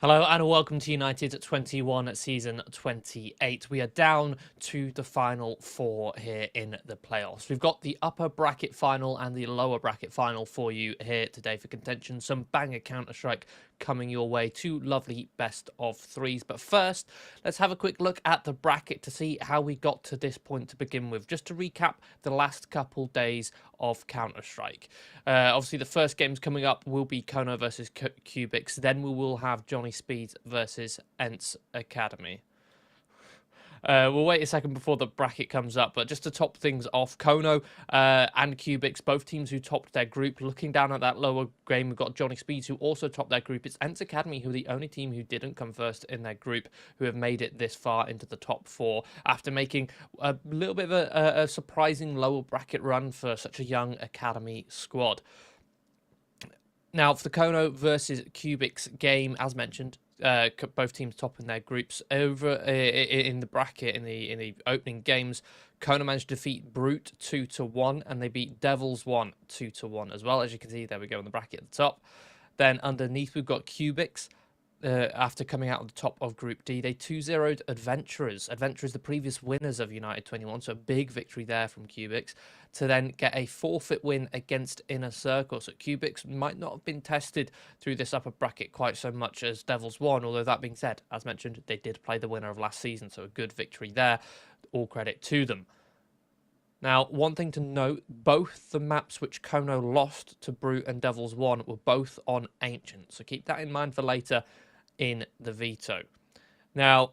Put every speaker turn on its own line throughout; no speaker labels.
Hello and welcome to United 21 season 28. We are down to the final four here in the playoffs. We've got the upper bracket final and the lower bracket final for you here today for contention. Some banger Counter-Strike coming your way. Two lovely best of threes. But first, let's have a quick look at the bracket to see how we got to this point to begin with. Just to recap the last couple days of Counter-Strike. Obviously, the first games coming up will be Kono versus Cubics. Then we will have JohnnySpeeds versus ENCE Academy. We'll wait a second before the bracket comes up, but just to top things off, Kono and Cubics, both teams who topped their group. Looking down at that lower game, we've got JohnnySpeeds, who also topped their group. It's ENCE Academy, who are the only team who didn't come first in their group, who have made it this far into the top four after making a little bit of a surprising lower bracket run for such a young Academy squad. Now, for the Kono versus Cubics game, as mentioned, both teams topping their groups over in the bracket in the opening games. Kono managed to defeat Brute 2-1, and they beat Devils 1 2-1 as well. As you can see, there we go on the bracket at the top. Then underneath we've got Cubics. After coming out on the top of Group D, they 2-0'd Adventurers. Adventurers, the previous winners of United21, so a big victory there from Cubics, to then get a forfeit win against Inner Circle. So Cubics might not have been tested through this upper bracket quite so much as Devils won, although that being said, as mentioned, they did play the winner of last season, so a good victory there. All credit to them. Now, one thing to note, both the maps which Kono lost to Brute and Devils won were both on Ancient, so keep that in mind for later in the veto. Now,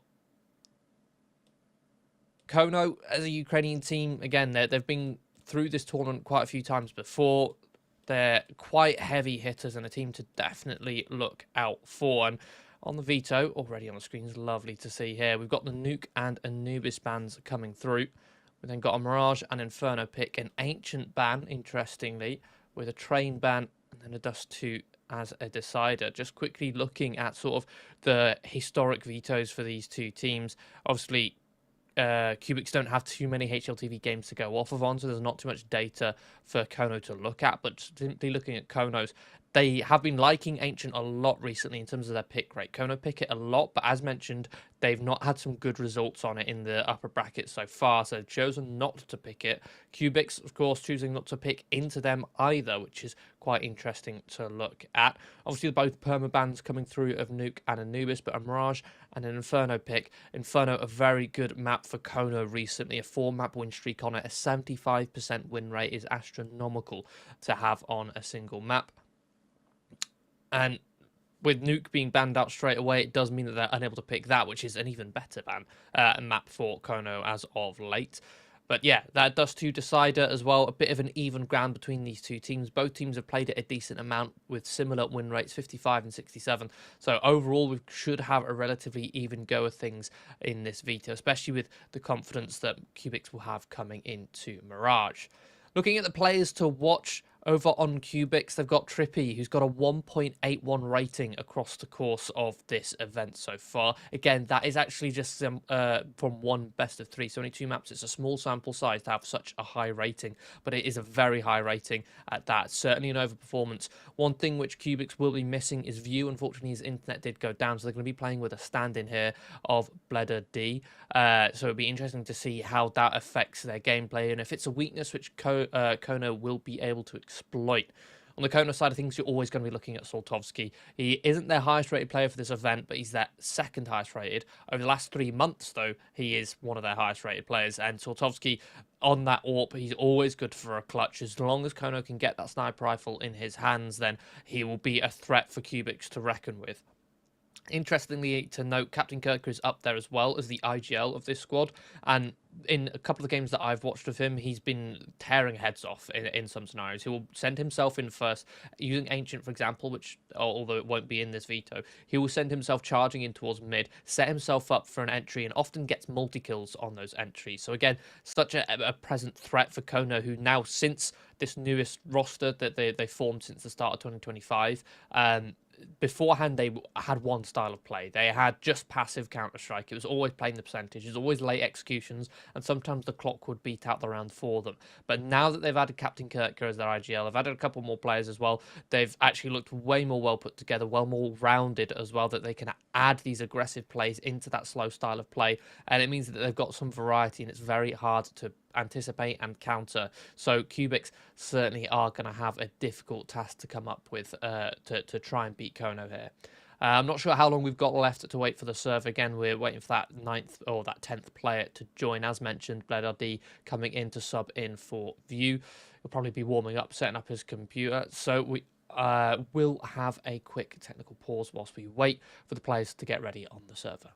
Kono, as a Ukrainian team, again, they've been through this tournament quite a few times before. They're quite heavy hitters and a team to definitely look out for. And on the veto, already on the screen, is lovely to see here. We've got the Nuke and Anubis bans coming through. We've then got a Mirage and Inferno pick, an Ancient ban, interestingly, with a Train ban, and then a Dust 2 as a decider. Just quickly looking at sort of the historic vetoes for these two teams. Obviously, Cubics don't have too many HLTV games to go off of on, so there's not too much data for Kono to look at. But simply looking at Kono's, they have been liking Ancient a lot recently in terms of their pick rate. Kono pick it a lot, but as mentioned, they've not had some good results on it in the upper bracket so far, so they've chosen not to pick it. Cubics, of course, choosing not to pick into them either, which is quite interesting to look at. Obviously, both permabans coming through of Nuke and Anubis, but a Mirage and an Inferno pick. Inferno, a very good map for Kono recently, a 4-map win streak on it, a 75% win rate is astronomical to have on a single map. And with Nuke being banned out straight away, it does mean that they're unable to pick that, which is an even better ban map for Kono as of late. But yeah, that Dust 2 decider as well, a bit of an even ground between these two teams. Both teams have played it a decent amount with similar win rates, 55 and 67. So overall, we should have a relatively even go of things in this veto, especially with the confidence that Cubics will have coming into Mirage. Looking at the players to watch over on Cubics, they've got Trippy, who's got a 1.81 rating across the course of this event so far. Again, that is actually just from one best of 3, so only 2 maps. It's a small sample size to have such a high rating, but it is a very high rating at that. Certainly an overperformance. One thing which Cubics will be missing is view. Unfortunately, his internet did go down, so they're going to be playing with a stand-in here of Bleder D. So it'll be interesting to see how that affects their gameplay, and if it's a weakness which Kono will be able to exploit. On the Kono side of things, you're always going to be looking at Soltovsky. He isn't their highest rated player for this event, but he's their second highest rated. Over the last 3 months, though, he is one of their highest rated players. And Soltovsky, on that AWP, he's always good for a clutch. As long as Kono can get that sniper rifle in his hands, then he will be a threat for Cubics to reckon with. Interestingly to note, Captain Kirker is up there as well as the IGL of this squad, and in a couple of games that I've watched of him, he's been tearing heads off in some scenarios. He will send himself in first, using Ancient, for example, which, although it won't be in this veto, he will send himself charging in towards mid, set himself up for an entry, and often gets multi-kills on those entries. So again, such a present threat for Kono, who now, since this newest roster that they formed since the start of 2025, beforehand they had one style of play. They had just passive Counter-Strike. It was always playing the percentage. It was always late executions, and sometimes the clock would beat out the round for them. But now that they've added Captain Kirker as their IGL, they've added a couple more players as well. They've actually looked way more well put together, well more rounded as well, that they can add these aggressive plays into that slow style of play. And it means that they've got some variety, and it's very hard to anticipate and counter. So Cubics certainly are going to have a difficult task to come up with to try and beat Kono here. I'm not sure how long we've got left to wait for the serve. Again, we're waiting for that 9th or that 10th player to join. As mentioned, BO3 coming in to sub in for View. He'll probably be warming up, setting up his computer. So we will have a quick technical pause whilst we wait for the players to get ready on the server.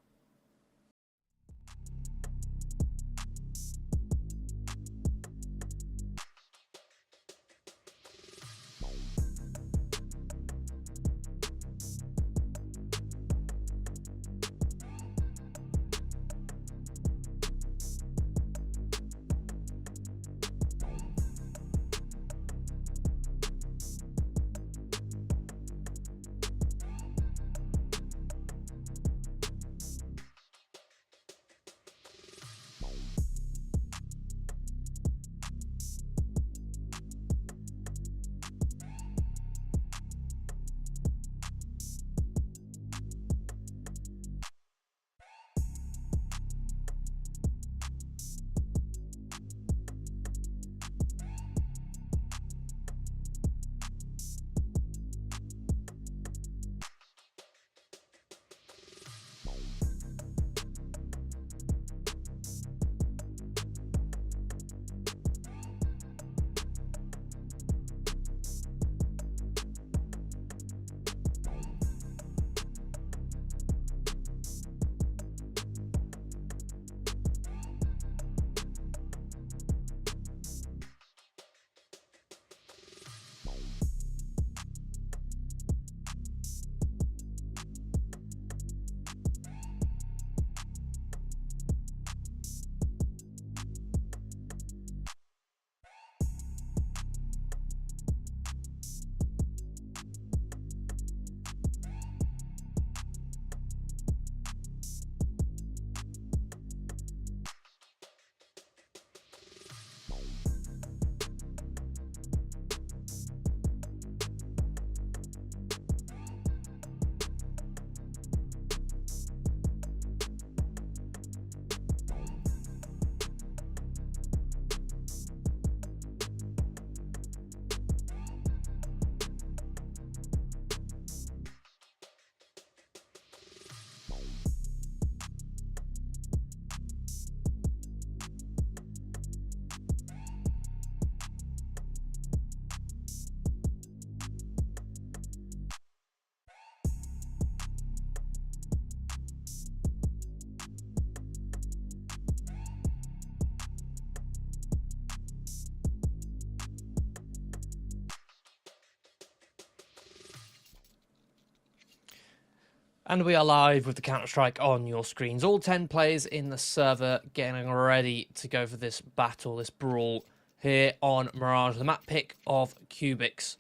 And we are live with the Counter-Strike on your screens. All 10 players in the server getting ready to go for this battle, this brawl here on Mirage. The map pick of Cubics,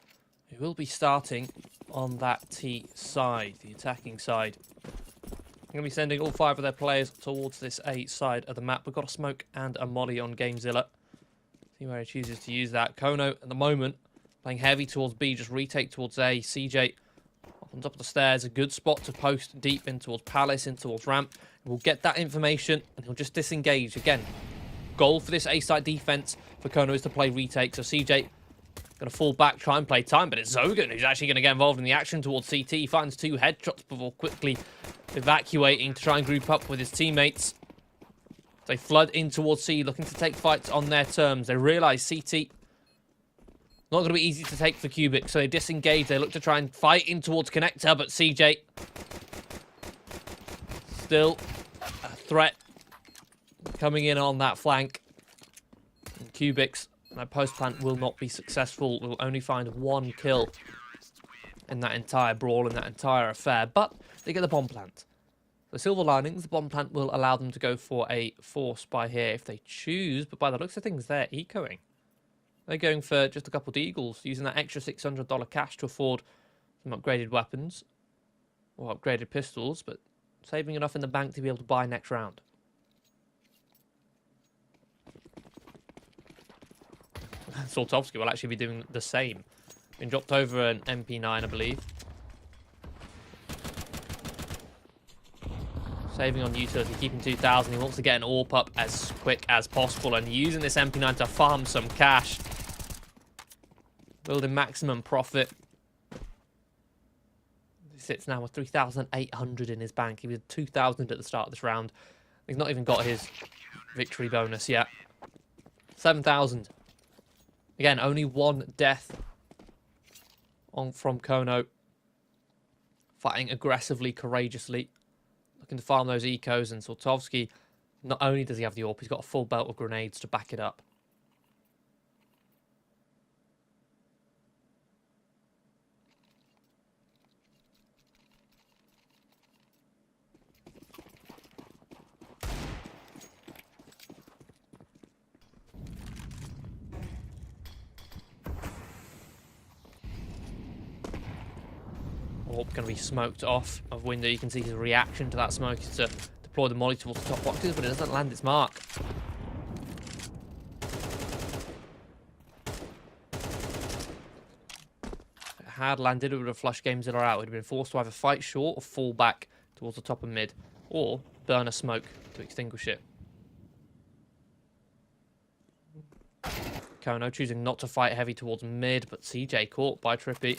who will be starting on that T side, the attacking side. I'm going to be sending all 5 of their players towards this A side of the map. We've got a smoke and a molly on Gamezilla. See where he chooses to use that. Kono, at the moment, playing heavy towards B, just retake towards A. CJ on top of the stairs, a good spot to post deep in towards Palace, in towards Ramp. We'll get that information, and he'll just disengage. Again, goal for this A-side defense for Kono is to play retake. So CJ going to fall back, try and play time, but it's Zogan who's actually going to get involved in the action towards CT. He finds 2 headshots before quickly evacuating to try and group up with his teammates. They flood in towards C, looking to take fights on their terms. They realise CT not going to be easy to take for Cubic, so they disengage. They look to try and fight in towards Connector, but CJ still a threat coming in on that flank. And Cubics, that post plant will not be successful. We'll only find 1 kill in that entire brawl, in that entire affair, but they get the bomb plant. The silver linings, the bomb plant will allow them to go for a force buy here if they choose, but by the looks of things, they're ecoing. They're going for just a couple of deagles, using that extra $600 cash to afford some upgraded weapons, or upgraded pistols, but saving enough in the bank to be able to buy next round. Saltovsky will actually be doing the same. Been dropped over an MP9, I believe. Saving on utility, keeping 2,000. He wants to get an AWP up as quick as possible and using this MP9 to farm some cash. Building maximum profit. He sits now with 3,800 in his bank. He was 2,000 at the start of this round. He's not even got his victory bonus yet. 7,000. Again, only one death from Kono. Fighting aggressively, courageously. Looking to farm those ecos, and Saltovsky, not only does he have the AWP, he's got a full belt of grenades to back it up. AWP going to be smoked off of window. You can see his reaction to that smoke is to deploy the molly towards the top boxes, but it doesn't land its mark. If it had landed, it would have flushed GameZilla out. It would have been forced to either fight short or fall back towards the top of mid, or burn a smoke to extinguish it. Kono choosing not to fight heavy towards mid, but CJ caught by Trippy.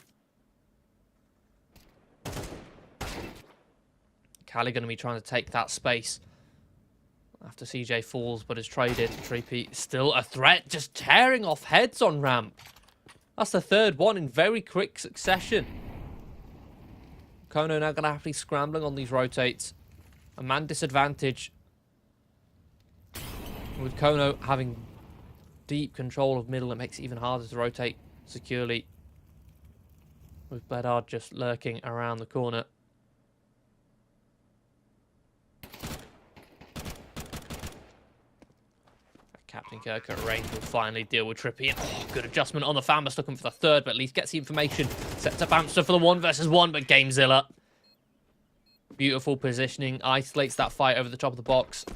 Cali going to be trying to take that space after CJ falls, but is traded. Trippy still a threat, just tearing off heads on ramp. That's the third one in very quick succession. Kono now going to have to be scrambling on these rotates. A man disadvantage. With Kono having deep control of middle, it makes it even harder to rotate securely. With Bedard just lurking around the corner. Captain Kirk at range will finally deal with Trippy. Oh, good adjustment on the Famous, looking for the third, but at least gets the information. Sets up Amster for the 1 versus 1, but GameZilla. Beautiful positioning. Isolates that fight over the top of the box.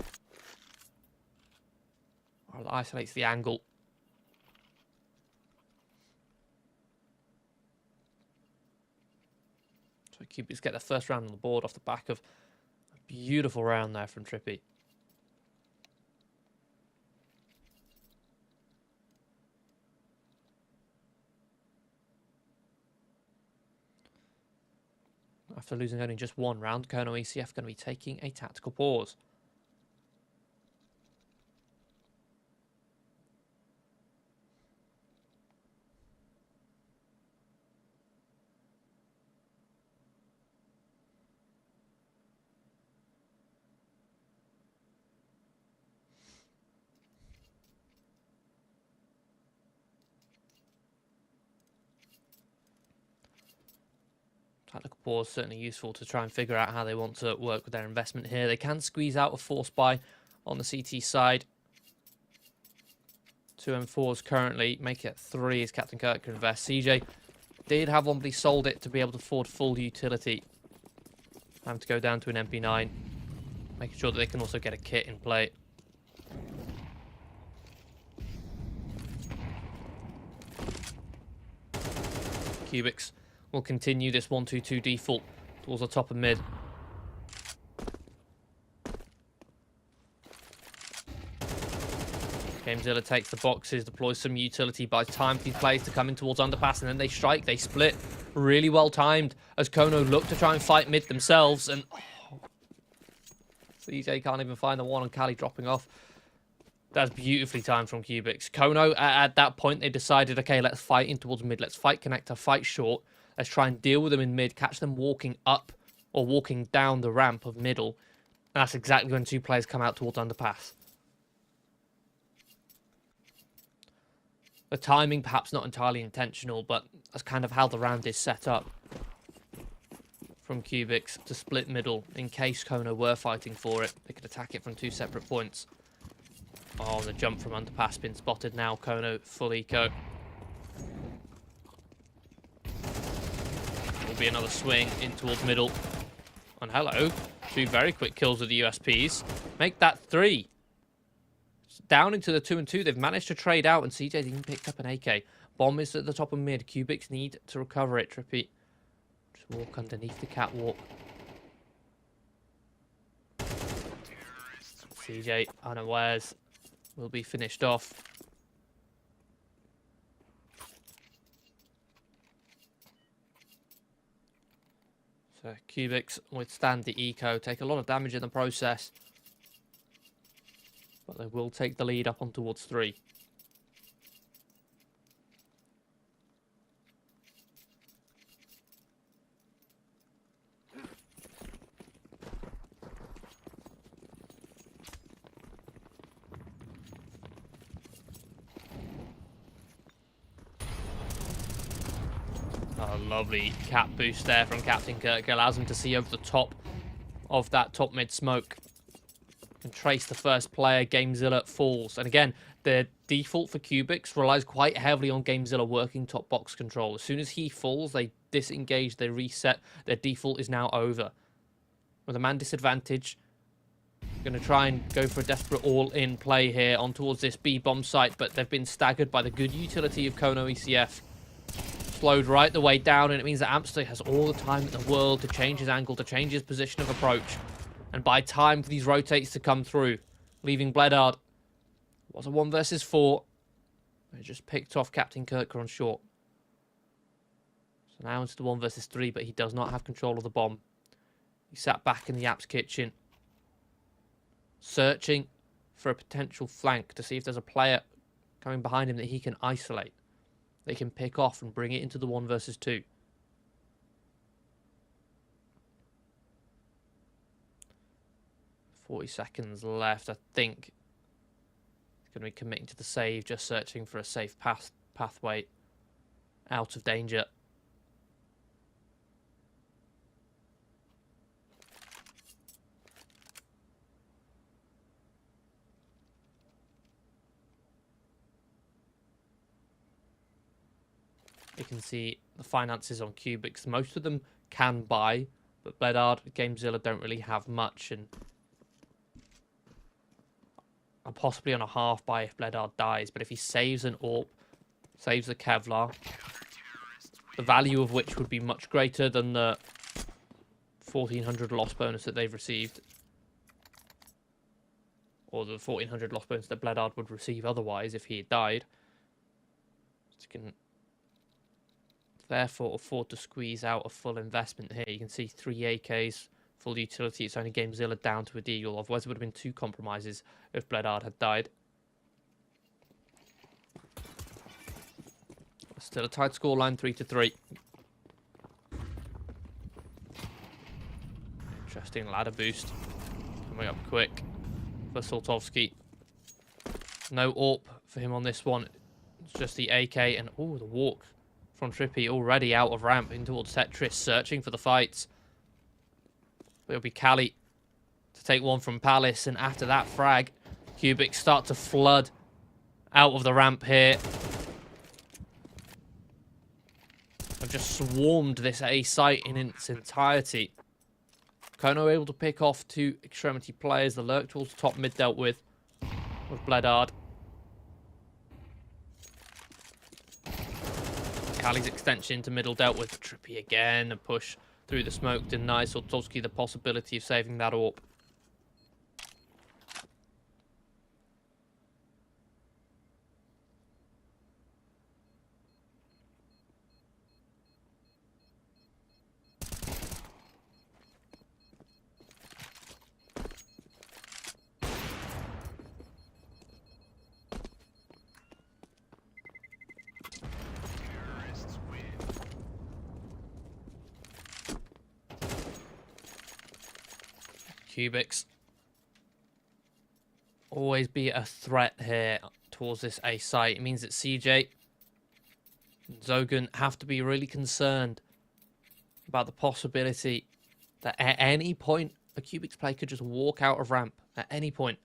Or isolates the angle. So Cubics get the first round on the board off the back of a beautiful round there from Trippy. After losing only just one round, Kono ECF going to be taking a tactical pause. Tactical pause certainly useful to try and figure out how they want to work with their investment here. They can squeeze out a force buy on the CT side. 2 M4s currently, make it 3 as Captain Kirk can invest. CJ did have one, but he sold it to be able to afford full utility. Having to go down to an MP9, making sure that they can also get a kit in play. Cubics will continue this 1-2-2 default towards the top of mid. GameZilla takes the boxes, deploys some utility, buys time for these players to come in towards underpass, and then they strike, they split. Really well timed as Kono look to try and fight mid themselves, and CJ can't even find the one on Cali dropping off. That's beautifully timed from Cubics. Kono, at that point, they decided, okay, let's fight in towards mid. Let's fight connector, fight short. Let's try and deal with them in mid, catch them walking up or walking down the ramp of middle. And that's exactly when 2 players come out towards underpass. The timing, perhaps not entirely intentional, but that's kind of how the round is set up. From Cubics to split middle in case Kono were fighting for it. They could attack it from 2 separate points. Oh, the jump from underpass been spotted now. Kono full eco. be another swing in towards middle. And hello, 2 very quick kills with the USPs. Make that 3. Down into the 2 and 2. They've managed to trade out, and CJ's even picked up an AK. Bomb is at the top of mid. Cubics need to recover it. Trippy just walk underneath the catwalk. CJ unawares will be finished off. So Cubics withstand the eco, take a lot of damage in the process, but they will take the lead up on towards 3. A lovely cap boost there from Captain Kirk. Allows him to see over the top of that top mid smoke. Can trace the first player. Gamezilla falls. And again, the default for Cubics relies quite heavily on Gamezilla working top box control. As soon as he falls, they disengage, they reset. Their default is now over. With a man disadvantage, going to try and go for a desperate all-in play here on towards this B bomb site, but they've been staggered by the good utility of Kono ECF. Slowed right the way down, and it means that Amster has all the time in the world to change his angle, to change his position of approach, and buy time for these rotates to come through, leaving Bledard. Was a 1 versus 4. They just picked off Captain Kirker on short. So now into the 1 versus 3, but he does not have control of the bomb. He sat back in the Apps kitchen, searching for a potential flank to see if there's a player coming behind him that he can isolate. They can pick off and bring it into the 1 versus 2. .40 seconds left. I think he's going to be committing to the save, just searching for a safe pathway out of danger. You can see the finances on Cubics. Most of them can buy, but Bledard, Gamezilla don't really have much, and possibly on a half buy if Bledard dies. But if he saves an AWP, saves the Kevlar, the value of which would be much greater than the 1400 loss bonus that they've received, or the 1400 loss bonus that Bledard would receive otherwise if he had died. So you can therefore afford to squeeze out a full investment here. You can see 3 AKs, full utility. It's only Gamezilla down to a Deagle. Otherwise, it would have been 2 compromises if Bledard had died. Still a tight scoreline, 3-3. Interesting ladder boost. Coming up quick for Soltovsky. No AWP for him on this one. It's just the AK and, oh, the walk from Trippy already out of ramp in towards Tetris, searching for the fights. It'll be Cali to take one from Palace, and after that frag, Cubics start to flood out of the ramp here. I've just swarmed this A site in its entirety. Kono able to pick off 2 extremity players. The lurk towards the top mid dealt with Bledard. Cali's extension into middle dealt with. Trippy again. A push through the smoke denies Soltovsky the possibility of saving that AWP. Cubics always be a threat here towards this A site. It means that CJ and Zogan have to be really concerned about the possibility that at any point a Cubics player could just walk out of ramp at any point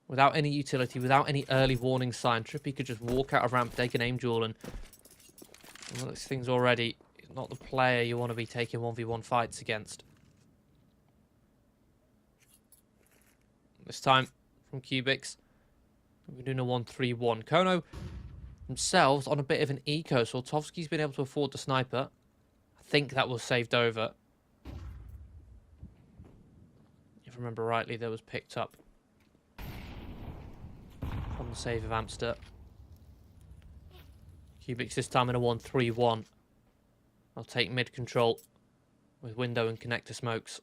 without any utility, without any early warning sign. Trippy could just walk out of ramp, take an aim duel, and one of those things already. not the player you want to be taking 1v1 fights against. This time from Cubics, we're doing a 1-3-1. Kono themselves on a bit of an eco. Soltovsky's been able to afford the sniper. I think that was saved over. If I remember rightly, that was picked up from the save of Amster. Cubics this time in a 1-3-1. I'll take mid control with window and connector smokes.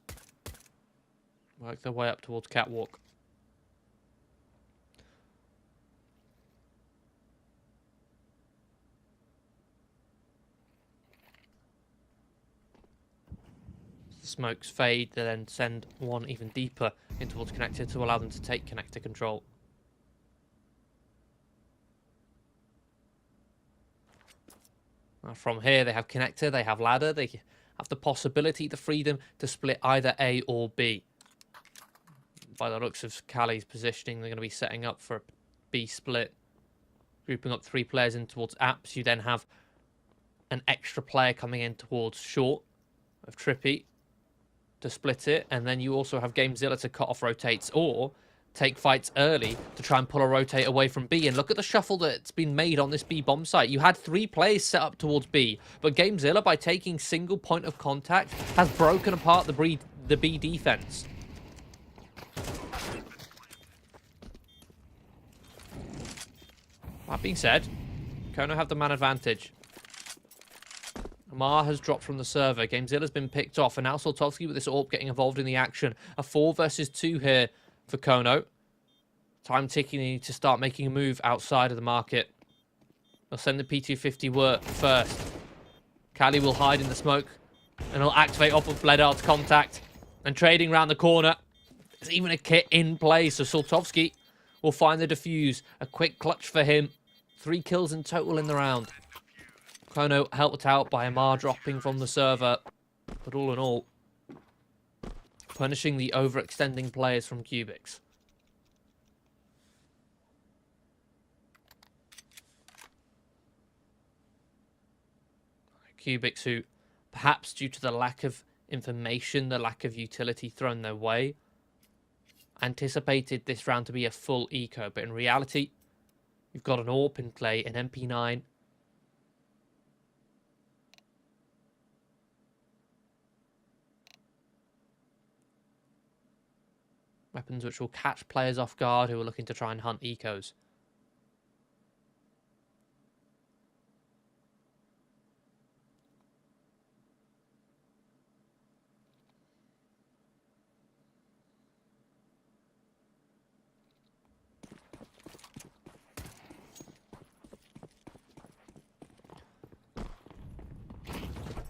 Work their way up towards catwalk. The smokes fade, they then send one even deeper in towards connector to allow them to take connector control. Now from here, they have connector, they have ladder, they have the possibility, the freedom to split either A or B. By the looks of Cali's positioning, they're going to be setting up for a B split. Grouping up 3 players in towards apps. You then have an extra player coming in towards short of Trippy to split it. And then you also have Gamezilla to cut off rotates or take fights early to try and pull a rotate away from B. And look at the shuffle that's been made on this B bomb site. You had 3 players set up towards B, but Gamezilla, by taking single point of contact, has broken apart the B defense. That being said, Kono have the man advantage. Amar has dropped from the server. Gamezilla's been picked off, and now Soltovsky with this AWP getting involved in the action. A 4 versus 2 here for Kono. Time ticking, they need to start making a move outside of the market. They'll send the P250 work first. Cali will hide in the smoke, and he'll activate off of Bledar's contact. And trading around the corner. There's even a kit in play, so Soltovsky will find the defuse. A quick clutch for him. 3 kills in total in the round. Kono helped out by Amar dropping from the server. But all in all, punishing the overextending players from Cubics. Cubics who, perhaps due to the lack of information, the lack of utility thrown their way, anticipated this round to be a full eco, but in reality, you've got an AWP in play, an MP9. Weapons which will catch players off guard who are looking to try and hunt ecos.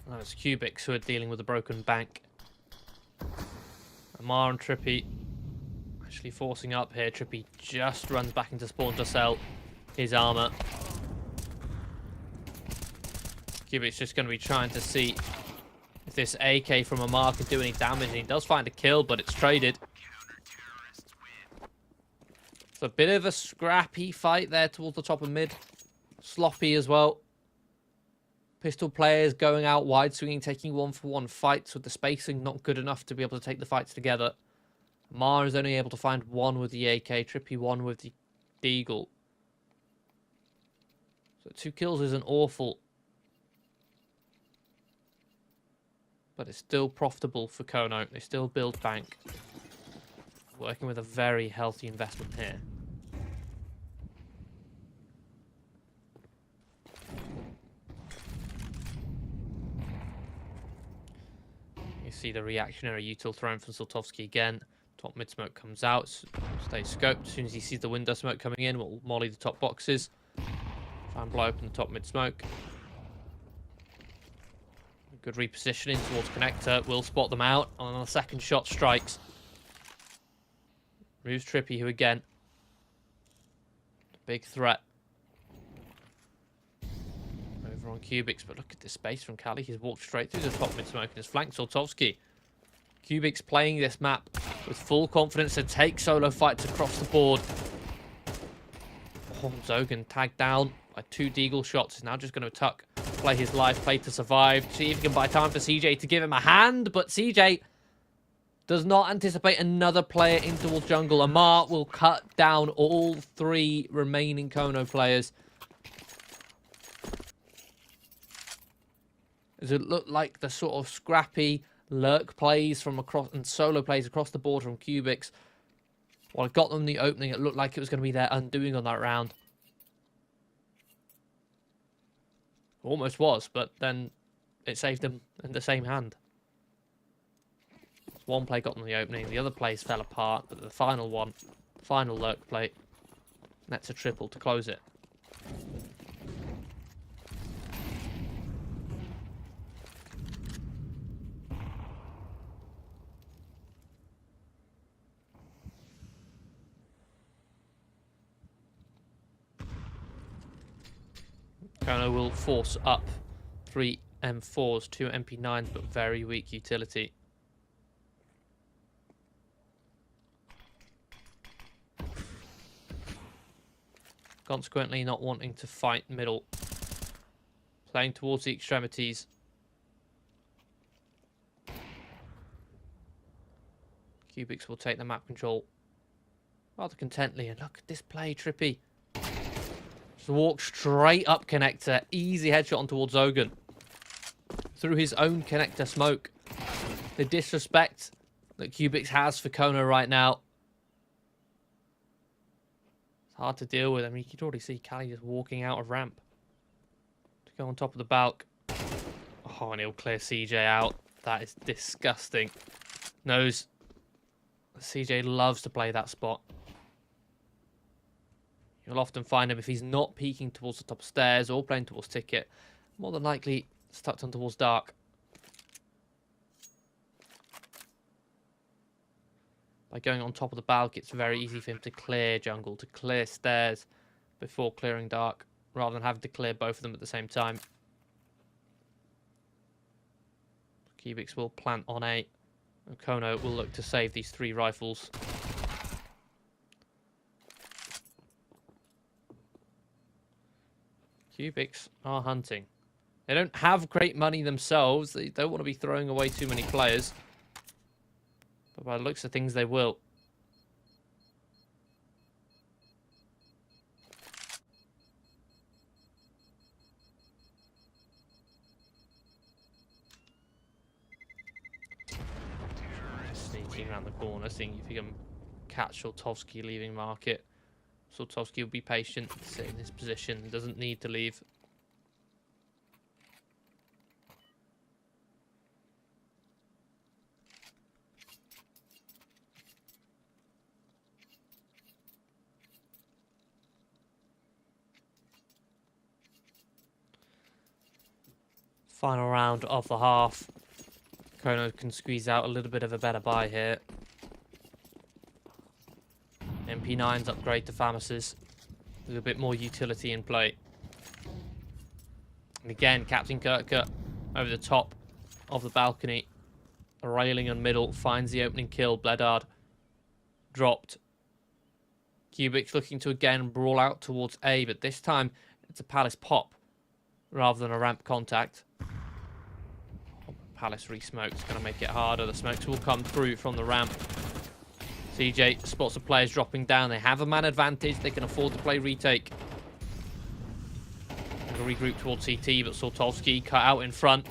Now it's Cubics who are dealing with a broken bank. Amar and Trippy actually forcing up here. Trippy just runs back into spawn to sell his armor. Cubics just going to be trying to see if this AK from Amar can do any damage, and he does find a kill, but it's traded. It's a bit of a scrappy fight there towards the top of mid. Sloppy as well. Pistol players going out wide, swinging, taking 1-for-1 fights with the spacing not good enough to be able to take the fights together. Mar is only able to find 1 with the AK, Trippy 1 with the Deagle. So 2 kills isn't awful. But it's still profitable for Kono. They still build bank. Working with a very healthy investment here. See the reactionary util thrown from Soltovsky again. Top mid smoke comes out. Stays scoped. As soon as he sees the window smoke coming in, we'll molly the top boxes. Try and blow open the top mid smoke. Good repositioning towards connector. Will spot them out. And on the second shot strikes. Moves Trippy, who again, big threat. Over on Cubics, but look at this space from Cali. He's walked straight through the top mid smoke and has flanked Soltovsky. Cubics playing this map with full confidence to take solo fights across the board. Oh, Zogan tagged down by 2 Deagle shots. Is now just going to tuck play his life, play to survive. See if he can buy time for CJ to give him a hand. But CJ does not anticipate another player in towards jungle. Amar will cut down all 3 remaining Kono players. Does it look like the sort of scrappy lurk plays from across and solo plays across the board from Cubics? Well, it got them the opening. It looked like it was going to be their undoing on that round. Almost was, but then it saved them in the same hand. One play got them the opening, the other plays fell apart, but the final one, final lurk play, nets a triple to close it. Kono will force up 3 M4s, 2 MP9s, but very weak utility. Consequently, not wanting to fight middle. Playing towards the extremities. Cubics will take the map control rather contently. And look at this play, Trippy. Just walk straight up connector. Easy headshot on towards Zogan. Through his own connector smoke. The disrespect that Cubics has for Kono right now. It's hard to deal with. I mean, you could already see Callie just walking out of ramp. To go on top of the balk. Oh, and he'll clear CJ out. That is disgusting. Knows CJ loves to play that spot. You'll often find him if he's not peeking towards the top stairs or playing towards ticket. More than likely, stuck on towards dark. By going on top of the balk, it's very easy for him to clear jungle, to clear stairs before clearing dark, rather than having to clear both of them at the same time. Cubics will plant on A, and Kono will look to save these 3 rifles. Cubics are hunting. They don't have great money themselves. They don't want to be throwing away too many players. But by the looks of things, they will. Sneaking around the corner, seeing if he can catch Soltovsky leaving market. Soltovsky will be patient, sit in his position, doesn't need to leave. Final round of the half. Kono can squeeze out a little bit of a better buy here. MP9's upgrade to Famus's with a bit more utility in play. And again, Captain Kirka over the top of the balcony. A railing on middle, finds the opening kill. Bledard dropped. Cubics looking to again brawl out towards A, but this time it's a Palace pop rather than a ramp contact. Palace re-smokes, going to make it harder. The smokes will come through from the ramp. CJ spots the players dropping down. They have a man advantage. They can afford to play retake. Regroup towards CT, but Soltovsky cut out in front.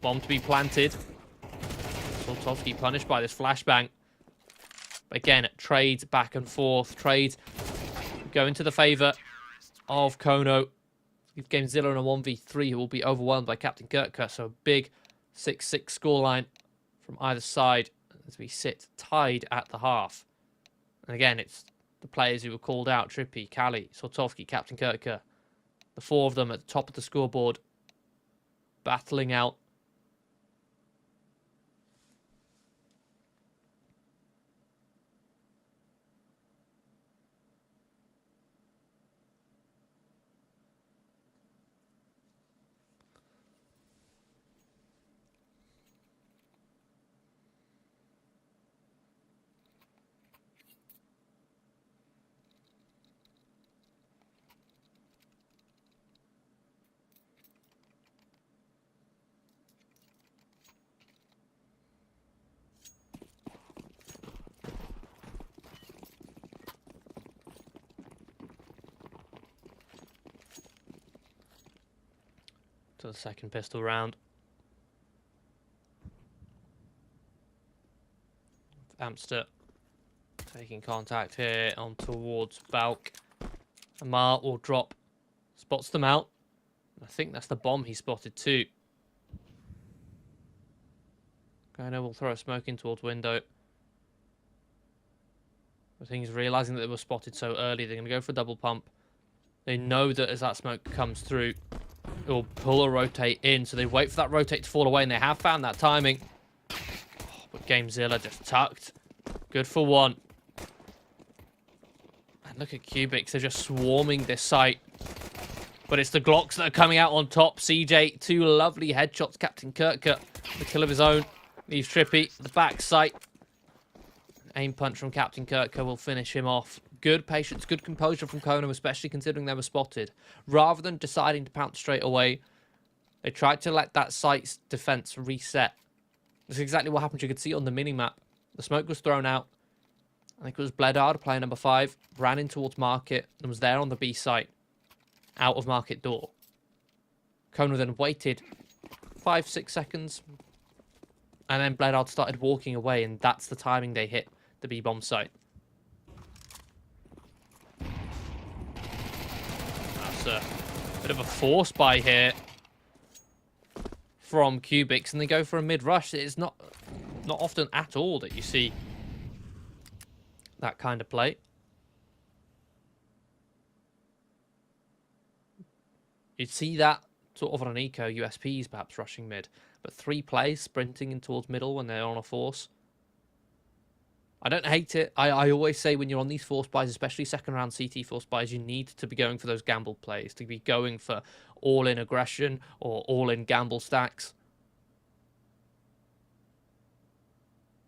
Bomb to be planted. Soltovsky punished by this flashbang. But again, trades back and forth. Trades go into the favour of Kono. Give Game Zilla in a 1v3 who will be overwhelmed by Captain Kirka. So a big 6-6 scoreline from either side as we sit tied at the half. And again, it's the players who were called out. Trippy, Callie, Soltovsky, Captain Kirka. The 4 of them at the top of the scoreboard. Battling out. to the second pistol round. Amster taking contact here on towards Balk. Amar will drop, spots them out. I think that's the bomb he spotted too. Kono will throw a smoke in towards window. I think he's realising that they were spotted so early. They're going to go for a double pump. They know that as that smoke comes through, it will pull or rotate in. So they wait for that rotate to fall away, and they have found that timing. Oh, but Gamezilla just tucked. Good for one. And look at Cubics. They're just swarming this site. But it's the Glocks that are coming out on top. CJ, 2 lovely headshots. Captain Kirka, the kill of his own. Leaves Trippy, the back sight. Aim punch from Captain Kirka will finish him off. Good patience, good composure from Kono, especially considering they were spotted. Rather than deciding to pounce straight away, they tried to let that site's defense reset. That's exactly what happened. You could see on the mini-map. The smoke was thrown out. I think it was Bledard, player number 5, ran in towards Market and was there on the B site, out of Market door. Kono then waited 5-6 seconds, and then Bledard started walking away, and that's the timing they hit the B-bomb site. That's a bit of a force buy here from Cubics, and they go for a mid-rush. It's not often at all that you see that kind of play. You'd see that sort of on an eco, USPs perhaps rushing mid, but 3 players sprinting in towards middle when they're on a force. I don't hate it. I always say when you're on these force buys, especially second round CT force buys, you need to be going for those gamble plays, to be going for all-in aggression or all-in gamble stacks.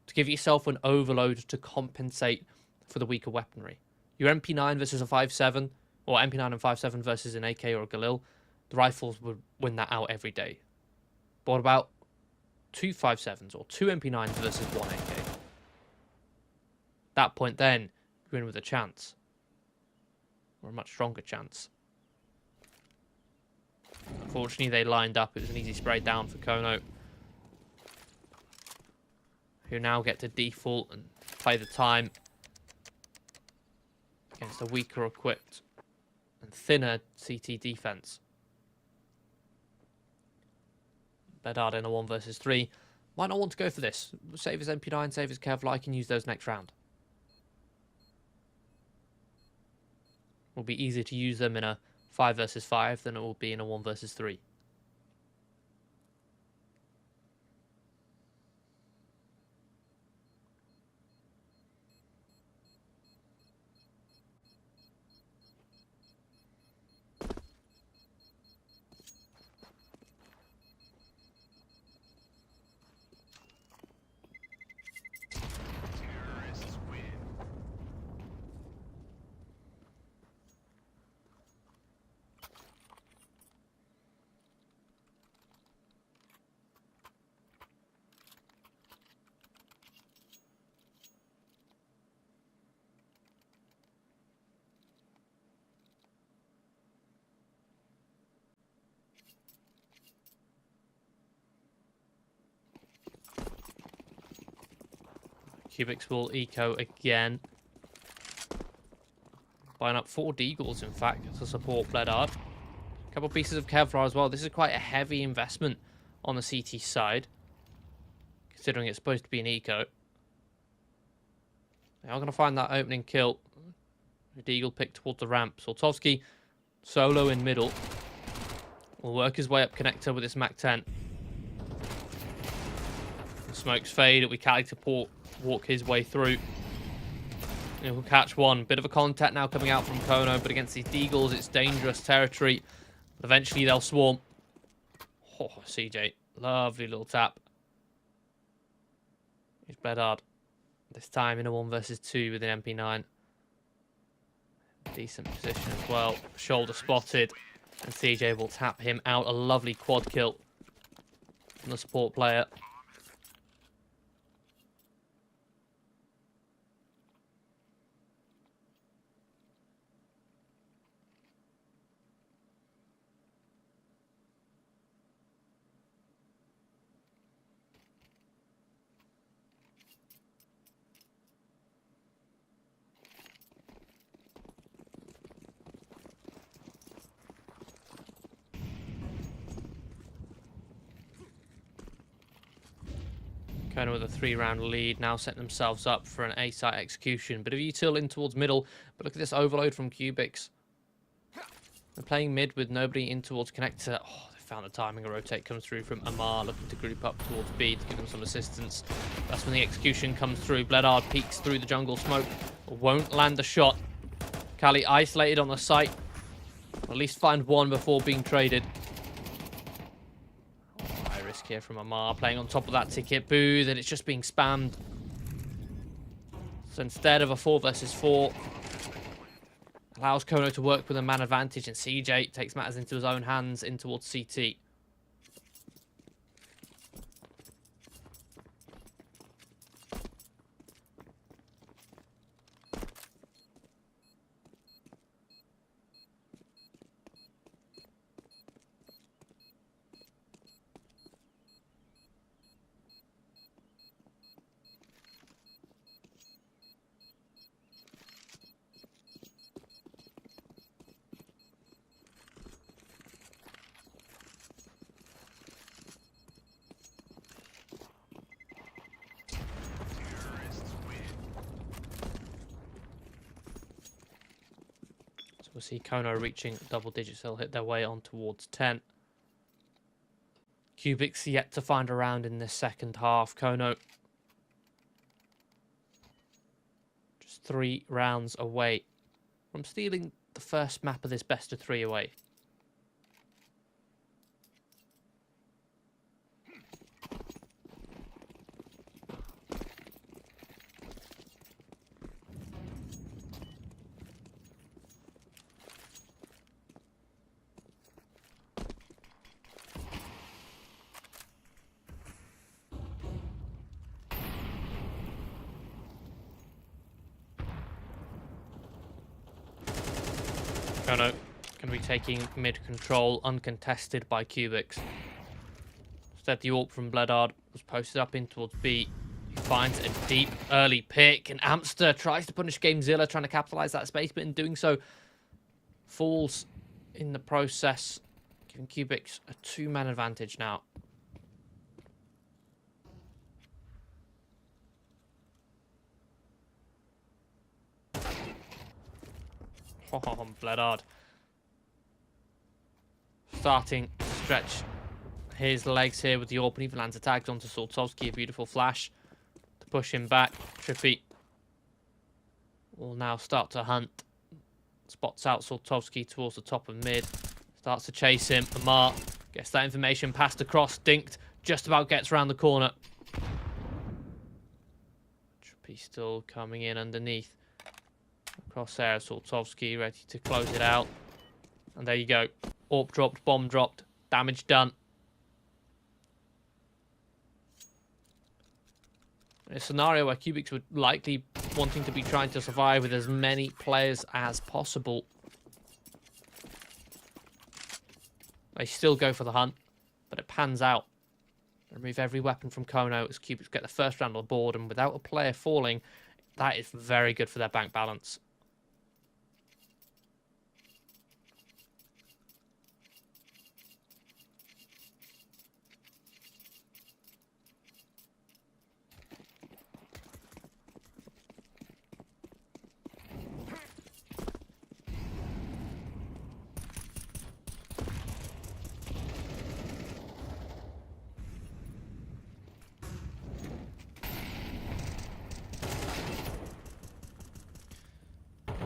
To give yourself an overload to compensate for the weaker weaponry. Your MP9 versus a 5.7, or MP9 and 5.7 versus an AK or a Galil, the rifles would win that out every day. But what about 2 5.7s or 2 MP9s versus 1 AK? That point then, you're in with a chance. Or a much stronger chance. Unfortunately, they lined up. It was an easy spray down for Kono, who now get to default and play the time against a weaker equipped and thinner CT defense. Bedard in a 1 versus 3. Might not want to go for this. Save his MP9, save his Kevlar. I can use those next round. Will be easier to use them in a 5 versus 5 than it will be in a 1 versus 3. Cubics will eco again. Buying up 4 Deagles, in fact, to support Bledard. A couple pieces of Kevlar as well. This is quite a heavy investment on the CT side, considering it's supposed to be an eco. They are going to find that opening kill. Deagle picked towards the ramp. Soltovsky solo in middle. Will work his way up connector with his MAC-10. Smokes fade. It'll be Cali to walk his way through. He'll catch one. Bit of a contact now coming out from Kono, but against these Deagles, it's dangerous territory. But eventually they'll swarm. Oh, CJ. Lovely little tap. Here's Bedard. This time in a 1 versus 2 with an MP9. Decent position as well. Shoulder spotted. And CJ will tap him out. A lovely quad kill from the support player. Kono with a 3-round lead, now setting themselves up for an A-site execution. Bit of util in towards middle, but look at this overload from Cubics. They're playing mid with nobody in towards connector. Oh, they found the timing. A rotate comes through from Amar, looking to group up towards B to give them some assistance. That's when the execution comes through. Bledard peeks through the jungle smoke, won't land a shot. Kali isolated on the site. At least find one before being traded. High risk here from Amar, playing on top of that ticket booth, and it's just being spammed. So instead of a 4 versus 4, allows Kono to work with a man advantage, and CJ takes matters into his own hands in towards CT. We'll see Kono reaching double digits. They'll hit their way on towards 10. Cubics yet to find a round in this second half. Kono just 3 rounds away from stealing the first map of this best of 3 away. Kono going to be taking mid control, uncontested by Cubics. Instead, the AWP from Bledard was posted up in towards B. He finds a deep early pick, and Amster tries to punish Gamezilla, trying to capitalize that space, but in doing so, falls in the process, giving Cubics a 2-man advantage now. Oh, Bledard starting to stretch his legs here with the AWP, and even lands a tag onto Saltovsky. A beautiful flash to push him back. Trippy will now start to hunt. Spots out Saltovsky towards the top of mid. Starts to chase him. Amar gets that information passed across. Dinked just about gets around the corner. Trippy still coming in underneath. Crosshair, Saltovsky ready to close it out. And there you go. AWP dropped, bomb dropped, damage done. In a scenario where Cubics would likely wanting to be trying to survive with as many players as possible. They still go for the hunt, but it pans out. Remove every weapon from Kono as Cubics get the first round on the board, and without a player falling, that is very good for their bank balance.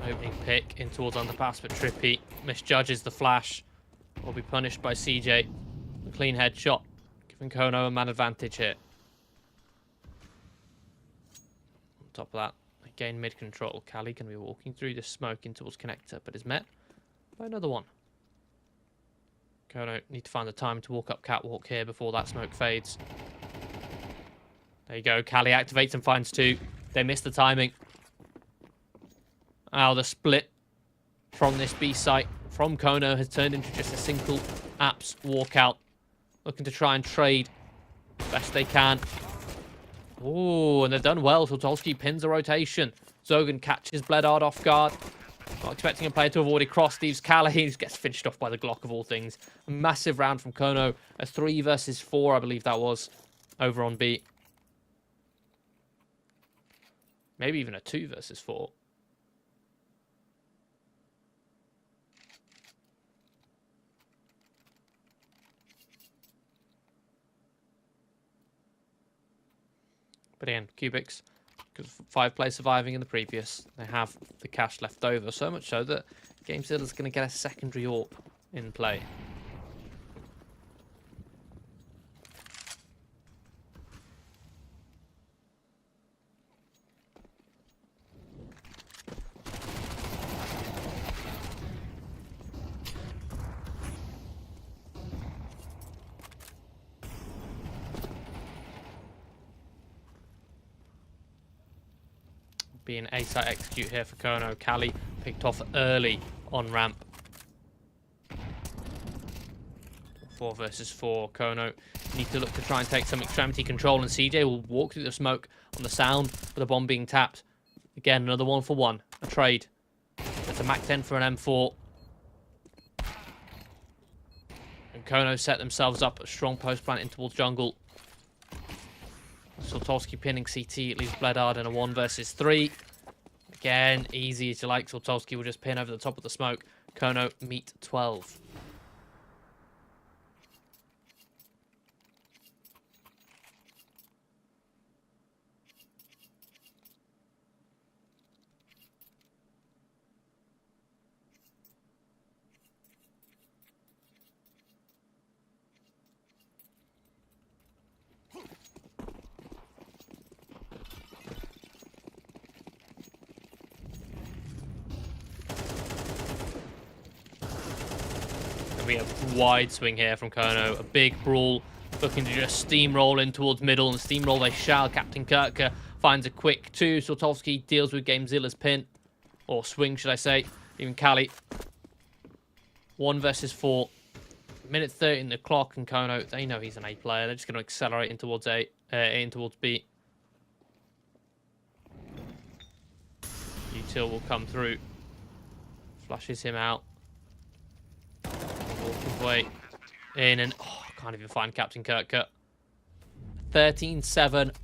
Opening pick in towards underpass, but Trippy misjudges the flash. Will be punished by CJ. A clean headshot, giving Kono a man advantage here. On top of that, again mid control. Kali can be walking through the smoke in towards connector, but is met by another one. Kono need to find the time to walk up catwalk here before that smoke fades. There you go. Kali activates and finds 2. They miss the timing. Now the split from this B site from Kono has turned into just a single apps walkout. Looking to try and trade best they can. Oh, and they've done well. Saltovsky pins a rotation. Zogan catches Bledard off guard. Not expecting a player to avoid a cross. Leaves Kali. He gets finished off by the Glock of all things. A massive round from Kono. A 3 versus 4, I believe that was, over on B. Maybe even a 2 versus 4. But again, Cubics, because 5 players surviving in the previous, they have the cash left over. So much so that GameZilla's going to get a secondary AWP in play. Being A-site execute here for Kono. Kali picked off early on ramp. 4 versus 4. Kono need to look to try and take some extremity control, and CJ will walk through the smoke on the sound with the bomb being tapped. Again, another 1-for-1. A trade. It's a Mac 10 for an M4. And Kono set themselves up a strong post plant in towards jungle. Soltowski pinning CT, it leaves Bledard in a 1 versus 3. Again, easy as you like. Soltowski will just pin over the top of the smoke. Kono meet 12. We have wide swing here from Kono. A big brawl, looking to just steamroll in towards middle, and steamroll they shall. Captain Kirker finds a quick 2. Soltowski deals with GameZilla's pin, or swing, should I say. Even Kali. 1 versus 4. Minute 30 in the clock, and Kono, they know he's an A player. They're just going to accelerate in towards A, in towards B. Util will come through. Flushes him out. His way in, and can't even find Captain Kirker. 13-7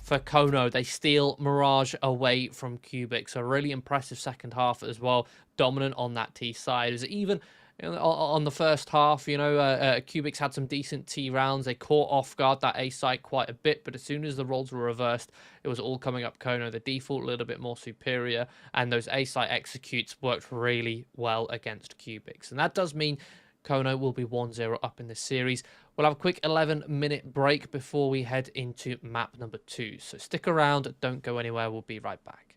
for Kono. They steal Mirage away from Cubic. So a really impressive second half as well. Dominant on that T side. It was even on the first half, Cubics had some decent T rounds. They caught off guard that A site quite a bit, but as soon as the roles were reversed, it was all coming up Kono. The default a little bit more superior, and those A site executes worked really well against Cubics. And that does mean Kono will be 1-0 up in this series. We'll have a quick 11-minute break before we head into map number 2. So stick around, don't go anywhere. We'll be right back.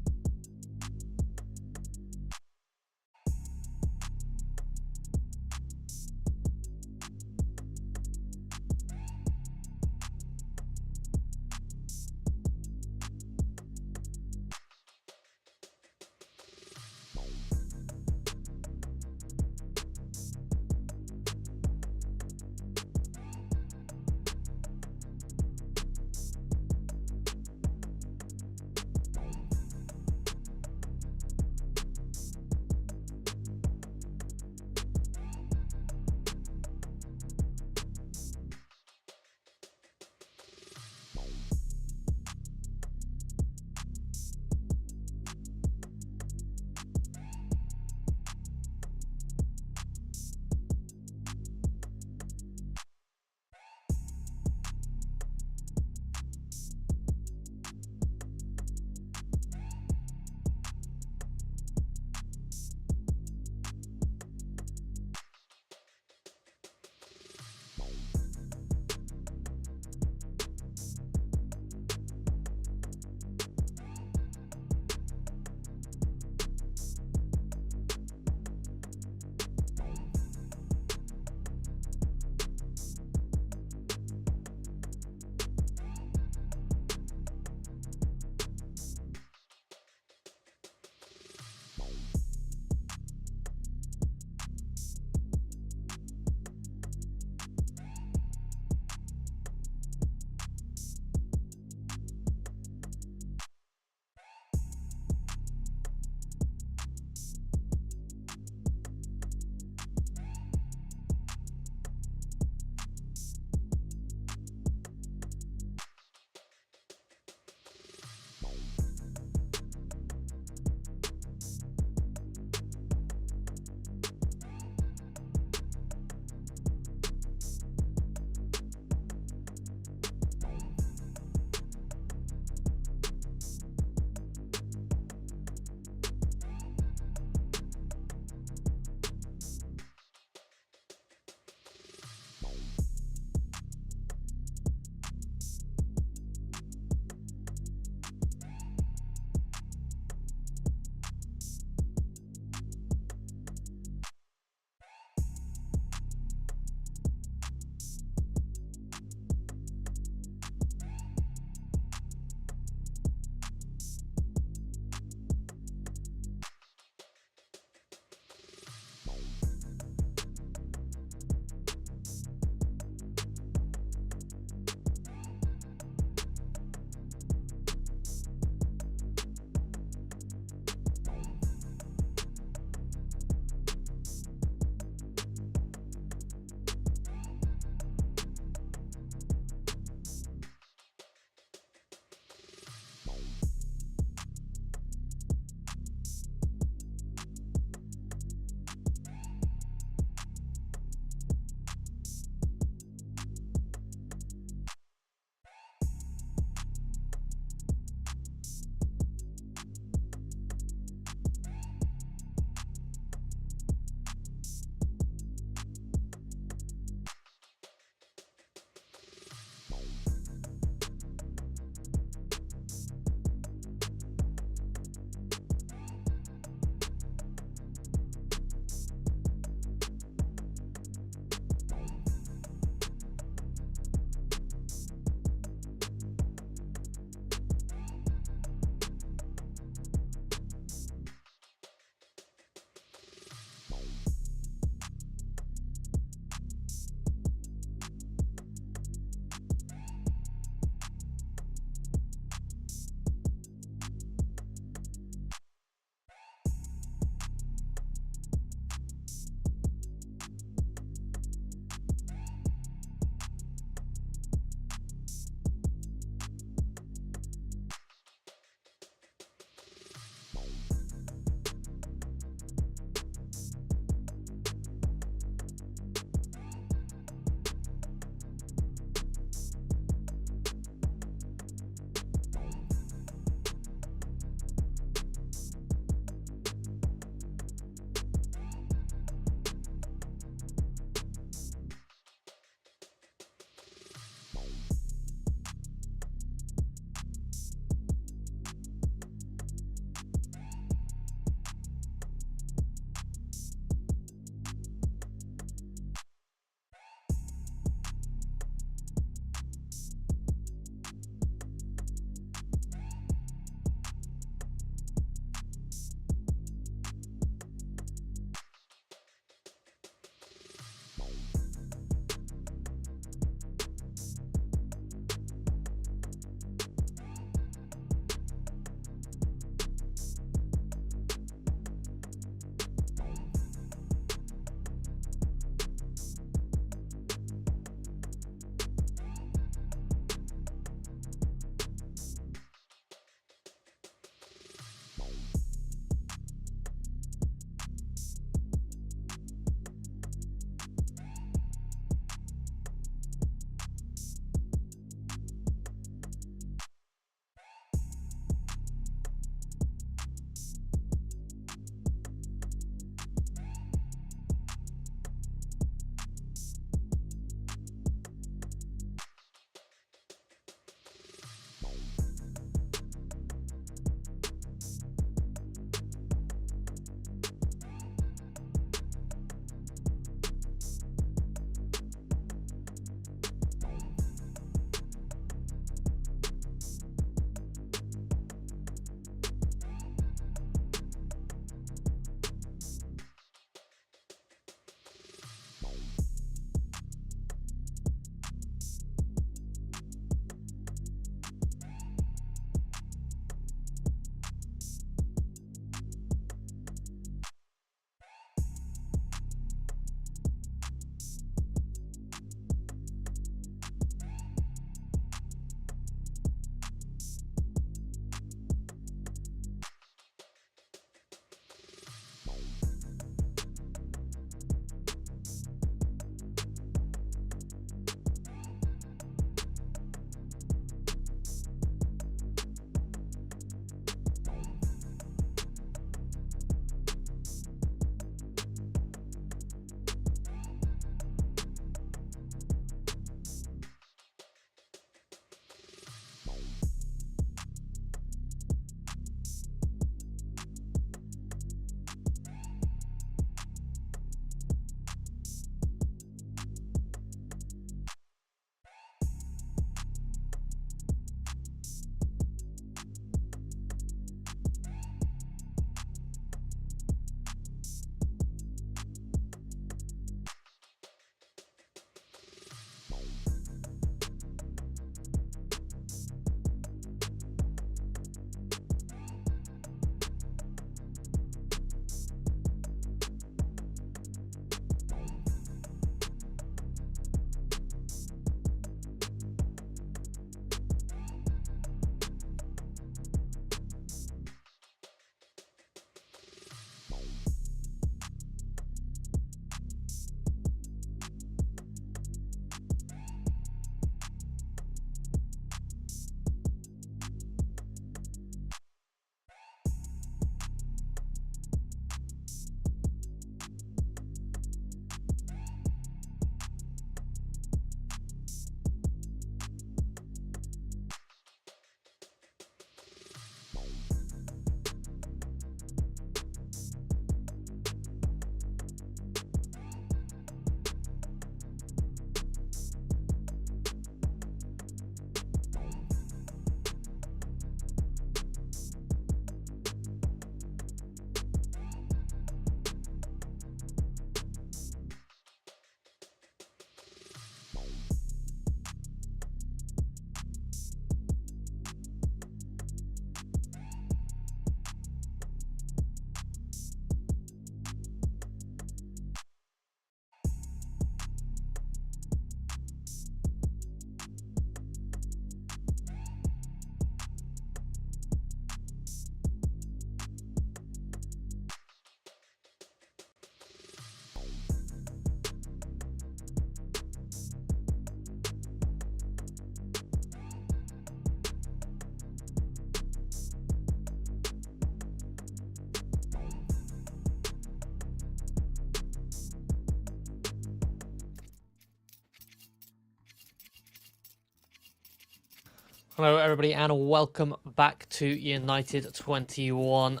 Hello everybody and welcome back to United21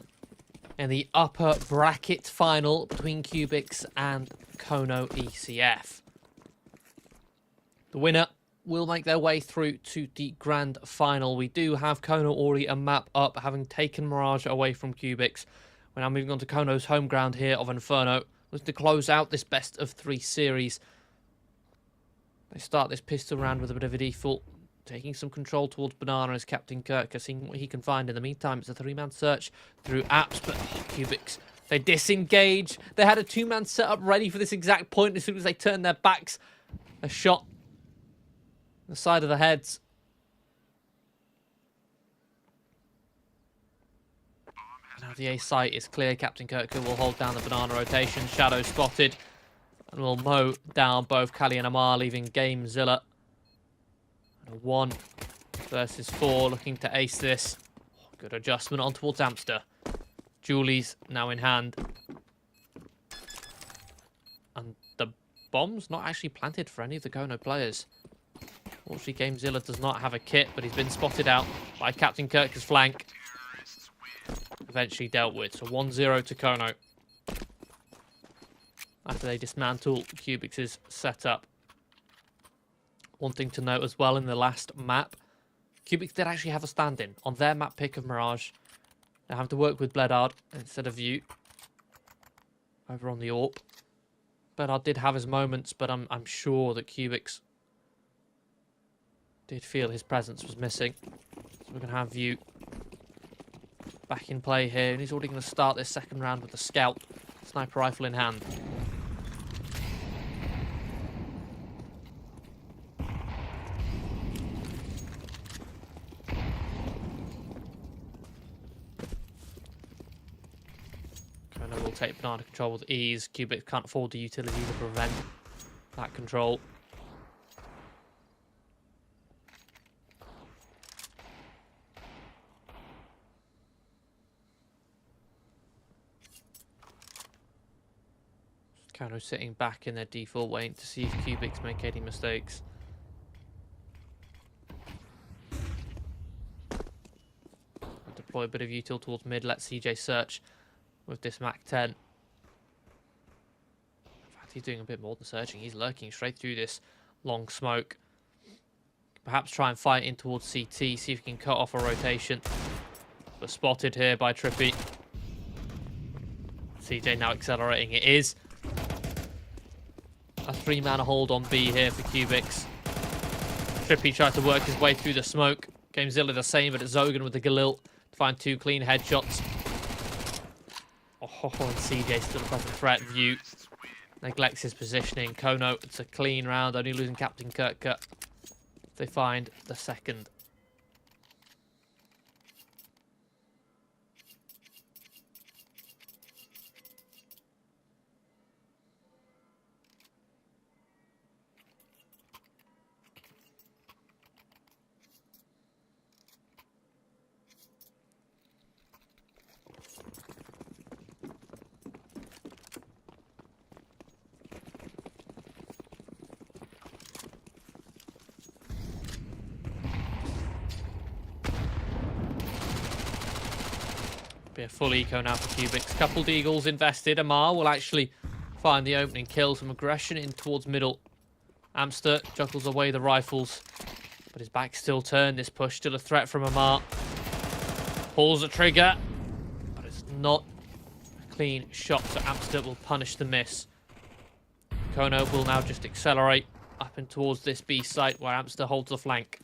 in the upper bracket final between Cubics and Kono ECF. The winner will make their way through to the grand final. We do have Kono already a map up, having taken Mirage away from Cubics. We're now moving on to Kono's home ground here of Inferno, looking to close out this best of 3 series. They start this pistol round with a bit of a default, taking some control towards Banana as Captain Kirk, seeing what he can find. In the meantime, it's a 3-man search through apps, but Cubics, they disengage. They had a 2-man setup ready for this exact point. As soon as they turned their backs, a shot on the side of the heads. Now the A site is clear. Captain Kirk will hold down the Banana rotation. Shadow spotted, and will mow down both Kali and Amar, leaving Gamezilla. 1 versus 4, looking to ace this. Good adjustment on towards Amster. Julie's now in hand. And the bomb's not actually planted for any of the Kono players. Fortunately, Gamezilla does not have a kit, but he's been spotted out by Captain Kirk's flank. Eventually dealt with. So 1-0 to Kono. After they dismantle Cubics' setup. One thing to note as well in the last map, Cubics did actually have a stand-in on their map pick of Mirage. They have to work with Bledard instead of View over on the AWP. Bledard did have his moments, but I'm sure that Cubics did feel his presence was missing. So we're going to have View back in play here, and he's already going to start this second round with the Scout, sniper rifle in hand. Will take Banana control with ease. Cubics can't afford the utility to prevent that control. Kono sitting back in their default, waiting to see if Cubics make any mistakes. Deploy a bit of util towards mid. Let CJ search with this Mac 10. In fact, he's doing a bit more than searching. He's lurking straight through this long smoke. Perhaps try and fight in towards CT, see if he can cut off a rotation. But spotted here by Trippy. CJ now accelerating. It is a 3-man hold on B here for Cubics. Trippy tried to work his way through the smoke. Gamezilla the same, but it's Zogan with the Galil to find 2 clean headshots. Oh, and CJ still a present threat. View neglects his positioning. Kono, it's a clean round, only losing Captain Kirk. They find the second. Be a full eco now for Cubics. Coupled eagles invested. Amar will actually find the opening kill. Some aggression in towards middle. Amster juggles away the rifles, but his back's still turned. This push still a threat from Amar. Pulls the trigger, but it's not a clean shot, so Amster will punish the miss. Kono will now just accelerate up and towards this B site where Amster holds the flank.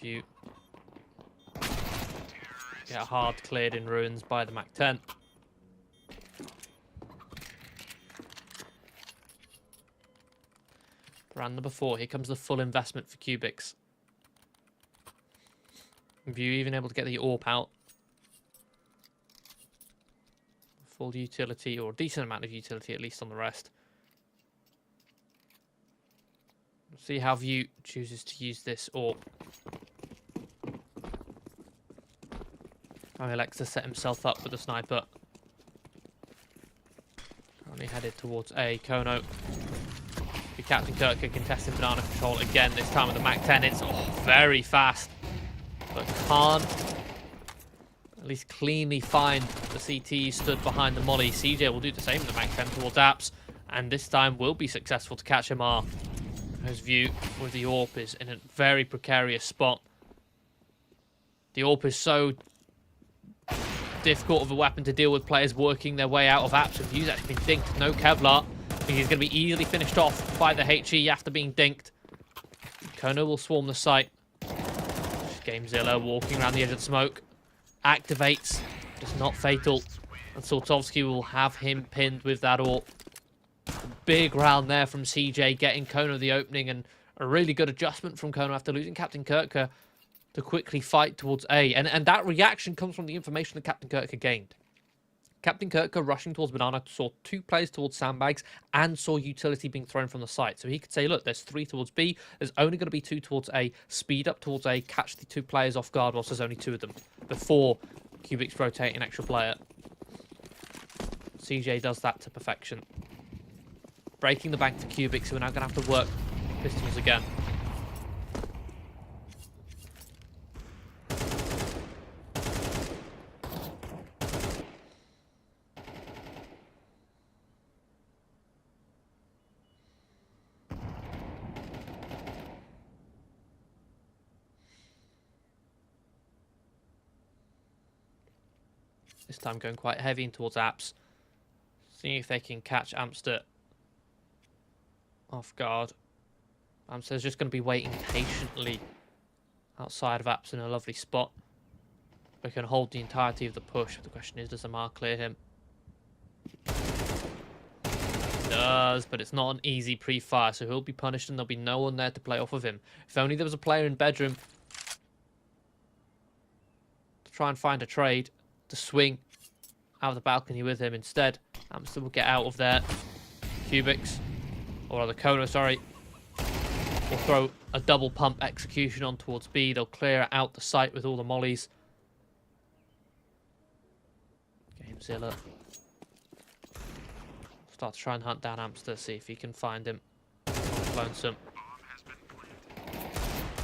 View. Get hard cleared in ruins by the Mac 10. Round number 4. Here comes the full investment for Cubics. View even able to get the AWP out. Full utility, or a decent amount of utility at least on the rest. See how View chooses to use this AWP. Alexa set himself up with the sniper. Currently headed towards A. Kono. Captain Kirker contesting banana control again, this time with the Mac-10. It's very fast, but can't at least cleanly find the CT stood behind the molly. CJ will do the same with the Mac-10 towards Apps, and this time will be successful to catch MR. His view with the AWP is in a very precarious spot. The AWP is so difficult of a weapon to deal with players working their way out of Apps. And View's actually been dinked. No Kevlar. He's going to be easily finished off by the HE after being dinked. Kono will swarm the site. GameZilla walking around the edge of the smoke. Activates. Just not fatal. And Sortovsky will have him pinned with that AWP. Big round there from CJ, getting Kono the opening, and a really good adjustment from Kono after losing Captain Kirker to quickly fight towards A. And that reaction comes from the information that Captain Kirker gained. Captain Kirker rushing towards Banana saw 2 players towards sandbags and saw utility being thrown from the site. So he could say, look, there's 3 towards B. There's only going to be 2 towards A. Speed up towards A, catch the 2 players off guard whilst there's only 2 of them before Cubics rotate an extra player. CJ does that to perfection. Breaking the bank to Cubics, who are now going to have to work pistols again. This time going quite heavy in towards Apps. Seeing if they can catch Amster off guard. Amster's just going to be waiting patiently outside of Apps in a lovely spot. We can hold the entirety of the push. The question is, does Amar clear him? He does, but it's not an easy pre-fire, so he'll be punished and there'll be no one there to play off of him. If only there was a player in bedroom to try and find a trade to swing out of the balcony with him. Instead, Amster will get out of there. Cubics, or rather Kono, sorry, will throw a double pump execution on towards B. They'll clear out the site with all the mollies. GameZilla start to try and hunt down Amster, see if he can find him. Lonesome.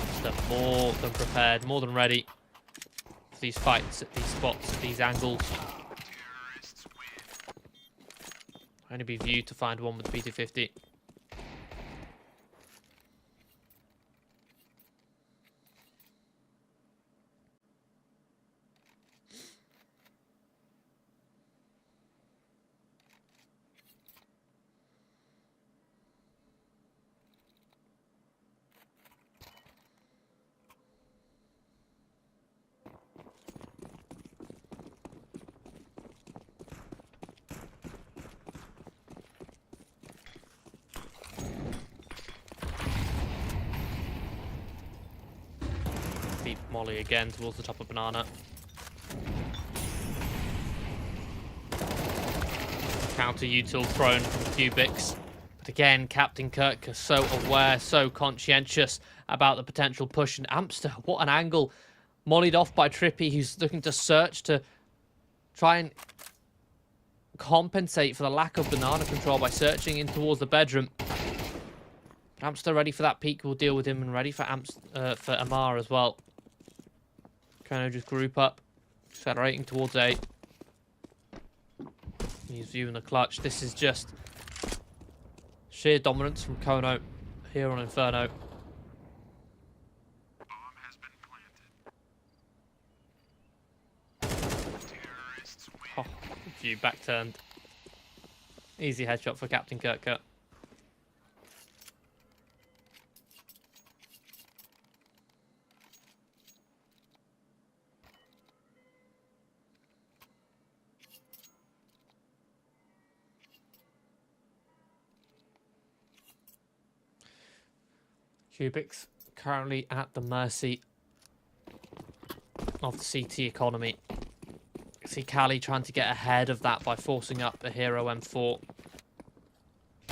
Amster more than prepared, more than ready for these fights at these spots, at these angles. Only be viewed to find one with the BT50. Molly again towards the top of Banana. Counter util thrown from Cubics. But again, Captain Kirk is so aware, so conscientious about the potential push. And Amster, what an angle. Mollied off by Trippy, who's looking to search to try and compensate for the lack of Banana control by searching in towards the bedroom. But Amster ready for that peek, will deal with him, and ready for Amar as well. Kono just group up, accelerating towards A. He's viewing the clutch. This is just sheer dominance from Kono here on Inferno. Oh, view back turned. Easy headshot for Captain Kirker. Cubics currently at the mercy of the CT economy. See Cali trying to get ahead of that by forcing up a Hero M4.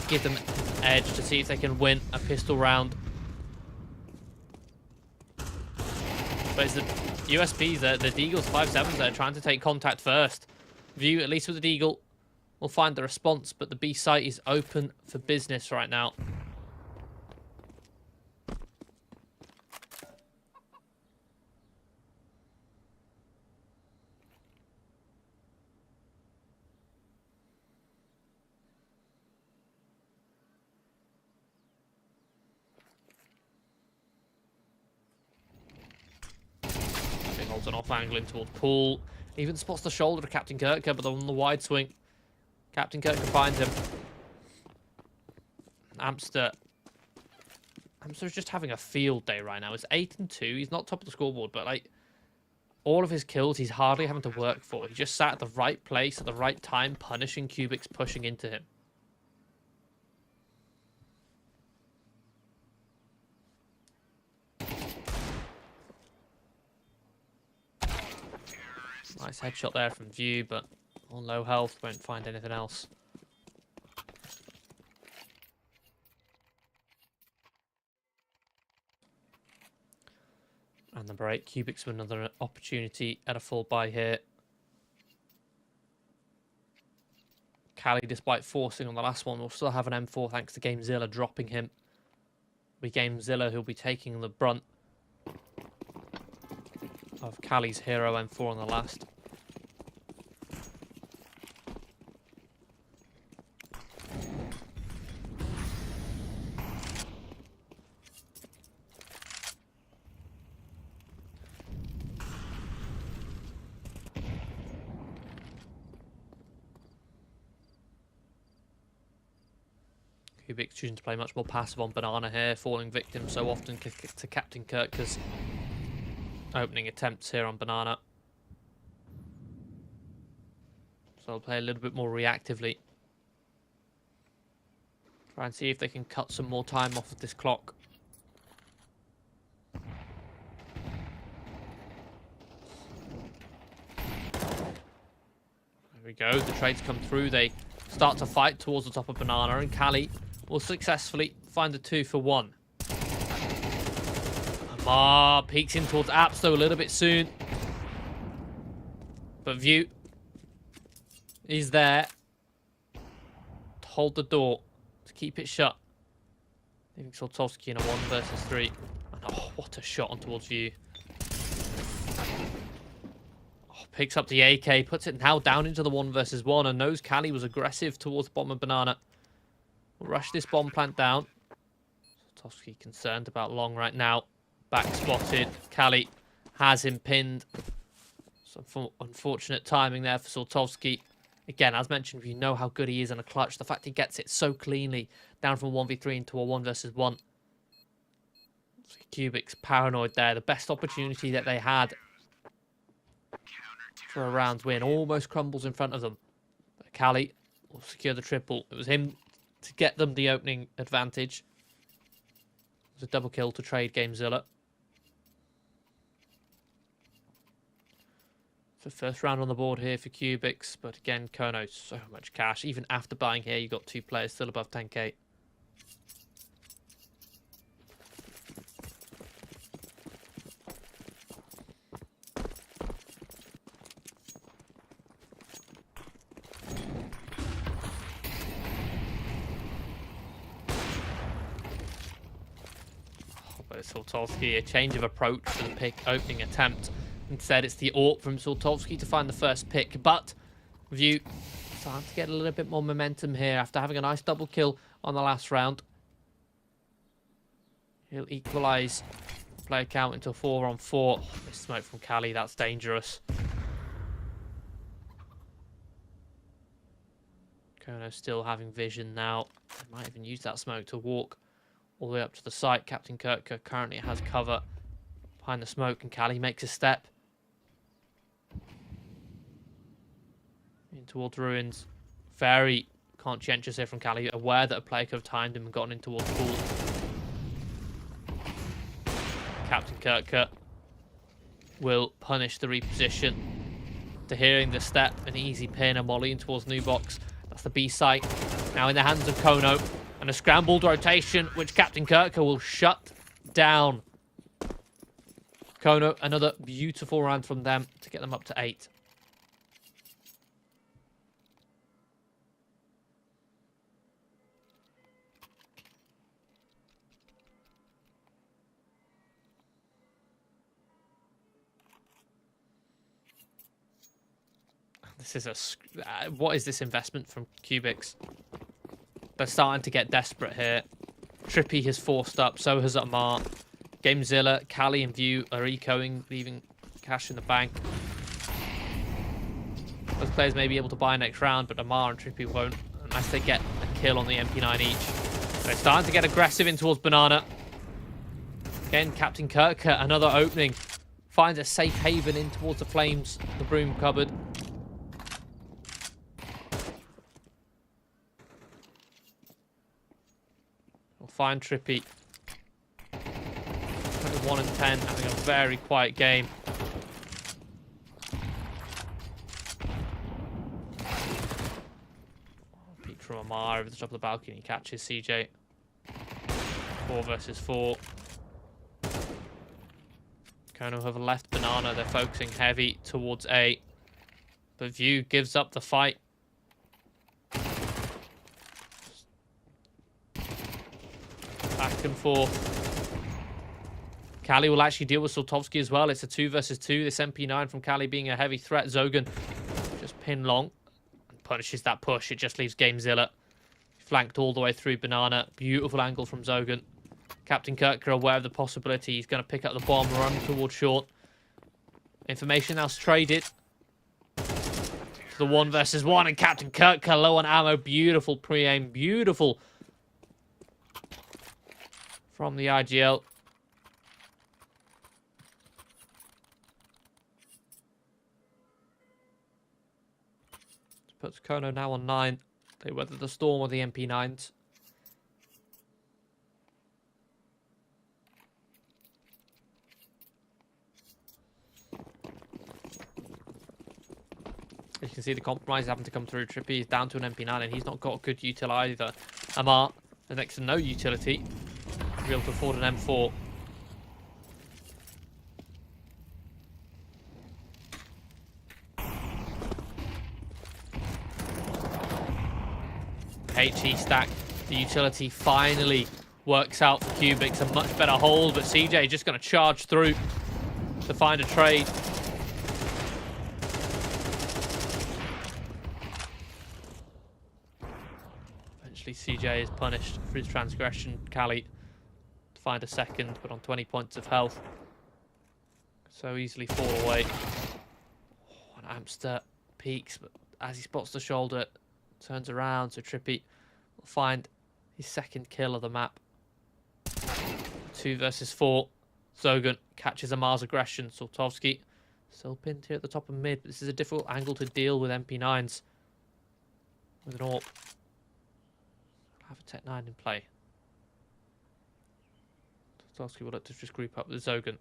Give them an edge to see if they can win a pistol round. But it's the USPs, the Deagle's 5-7s there trying to take contact first. View, at least with the Deagle, will find the response, but the B site is open for business right now. Holds an off angle in towards Pool. Even spots the shoulder of Captain Kirker, but on the wide swing, Captain Kirker finds him. Amster's just having a field day right now. It's 8-2. He's not top of the scoreboard, but like all of his kills, he's hardly having to work for. He just sat at the right place at the right time, punishing Cubics, pushing into him. Nice headshot there from View, but on low health, won't find anything else. And number 8, Cubics with another opportunity at a full buy here. Cali, despite forcing on the last one, will still have an M4 thanks to GameZilla dropping him. It'll be GameZilla who'll be taking the brunt of Cali's hero M4 on the last. Cubics choosing to play much more passive on Banana here, falling victim so often to Captain Kirker's opening attempts here on Banana. So I'll play a little bit more reactively. Try and see if they can cut some more time off of this clock. There we go, the trades come through, they start to fight towards the top of Banana, and Cali will successfully find the 2-for-1. Amar peeks in towards Apps though a little bit soon. But View is there to hold the door, to keep it shut. Leaving Soltovsky in a 1 versus 3. And oh, what a shot on towards View. Oh, picks up the AK, puts it now down into the 1 versus 1, and knows Cali was aggressive towards Bomb and Banana. We'll rush this bomb plant down. Soltovsky concerned about Long right now. Back spotted. Cali has him pinned. Some unfortunate timing there for Soltovsky. Again, as mentioned, you know how good he is in a clutch. The fact he gets it so cleanly, down from 1v3 into a 1 versus 1. Cubics paranoid there. The best opportunity that they had for a round win. Almost crumbles in front of them. But Cali will secure the triple. It was him to get them the opening advantage. It was a double kill to trade GameZilla. So first round on the board here for Cubics, but again, Kono, so much cash. Even after buying here, you got 2 players still above 10k. But it's Soltovsky, a change of approach for the pick opening attempt. Instead, it's the AWP from Soltovsky to find the first pick. But View starting to get a little bit more momentum here after having a nice double kill on the last round. He'll equalise player count into a 4-on-4. Oh, this smoke from Cali, that's dangerous. Kono still having vision now. They might even use that smoke to walk all the way up to the site. Captain Kirker currently has cover behind the smoke, and Cali makes a step in towards ruins. Very conscientious here from Cali, aware that a player could have timed him and gotten in towards pool. Captain Kirker will punish the reposition. To hearing the step, an easy pin, a molly in towards new box. That's the B site. Now in the hands of Kono. And a scrambled rotation, which Captain Kirker will shut down. Kono, another beautiful round from them to get them up to 8. This is a... what is this investment from Cubics? They're starting to get desperate here. Trippy has forced up, so has Amar. Gamezilla, Cali and View are ecoing, leaving cash in the bank. Those players may be able to buy next round, but Amar and Trippy won't unless they get a kill on the MP9 each. They're starting to get aggressive in towards Banana. Again, Captain Kirka, another opening. Finds a safe haven in towards the flames, the broom cupboard. We'll find Trippy. 1 and 10, having a very quiet game. Peek from Amar over the top of the balcony, catches CJ. 4 versus 4. Kono have left Banana, they're focusing heavy towards A. But View gives up the fight. Back and forth. Kali will actually deal with Sultovsky as well. It's a 2 versus 2. This MP9 from Kali being a heavy threat. Zogan just pin long and punishes that push. It just leaves Gamezilla flanked all the way through Banana. Beautiful angle from Zogan. Captain Kirker aware of the possibility. He's going to pick up the bomb, run towards short. Information now's traded. The 1 versus 1 and Captain Kirker low on ammo. Beautiful pre-aim. Beautiful from the IGL. Puts Kono now on 9. They weather the storm of the MP9s. You can see the compromise having to come through. Trippy is down to an MP9 and he's not got a good util either. Amar, the next to no utility, to be able to afford an M4. HE stack, the utility finally works out for Cubics. A much better hold, but CJ just going to charge through to find a trade. Eventually CJ is punished for his transgression. Kali to find a second, but on 20 points of health. So easily fall away. Oh, and Amster peaks, but as he spots the shoulder, turns around, so Trippy will find his second kill of the map. 2 versus 4. Zogan catches Amar's aggression. Sultovsky still pinned here at the top of mid, but this is a difficult angle to deal with MP9s. With an AWP. Have a Tech 9 in play. Sultovsky will look to just group up with Zogan.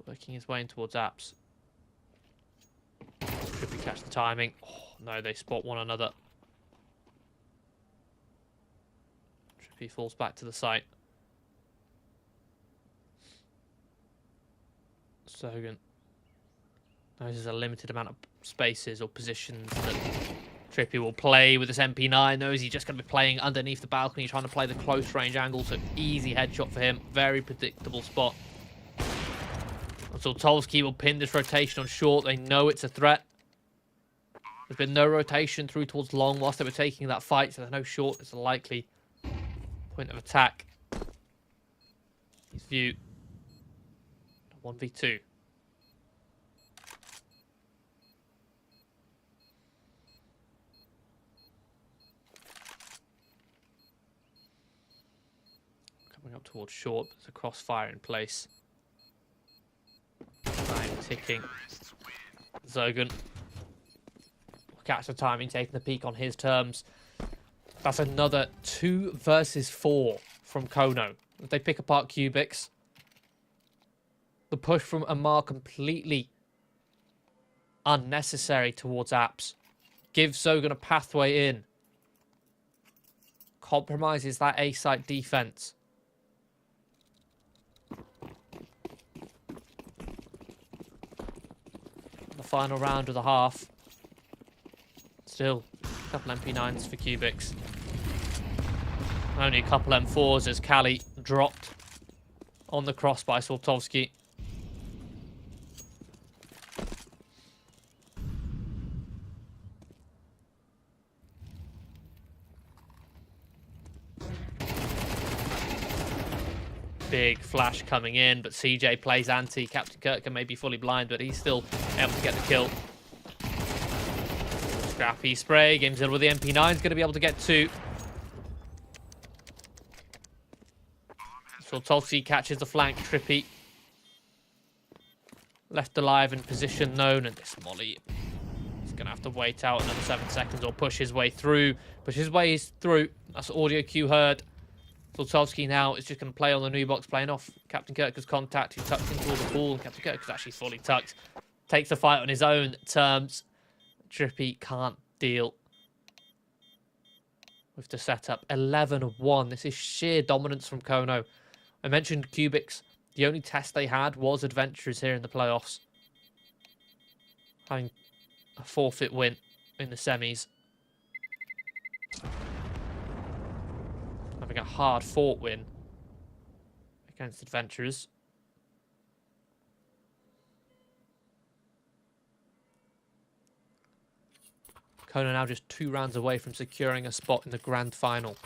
Working his way in towards apps. Trippy catch the timing. Oh, no, they spot one another. Trippy falls back to the site. Zogan knows there's a limited amount of spaces or positions that Trippy will play with this MP9. Knows he's just going to be playing underneath the balcony, trying to play the close range angle, so easy headshot for him. Very predictable spot. And Sultovsky will pin this rotation on short. They know it's a threat. There's been no rotation through towards long whilst they were taking that fight, so there's no short. It's a likely point of attack. His View. 1v2. Coming up towards short, there's a crossfire in place. Time ticking. Zogan will catch the timing, taking the peak on his terms. That's another 2 versus 4 from Kono. If they pick apart Cubics. The push from Amar completely unnecessary towards apps. Gives Zogan a pathway in. Compromises that A-site defense. final round of the half. Still, a couple MP9s for Cubics. Only a couple M4s as Kali dropped on the cross by Sortovsky. Big flash coming in, but CJ plays anti. Captain Kirk may be fully blind, but he's still able to get the kill. Scrappy spray. GameZilla with the MP9 is going to be able to get 2. Sortovsky catches the flank. Trippy left alive in position known, and this molly is going to have to wait out another 7 seconds or push his way through. Push his way through. That's audio cue heard. Sortovsky now is just going to play on the new box, playing off Captain Kirk's contact, who tucked into the pool, and Captain Kirk is actually fully tucked. Takes the fight on his own terms. Trippy can't deal with the setup. 11-1. This is sheer dominance from Kono. I mentioned Cubics. The only test they had was Adventurers here in the playoffs, having a forfeit win in the semis. Having a hard-fought win against Adventurers. Kono now just 2 rounds away from securing a spot in the grand final.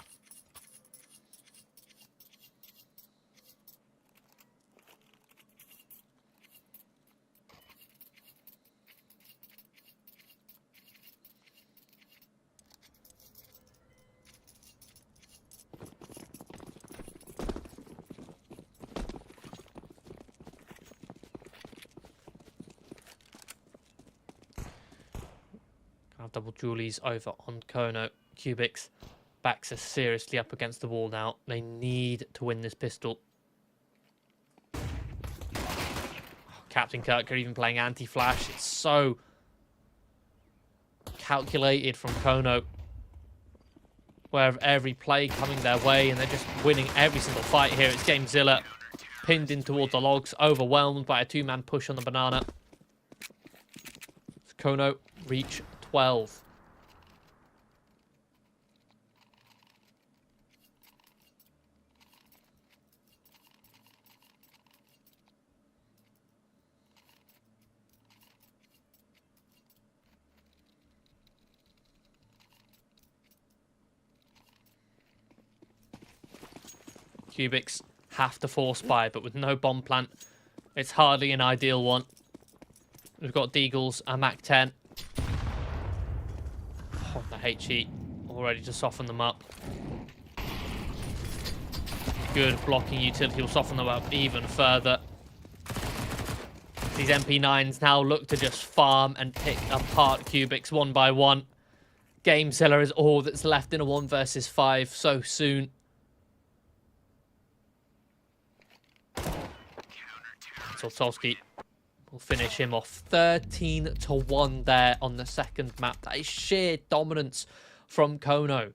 Double Julies over on Kono. Cubics backs are seriously up against the wall now. They need to win this pistol. Captain Kirk are even playing anti-flash. It's so calculated from Kono, where every play coming their way, and they're just winning every single fight here. It's GameZilla pinned in towards the logs, overwhelmed by a 2-man push on the banana. Kono reach 12. Cubics have to force buy, but with no bomb plant, it's hardly an ideal one. We've got Deagles, a Mac 10. Oh, the HE already to soften them up. Good blocking utility will soften them up even further. These MP9s now look to just farm and pick apart Cubics one by one. GameZilla is all that's left in a 1 versus 5 so soon. Sortovsky will finish him off. 13-1 there on the second map. That is sheer dominance from Kono.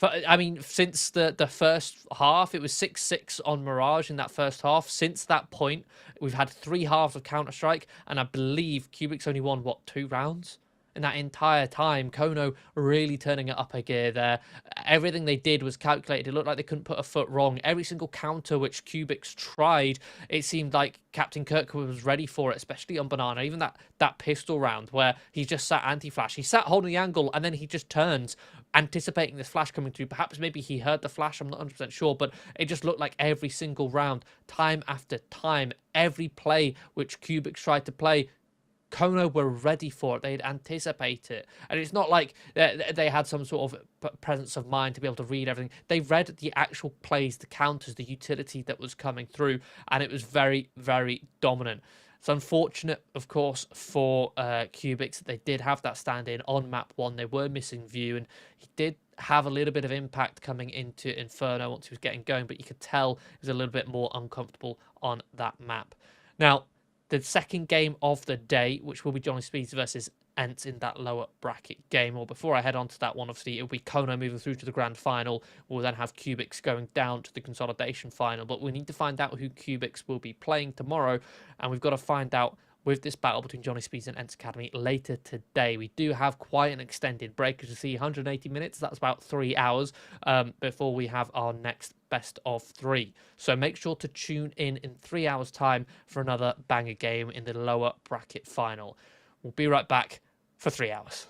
I mean, since the first half, it was 6-6 on Mirage in that first half. Since that point, we've had 3 halves of Counter-Strike, and I believe Cubics only won, what, 2 rounds? In that entire time, Kono really turning it up a gear there. Everything they did was calculated. It looked like they couldn't put a foot wrong. Every single counter which Cubics tried, it seemed like Captain Kirkwood was ready for it, especially on Banana. Even that pistol round where he just sat anti-flash. He sat holding the angle, and then he just turns, anticipating this flash coming through. Perhaps maybe he heard the flash, I'm not 100% sure, but it just looked like every single round, time after time, every play which Cubics tried to play, Kono were ready for it. They'd anticipate it. And it's not like they had some sort of presence of mind to be able to read everything. They read the actual plays, the counters, the utility that was coming through, and it was very, very dominant. It's unfortunate, of course, for Cubics that they did have that stand-in on map 1. They were missing View, and he did have a little bit of impact coming into Inferno once he was getting going, but you could tell he was a little bit more uncomfortable on that map. Now, the second game of the day, which will be JohnnySpeeds versus ENCE in that lower bracket game. Or before I head on to that one, obviously, it'll be Kono moving through to the grand final. We'll then have Cubics going down to the consolidation final. But we need to find out who Cubics will be playing tomorrow. And we've got to find out with this battle between JohnnySpeeds and ENCE Academy later today. We do have quite an extended break, as you see, 180 minutes. That's about 3 hours before we have our next best of 3. So make sure to tune in 3 hours' time for another banger game in the lower bracket final. We'll be right back for 3 hours.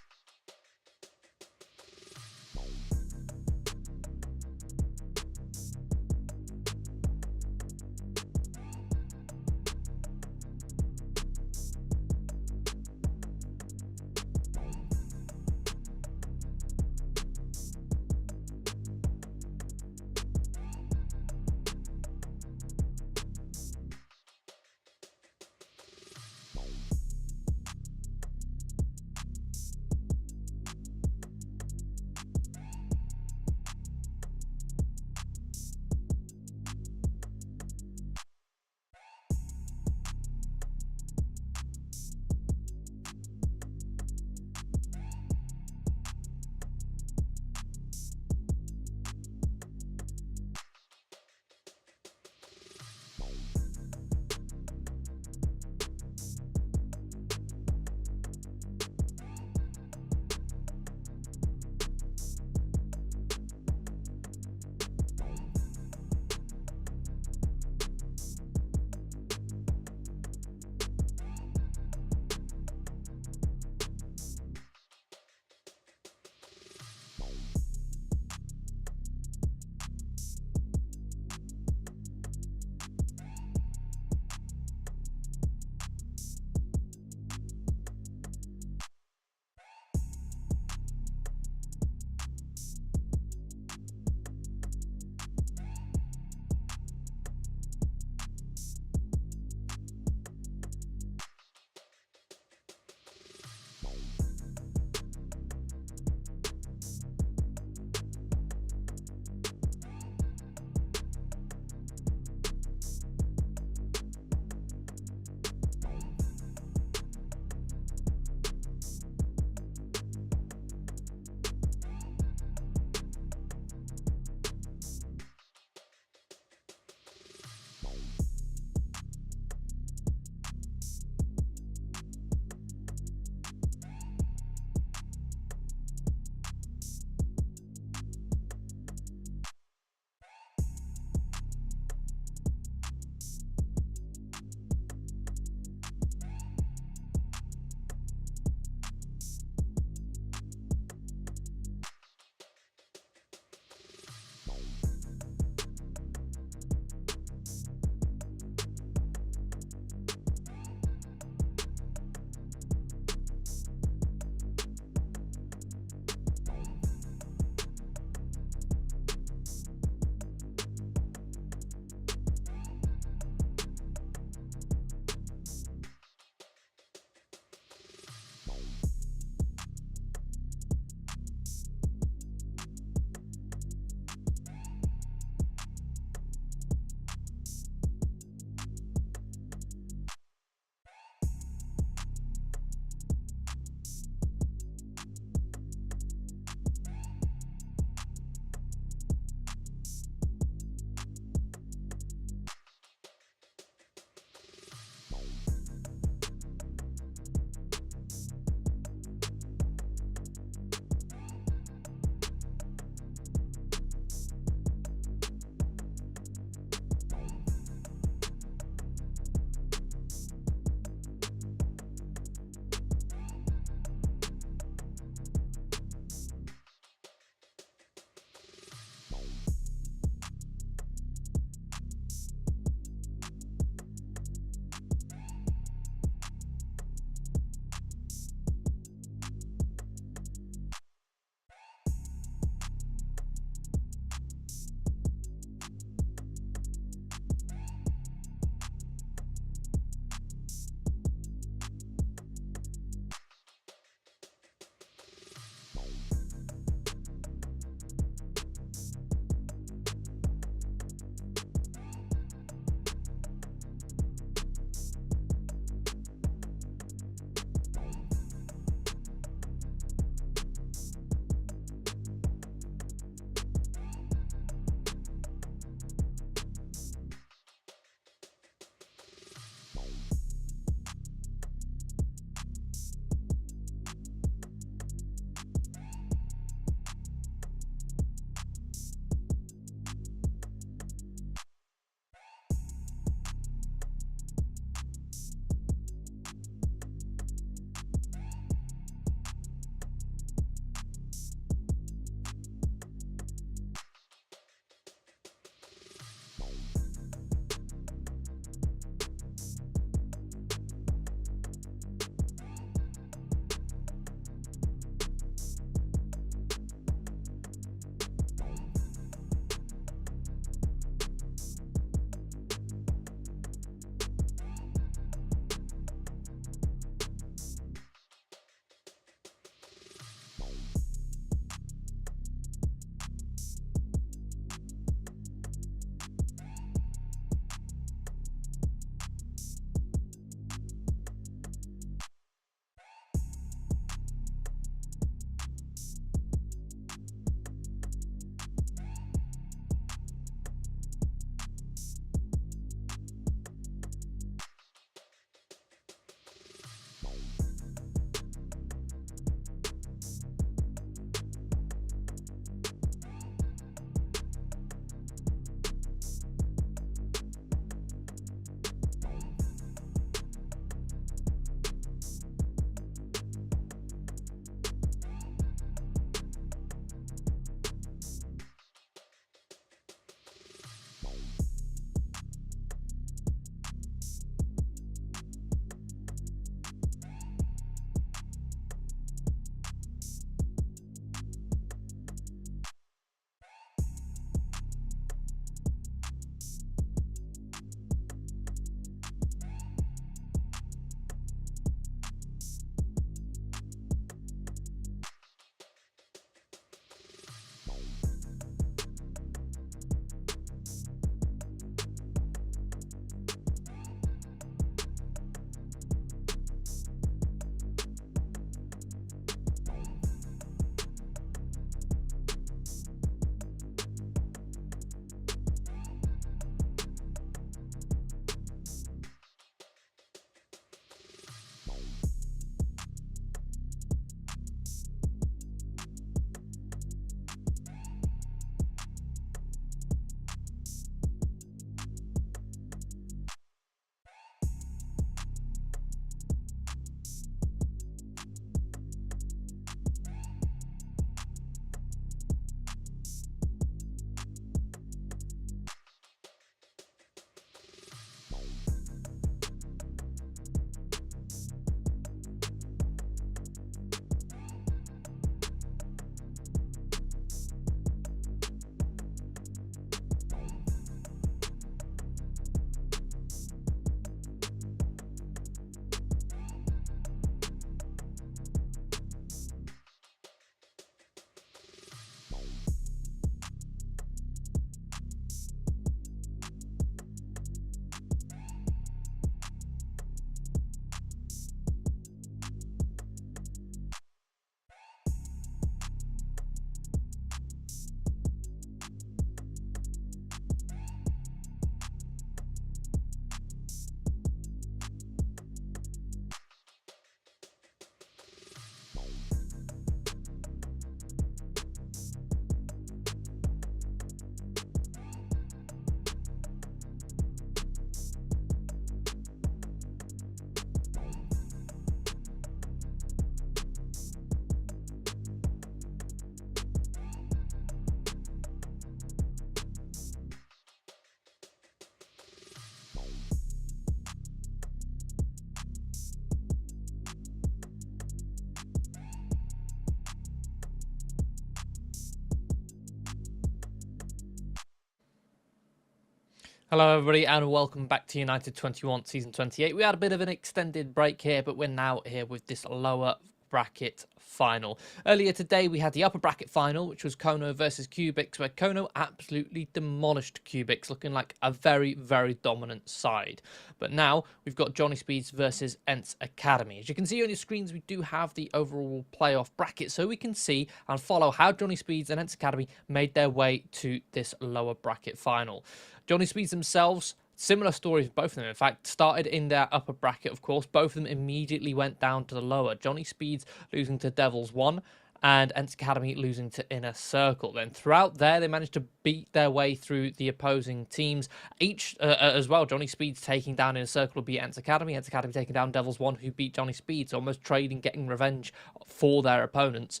Hello everybody and welcome back to United21 Season 28. We had a bit of an extended break here, but we're now here with this lower bracket final. Earlier today we had the upper bracket final, which was Kono versus Cubix, where Kono absolutely demolished Cubix, looking like a very, very dominant side. But now we've got JohnnySpeeds versus ENCE Academy. As you can see on your screens, we do have the overall playoff bracket, so we can see and follow how JohnnySpeeds and ENCE Academy made their way to this lower bracket final. JohnnySpeeds themselves, similar stories for both of them. In fact, started in their upper bracket, of course. Both of them immediately went down to the lower. JohnnySpeeds losing to Devils 1 and ENCE Academy losing to Inner Circle. Then throughout there, they managed to beat their way through the opposing teams. Each, as well, JohnnySpeeds taking down Inner Circle, beat ENCE Academy taking down Devils 1, who beat JohnnySpeeds, almost trading, getting revenge for their opponents.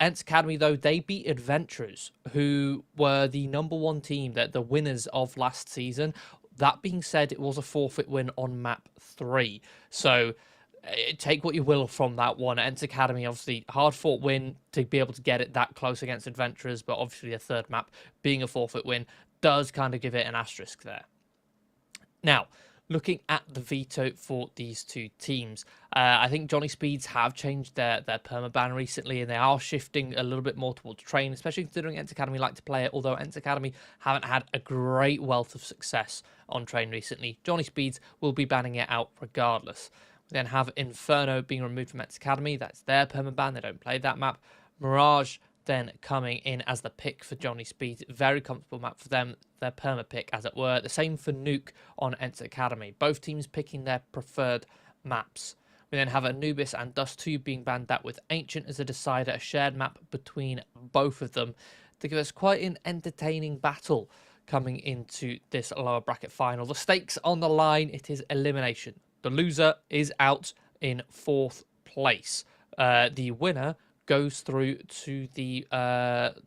ENCE Academy, though, they beat Adventurers, who were the #1 team, the winners of last season. That being said, it was a forfeit win on map 3. So take what you will from that one. ENCE Academy, obviously, hard-fought win to be able to get it that close against Adventurers, but obviously a third map being a forfeit win does kind of give it an asterisk there. Now, looking at the veto for these two teams, I think JohnnySpeeds have changed their permaban recently, and they are shifting a little bit more towards train, especially considering ENCE Academy like to play it, although ENCE Academy haven't had a great wealth of success on train recently. JohnnySpeeds will be banning it out regardless. We then have Inferno being removed from ENCE Academy. That's their permaban. They don't play that map. Mirage then coming in as the pick for JohnnySpeeds. Very comfortable map for them, their perma pick, as it were. The same for Nuke on ENCE Academy. Both teams picking their preferred maps. We then have Anubis and Dust 2 being banned out, with Ancient as a decider, a shared map between both of them, to give us quite an entertaining battle coming into this lower bracket final. The stakes on the line, it is elimination. The loser is out in 4th place. The winner goes through to the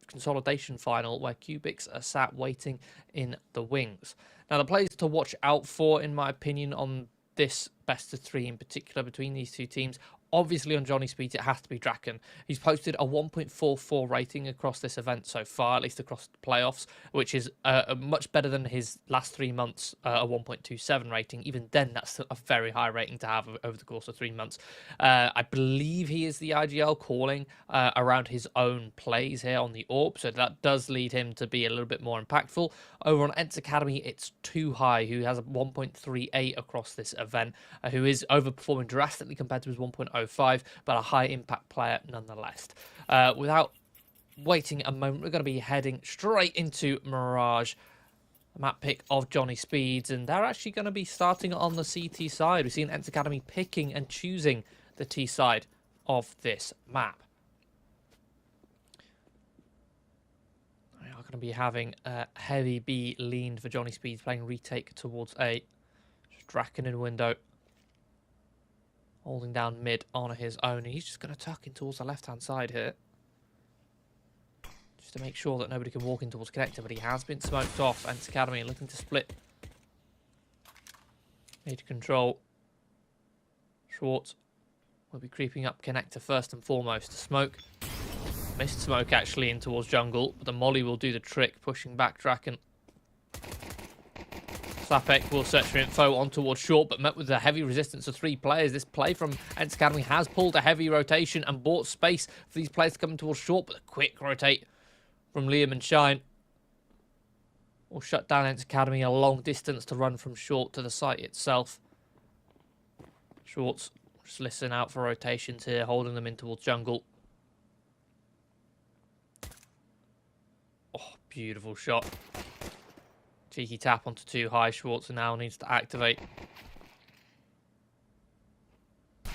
consolidation final, where Cubix are sat waiting in the wings. Now, the players to watch out for, in my opinion, on this best of 3 in particular between these two teams, obviously on JohnnySpeeds, it has to be Draken. He's posted a 1.44 rating across this event so far, at least across the playoffs, which is much better than his last 3 months, a 1.27 rating. Even then, that's a very high rating to have over the course of 3 months. I believe he is the IGL calling around his own plays here on the AWP, so that does lead him to be a little bit more impactful. Over on ENCE Academy, it's Too High, who has a 1.38 across this event, who is overperforming drastically compared to his 1.05, but a high impact player nonetheless. Without waiting a moment, we're going to be heading straight into Mirage, a map pick of JohnnySpeeds, and they're actually going to be starting on the CT side. We've seen ENCE Academy picking and choosing the T side of this map. We are going to be having a heavy B leaned for JohnnySpeeds, playing retake towards A. Draken in window, holding down mid on his own, and he's just going to tuck in towards the left-hand side here, just to make sure that nobody can walk in towards connector, but he has been smoked off. ENCE Academy looking to split. Need to control. Schwartz will be creeping up connector first and foremost. Smoke. Missed smoke actually in towards jungle, but the molly will do the trick, pushing back Draken. Slapek will search for info on towards short, but met with a heavy resistance of 3 players. This play from ENCE Academy has pulled a heavy rotation and bought space for these players to come towards short, but a quick rotate from Liam and Shine will shut down ENCE Academy, a long distance to run from short to the site itself. Schwartz just listening out for rotations here, holding them in towards jungle. Oh, beautiful shot. Cheeky tap onto Too High. Schwartz now needs to activate.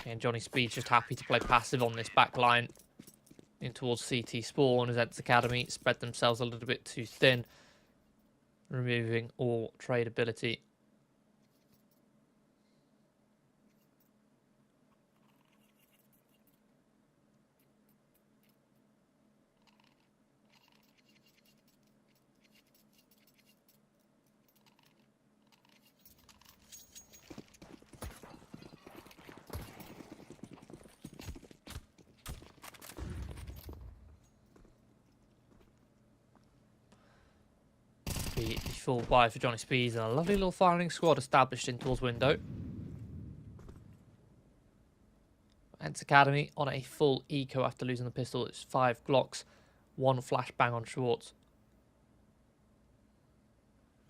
And JohnnySpeeds just happy to play passive on this back line in towards CT spawn, as ENCE Academy spread themselves a little bit too thin, removing all tradability. be the full buy for JohnnySpeeds, and a lovely little firing squad established in towards window. ENCE Academy on a full eco after losing the pistol. It's 5 Glocks, 1 flashbang on Schwartz.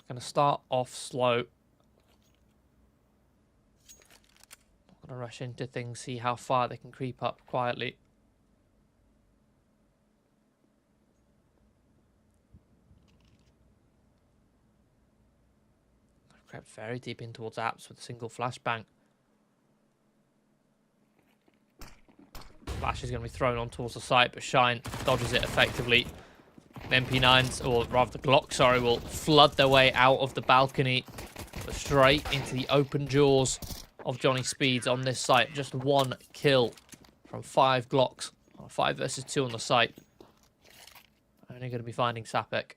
Going to start off slow. Not going to rush into things, see how far they can creep up quietly. Crept very deep in towards apps with a single flashbang. Flash is going to be thrown on towards the site, but Shine dodges it effectively. The MP9s, or rather the Glock, sorry, will flood their way out of the balcony, but straight into the open jaws of JohnnySpeeds on this site. Just 1 kill from 5 Glocks. 5 versus 2 on the site. Only going to be finding Sapek.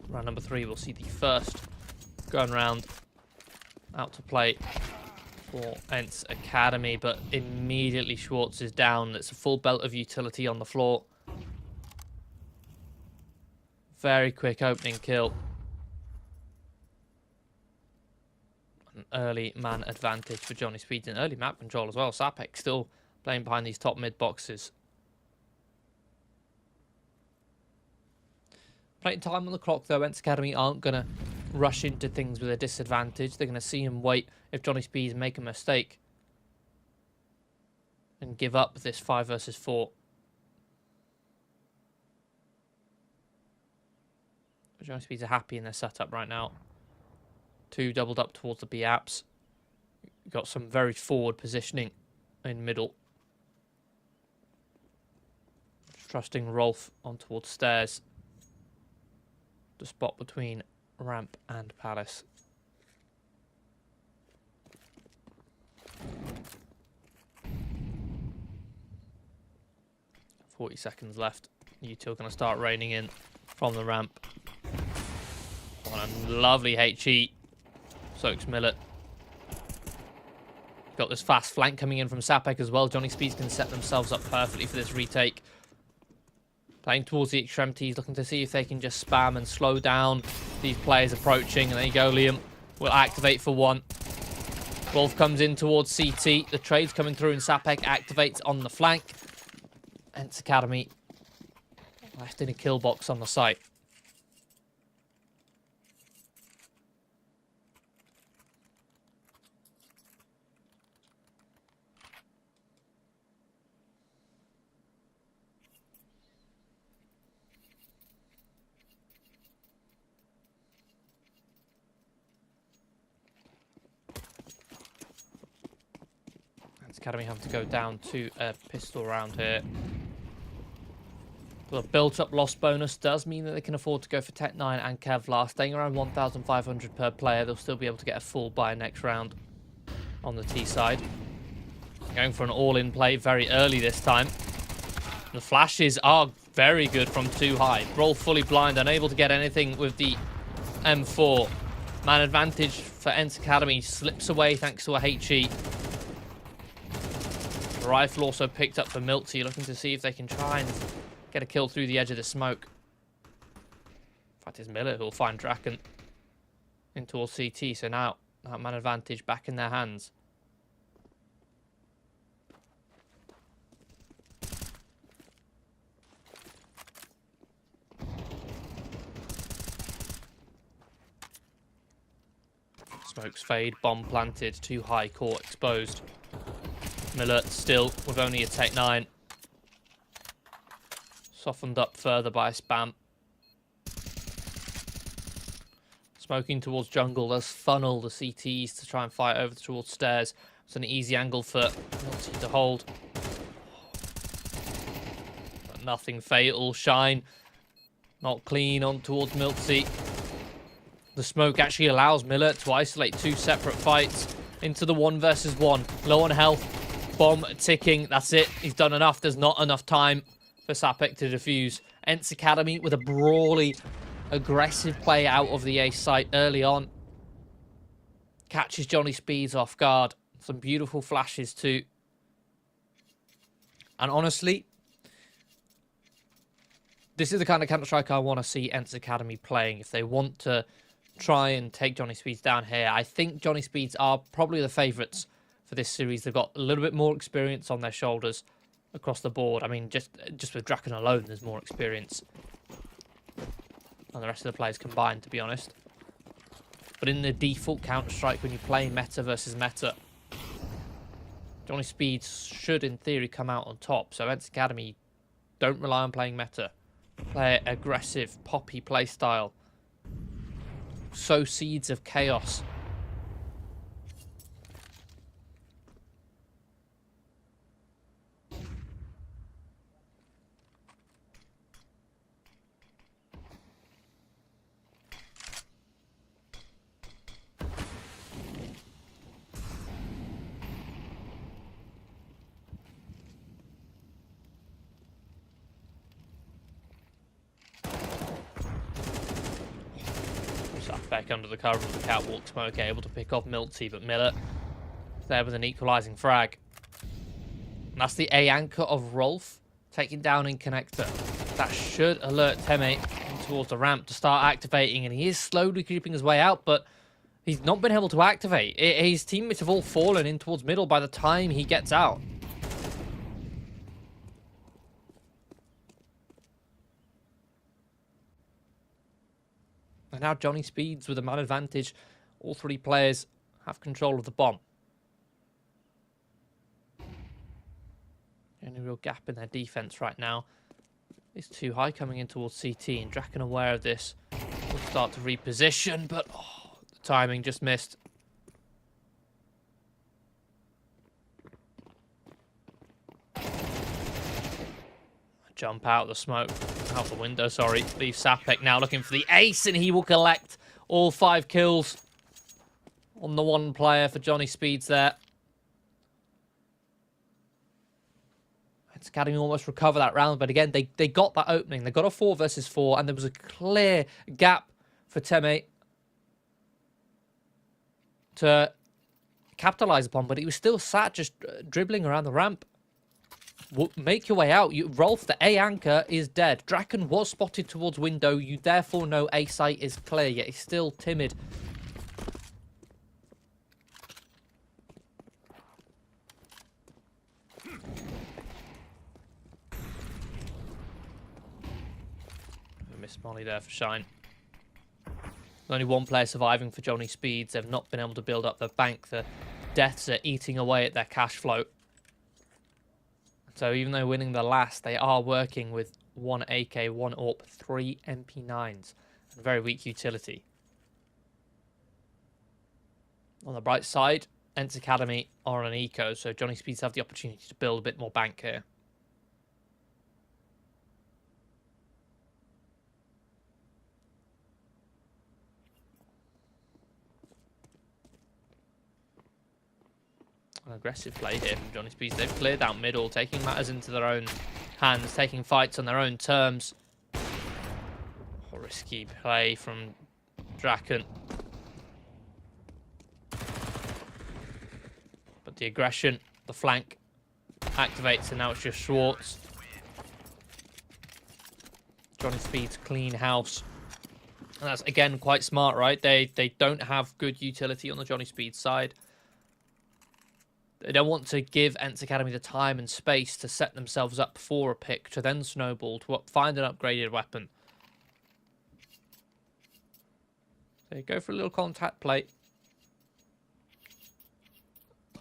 Round number 3, we'll see the first gun round out to play for ENCE Academy, but immediately Schwartz is down. It's a full belt of utility on the floor. Very quick opening kill. An early man advantage for JohnnySpeeds, and early map control as well. Sapek still playing behind these top mid boxes. Plenty of time on the clock, though. ENCE Academy aren't going to rush into things with a disadvantage. They're going to see him wait if JohnnySpeeds make a mistake and give up this 5 versus 4. But JohnnySpeeds are happy in their setup right now. 2 doubled up towards the B apps. Got some very forward positioning in middle. Trusting Rolf on towards stairs. The spot between ramp and palace. 40 seconds left. You two are going to start raining in from the ramp. On a lovely HE. Soaks Millet. Got this fast flank coming in from Sapek as well. JohnnySpeeds can set themselves up perfectly for this retake. Playing towards the extremities, looking to see if they can just spam and slow down these players approaching. And there you go, Liam will activate for 1. Wolf comes in towards CT. The trade's coming through and Sapek activates on the flank. ENCE Academy left in a kill box on the site. Academy have to go down to a pistol round here. The built-up loss bonus does mean that they can afford to go for Tech 9 and Kevlar, staying around 1,500 per player. They'll still be able to get a full buy next round on the T side. Going for an all-in play very early this time. The flashes are very good from too high. Roll fully blind, unable to get anything with the M4. Man advantage for ENCE Academy slips away thanks to a HE. The rifle also picked up for Miltsy, looking to see if they can try and get a kill through the edge of the smoke. In fact, it's Miller who will find Draken in towards CT, so now that man advantage back in their hands. Smokes fade, bomb planted, too high, court exposed. Miller still with only a Tech 9. Softened up further by spam. Smoking towards jungle. Does funnel the CTs to try and fight over towards stairs. It's an easy angle for Miltsy to hold. But nothing fatal. Shine not clean on towards Miltsy. The smoke actually allows Miller to isolate 2 separate fights into the 1 versus 1. Low on health. Bomb ticking. That's it. He's done enough. There's not enough time for Sapek to defuse. ENCE Academy with a brawly, aggressive play out of the ace site early on. Catches JohnnySpeeds off guard. Some beautiful flashes too. And honestly, this is the kind of Counter-Strike I want to see ENCE Academy playing. If they want to try and take JohnnySpeeds down here, I think JohnnySpeeds are probably the favourites for this series. They've got a little bit more experience on their shoulders across the board. I mean, just with Draken alone, there's more experience than the rest of the players combined, to be honest. But in the default Counter-Strike, when you play meta versus meta, JohnnySpeeds should, in theory, come out on top. So ENCE Academy, don't rely on playing meta. Play aggressive, poppy play style. Sow seeds of chaos. Back under the cover of the catwalk smoke, able to pick off Milty, but Miller there with an equalising frag. And that's the A anchor of Rolf taken down in connector. That should alert Teme towards the ramp to start activating, and he is slowly creeping his way out, but he's not been able to activate. His teammates have all fallen in towards middle by the time he gets out. And now JohnnySpeeds with a man advantage. All three players have control of the bomb. The only real gap in their defense right now is too high coming in towards CT. And Draken, aware of this, will start to reposition, but the timing just missed. Jump out the smoke. Out the window, sorry. Leave Sapek now looking for the ace, and he will collect all 5 kills on the one player for JohnnySpeeds there. ENCE Academy almost recover that round, but again, they got that opening. They got a 4 versus 4, and there was a clear gap for Teme to capitalise upon, but he was still sat just dribbling around the ramp. Make your way out. Rolf, the A anchor, is dead. Draken was spotted towards window. You therefore know A site is clear, yet he's still timid. Miss Molly there for Shine. There's only one player surviving for JohnnySpeeds. They've not been able to build up their bank. The deaths are eating away at their cash flow. So even though winning the last, they are working with 1 AK, 1 AWP, 3 MP9s. And very weak utility. On the bright side, ENCE Academy are on an eco, so JohnnySpeeds have the opportunity to build a bit more bank here. An aggressive play here from JohnnySpeeds. They've cleared out middle, taking matters into their own hands, taking fights on their own terms. Risky play from Draken. But the aggression, the flank activates, and now it's just Schwartz. JohnnySpeeds clean house. And that's, again, quite smart, right? They don't have good utility on the JohnnySpeeds side. They don't want to give ENCE Academy the time and space to set themselves up for a pick, to then snowball, to find an upgraded weapon. They go for a little contact play.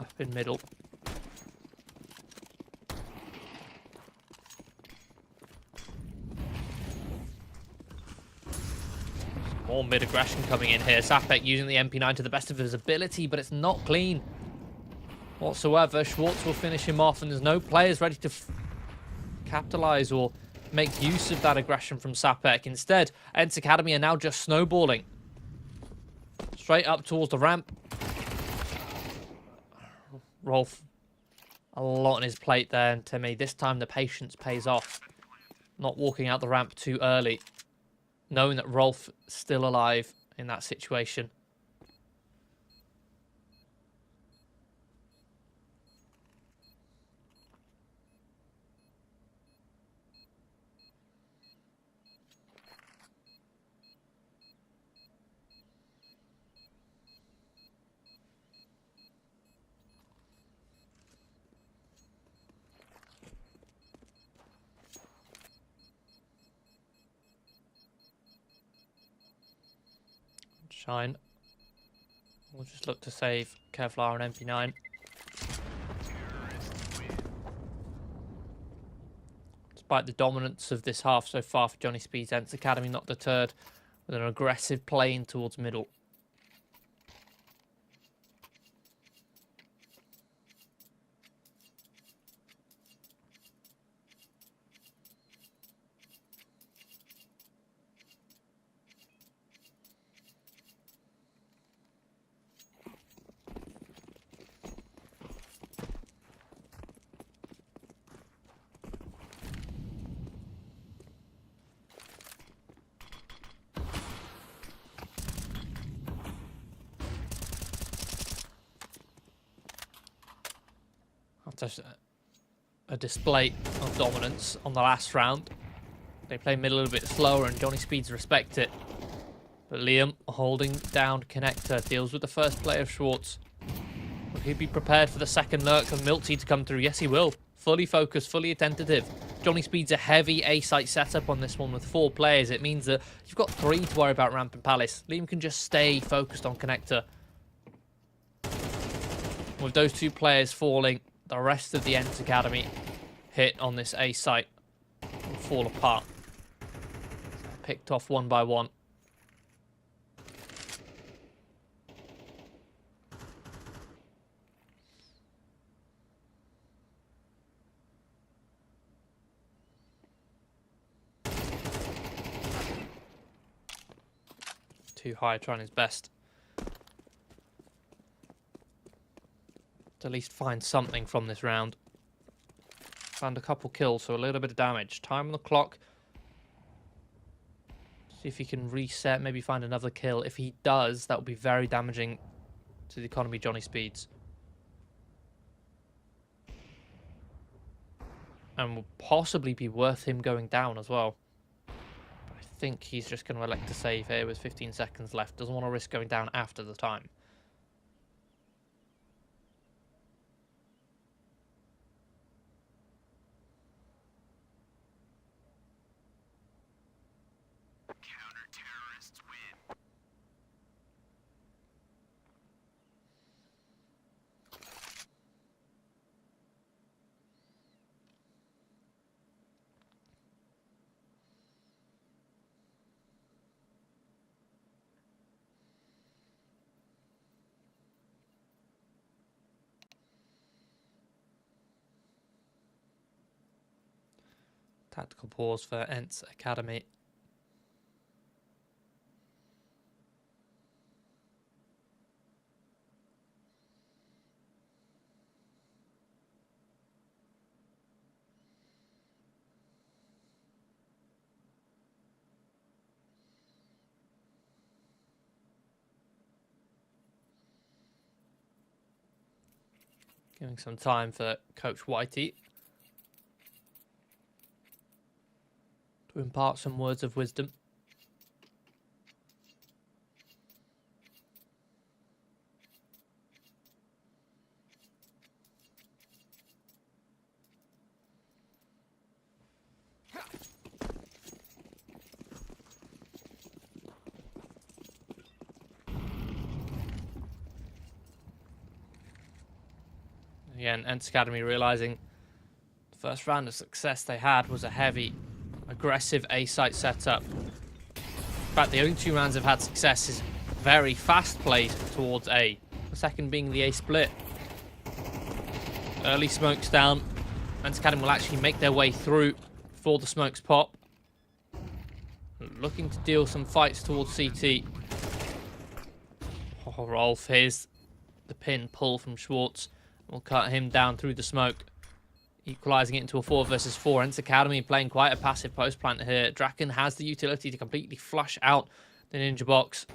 Up in middle. More mid-aggression coming in here. Sapek using the MP9 to the best of his ability, but it's not clean whatsoever. Schwartz will finish him off, and there's no players ready to capitalize or make use of that aggression from Sapek. Instead, ENCE Academy are now just snowballing straight up towards the ramp. Rolf a lot on his plate there, and to me, this time the patience pays off. Not walking out the ramp too early, knowing that Rolf's still alive in that situation. Shine. We'll just look to save Kevlar and MP9. Despite the dominance of this half so far for JohnnySpeeds, ENCE Academy not deterred with an aggressive play in towards middle. A display of dominance on the last round. They play middle a little bit slower and JohnnySpeeds respect it. But Liam holding down connector, deals with the first play of Schwartz. Will he be prepared for the second lurk of Milty to come through? Yes, he will. Fully focused, fully attentive. JohnnySpeeds a heavy A-site setup on this one with 4 players. It means that you've got 3 to worry about ramp and palace. Liam can just stay focused on connector. With those 2 players falling, the rest of the ENCE Academy hit on this A site will fall apart. Picked off one by one. Too high, trying his best to at least find something from this round. Found a couple kills, so a little bit of damage. Time on the clock. See if he can reset, maybe find another kill. If he does, that will be very damaging to the economy JohnnySpeeds. And will possibly be worth him going down as well. But I think he's just going to elect to save here with 15 seconds left. Doesn't want to risk going down after the time. Tactical pause for ENCE Academy. Giving some time for Coach Whitey to impart some words of wisdom. Again, ENCE Academy realizing the first round of success they had was a heavy, aggressive A-site setup. In fact, the only 2 rounds they've had success is very fast played towards A. The second being the A split. Early smokes down. ENCE Academy will actually make their way through before the smokes pop. Looking to deal some fights towards CT. Oh, Rolf, here's the pin pull from Schwartz. will cut him down through the smoke, equalizing it into a 4 versus 4. ENCE Academy playing quite a passive post plant here. Draken has the utility to completely flush out the ninja box.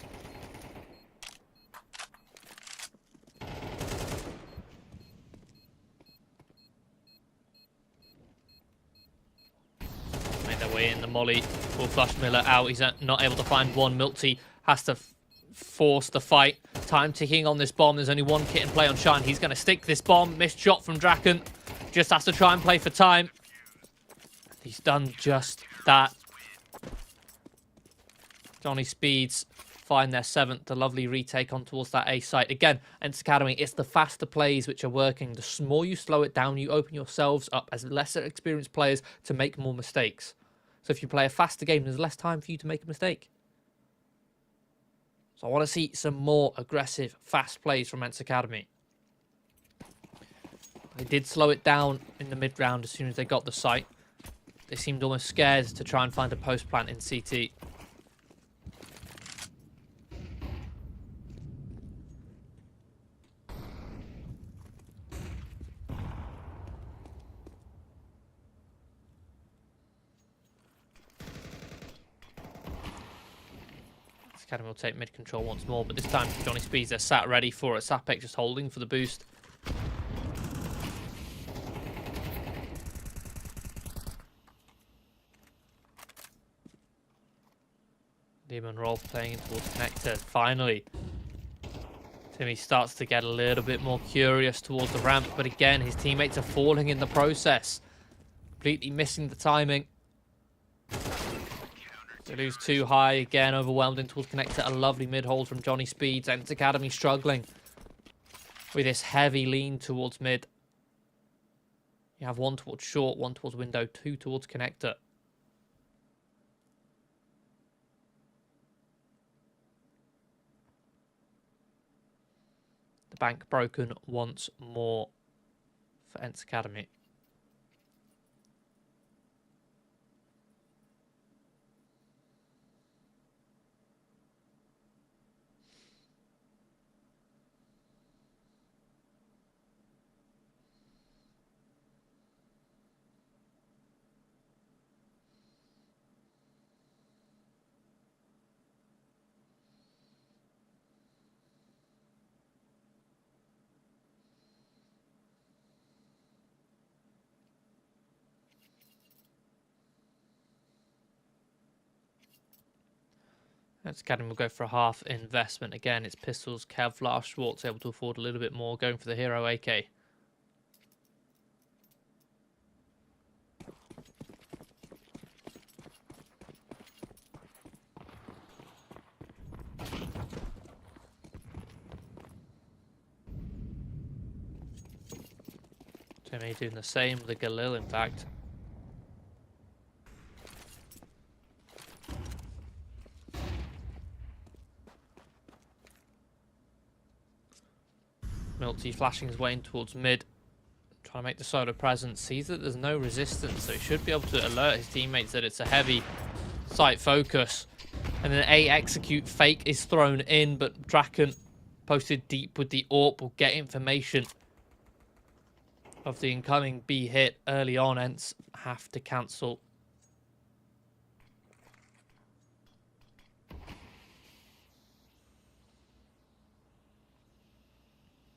Made their way in. The molly will flush Miller out. He's not able to find one. Milty has to force the fight. Time ticking on this bomb. There's only one kit in play on Shine. He's going to stick this bomb. Missed shot from Draken. Just has to try and play for time. He's done just that. JohnnySpeeds find their 7th. A lovely retake on towards that A site. Again, ENCE Academy, it's the faster plays which are working. The more you slow it down, you open yourselves up as lesser experienced players to make more mistakes. So if you play a faster game, there's less time for you to make a mistake. So I want to see some more aggressive, fast plays from ENCE Academy. They did slow it down in the mid-round as soon as they got the site. They seemed almost scared to try and find a post plant in CT. Academy will take mid control once more, but this time JohnnySpeeds are sat ready for it. Sapek just holding for the boost. Demon Rolf playing in towards connector. Finally, Timmy starts to get a little bit more curious towards the ramp, but again, his teammates are falling in the process. Completely missing the timing. They lose too high again, overwhelmed in towards connector. A lovely mid hold from JohnnySpeeds. ENCE Academy struggling with this heavy lean towards mid. You have one towards short, one towards window, two towards connector. The bank broken once more for ENCE Academy. ENCE Academy will go for a half investment. Again, it's pistols, Kevlar, Schwartz able to afford a little bit more, going for the hero AK. Timmy doing the same with the Galil, in fact. Milty flashing his way in towards mid, trying to make the solo presence. Sees that there's no resistance, so he should be able to alert his teammates that it's a heavy site focus. And then A execute fake is thrown in, but Draken posted deep with the AWP will get information of the incoming B hit early on. ENCE have to cancel.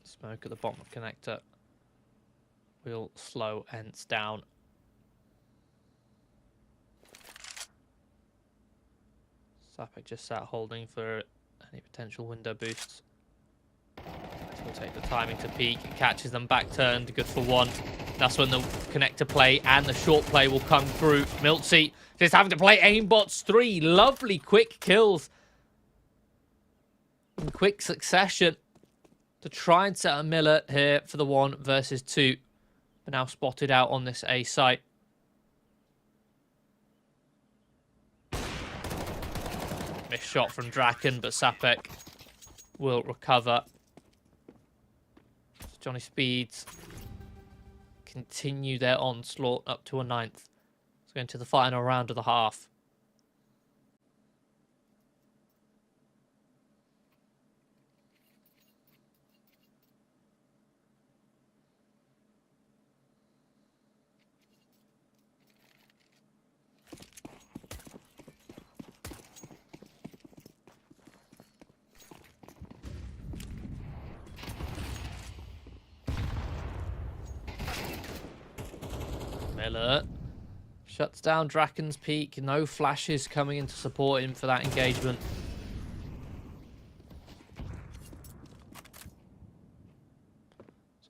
Smoke at the bottom of connector will slow ENCE down. Sapek just sat holding for any potential window boosts. He'll take the timing to peek, catches them back turned, good for one. That's when the connector play and the short play will come through. Milty just having to play aimbots 3. Lovely quick kills in quick succession to try and set a Miller here for the 1 versus 2. But now spotted out on this A site. Missed shot from Draken, but Sapek will recover. JohnnySpeeds continue their onslaught up to a 9th. It's going to the final round of the half. alert. Shuts down Draken's Peak. No flashes coming in to support him for that engagement.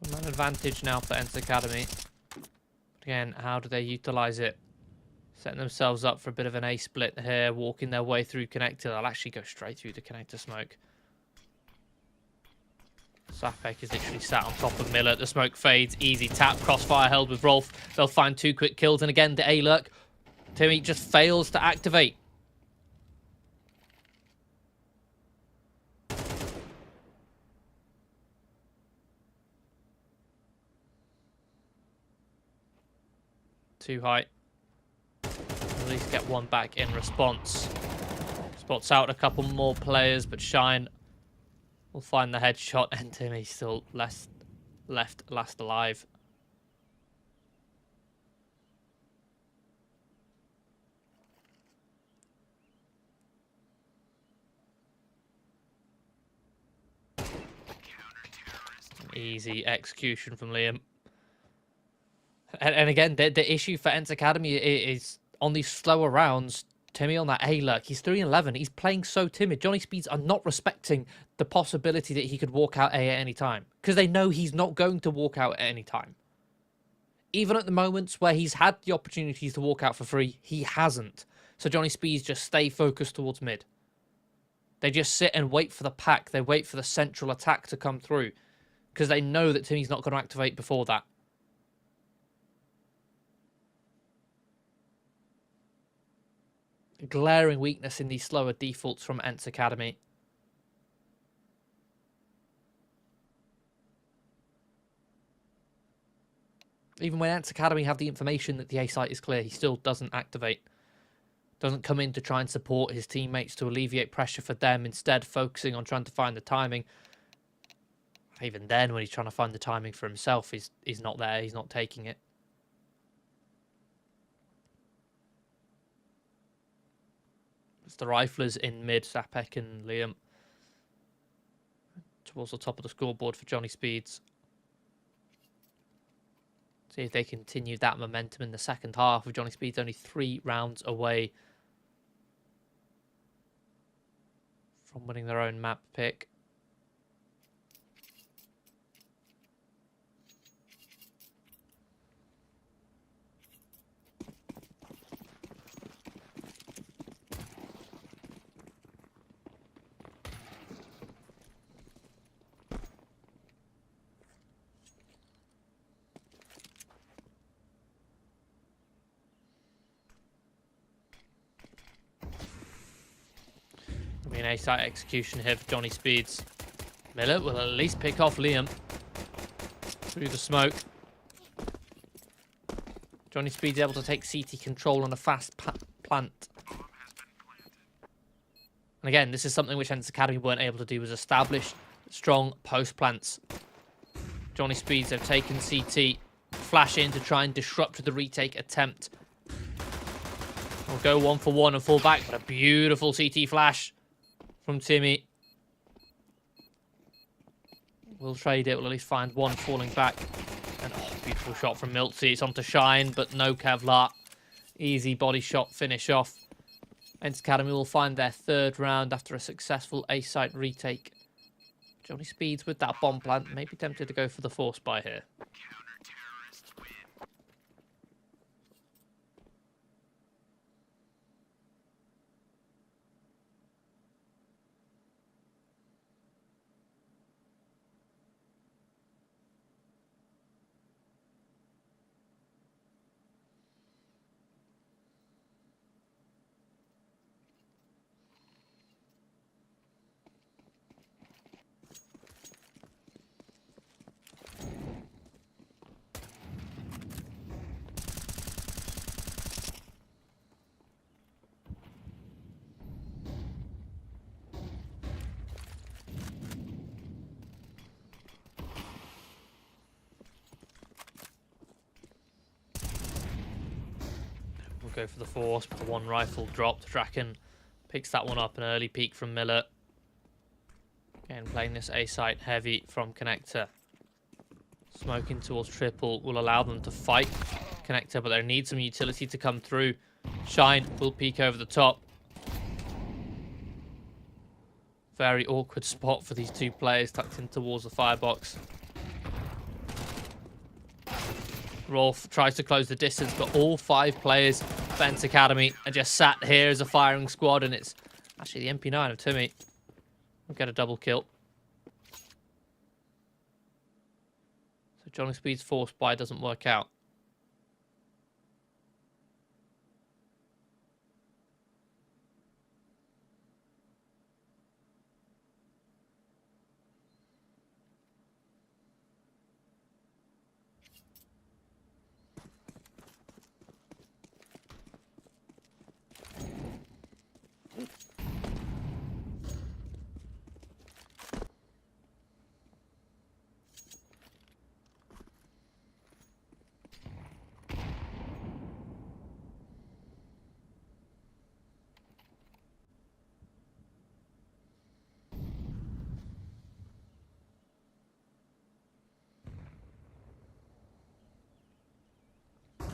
So an advantage now for ENCE Academy. But again, how do they utilize it? Setting themselves up for a bit of an A split here, walking their way through connector. They'll actually go straight through the connector smoke. Sapek is literally sat on top of Miller. The smoke fades. Easy tap. Crossfire held with Rolf. They'll find 2 quick kills. And again, the A-lurk. Timmy just fails to activate. Too high. At least get one back in response. Spots out a couple more players, but Shine will find the headshot, and Timmy still left last alive. Easy execution from Liam. And again, the issue for ENCE Academy is on these slower rounds, Timmy on that A-lurk, he's 3-11. He's playing so timid. JohnnySpeeds are not respecting the possibility that he could walk out A at any time, because they know he's not going to walk out at any time. Even at the moments where he's had the opportunities to walk out for free, he hasn't. So JohnnySpeeds just stay focused towards mid. They just sit and wait for the pack. They wait for the central attack to come through, because they know that Timmy's not going to activate before that. A glaring weakness in these slower defaults from ENCE Academy. Even when ENCE Academy have the information that the A site is clear, he still doesn't activate. Doesn't come in to try and support his teammates to alleviate pressure for them, instead focusing on trying to find the timing. Even then, when he's trying to find the timing for himself, he's not there, he's not taking it. It's the riflers in mid, Sapek and Liam. Towards the top of the scoreboard for JohnnySpeeds. See if they continue that momentum in the second half, with JohnnySpeeds only 3 rounds away from winning their own map pick. An A-site execution here for JohnnySpeeds. Miller will at least pick off Liam through the smoke. JohnnySpeeds able to take CT control on a fast plant. And again, this is something which ENCE Academy weren't able to do, was establish strong post plants. JohnnySpeeds have taken CT, flash in to try and disrupt the retake attempt. We'll go 1 for 1 and fall back, but a beautiful CT flash from Timmy. We'll trade it. We'll at least find one falling back. And oh, beautiful shot from Miltsy. It's onto Shine, but no Kevlar. Easy body shot finish off. ENCE Academy will find their 3rd round after a successful A-site retake. JohnnySpeeds with that bomb plant. Maybe tempted to go for the force buy here. Go for the force, but the one rifle dropped. Draken picks that one up, an early peek from Miller. Again, playing this A-site heavy from connector. Smoking towards triple will allow them to fight connector, but they need some utility to come through. Shine will peek over the top. Very awkward spot for these two players tucked in towards the firebox. Rolf tries to close the distance, but all 5 players of ENCE Academy are just sat here as a firing squad, and it's actually the MP9 of Timmy. We'll get a double kill. So JohnnySpeeds' force buy doesn't work out.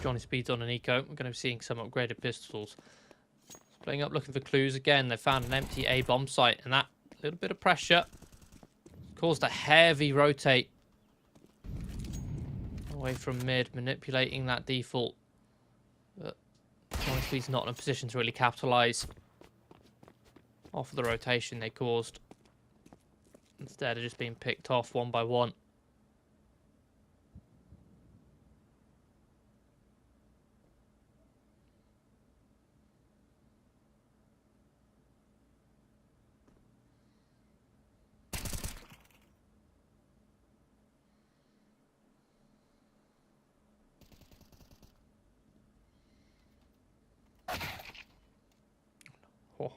JohnnySpeeds on an eco. We're going to be seeing some upgraded pistols. Playing up, looking for clues again. They found an empty A bomb site, and that little bit of pressure caused a heavy rotate away from mid, manipulating that default. But JohnnySpeeds not in a position to really capitalise off of the rotation they caused. Instead of just being picked off one by one. Oh.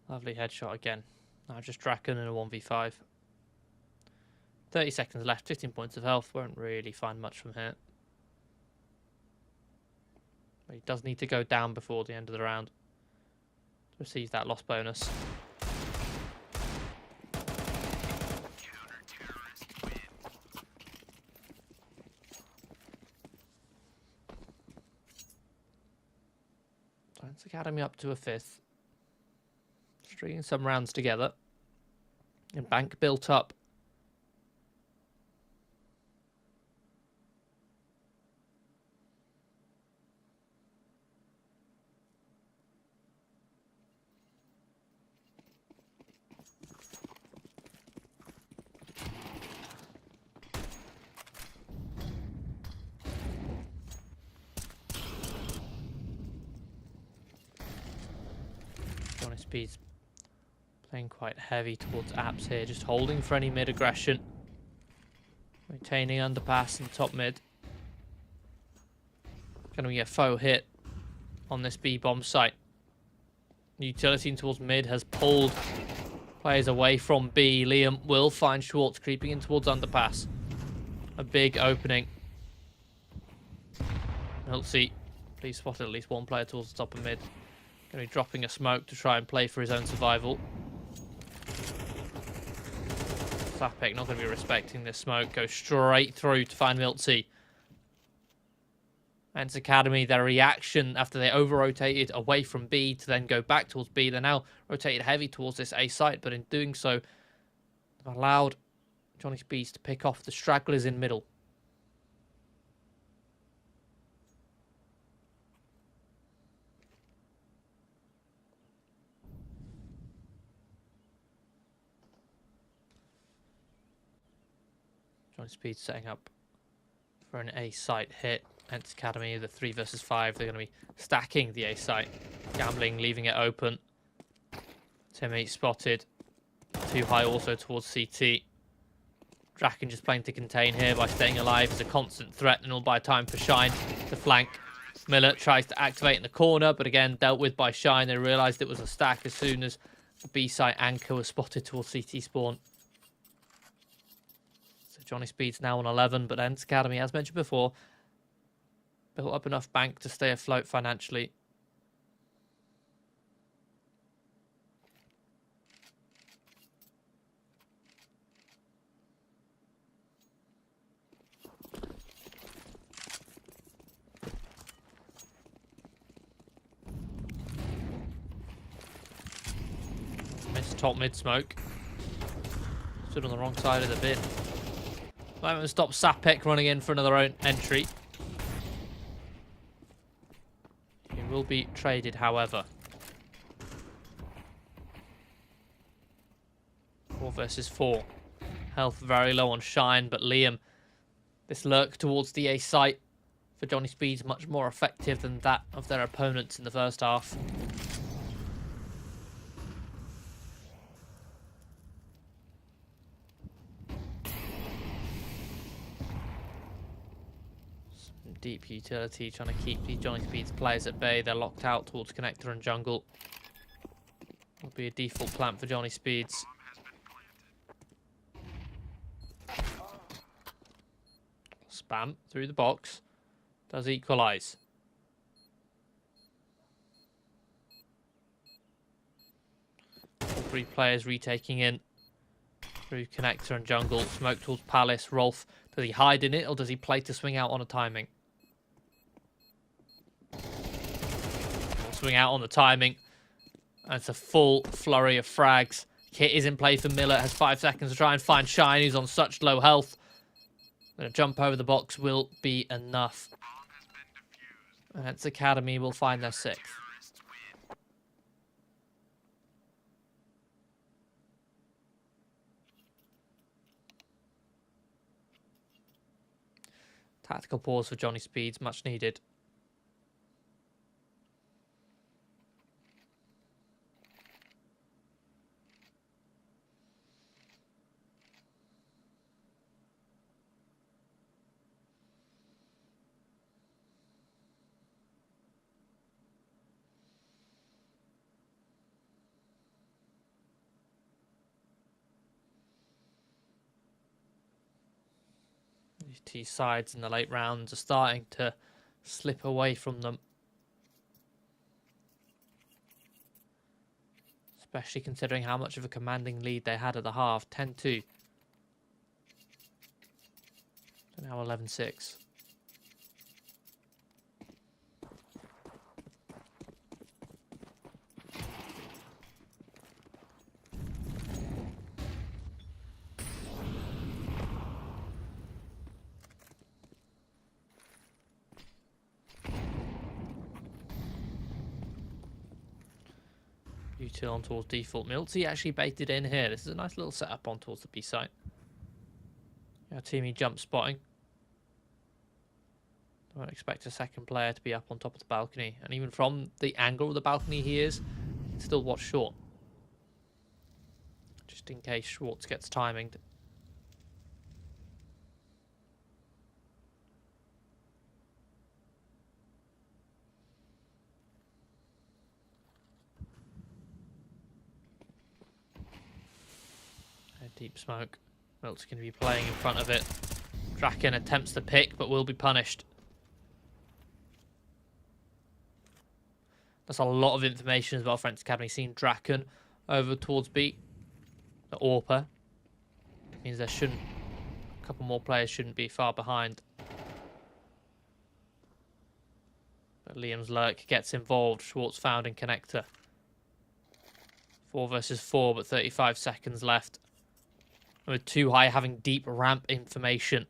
Lovely headshot again. Now just Draken in a 1v5. 30 seconds left, 15 points of health. Won't really find much from here. But he does need to go down before the end of the round to receive that loss bonus. ENCE Academy up to a 5th. Stringing some rounds together. And bank built up. JohnnySpeeds playing quite heavy towards apps here, just holding for any mid aggression. Retaining underpass and top mid. Going to be a faux hit on this B bomb site. Utility towards mid has pulled players away from B. Liam will find Schwartz creeping in towards underpass. A big opening. We'll see. Please spotted at least one player towards the top of mid. Going to be dropping a smoke to try and play for his own survival. Flapek not going to be respecting this smoke. Goes straight through to find Miltsy. ENCE Academy, their reaction after they over-rotated away from B to then go back towards B. They're now rotated heavy towards this A site, but in doing so, they've allowed JohnnySpeeds to pick off the stragglers in middle. JohnnySpeeds setting up for an A site hit. ENCE Academy, the 3 versus 5. They're going to be stacking the A site. Gambling, leaving it open. Teammate spotted. Too high also towards CT. Draken just playing to contain here by staying alive as a constant threat, and all by time for Shine to flank. Miller tries to activate in the corner, but again dealt with by Shine. They realised it was a stack as soon as the B site anchor was spotted towards CT spawn. JohnnySpeeds now on 11, but ENCE Academy, as mentioned before, built up enough bank to stay afloat financially. top mid smoke. Stood on the wrong side of the bin. Moment stop Sapek running in for another own entry. He will be traded, however. 4 versus 4. Health very low on Shine, but Liam, this lurk towards the A site for JohnnySpeeds much more effective than that of their opponents in the first half. Some deep utility trying to keep these JohnnySpeeds players at bay. They're locked out towards connector and jungle. Will be a default plant for JohnnySpeeds. Spam through the box. Does equalise. All 3 players retaking in through connector and jungle. Smoke towards Palace. Rolf, does he hide in it or does he play to swing out on a timing? He'll swing out on the timing. And it's a full flurry of frags. Kit is in play for Miller. Has 5 seconds to try and find Shine, who's on such low health. A jump over the box will be enough. And ENCE Academy will find their 6th. Tactical pause for JohnnySpeeds, much needed. These 2 sides in the late rounds are starting to slip away from them. Especially considering how much of a commanding lead they had at the half. 10-2. So now 11-6. Util on towards default. Milty actually baited in here. This is a nice little setup on towards the B site. Our teamy jump spotting. Don't expect a second player to be up on top of the balcony. And even from the angle of the balcony he is, still watch short. Just in case Schwartz gets timinged. Deep smoke. Milt's going to be playing in front of it. Draken attempts the pick, but will be punished. That's a lot of information as well for ENCE Academy. Seeing Draken over towards B. The AWPer. Means there shouldn't... A couple more players shouldn't be far behind. But Liam's lurk gets involved. Schwartz found in connector. 4 versus 4, but 35 seconds left. With 2 high having deep ramp information.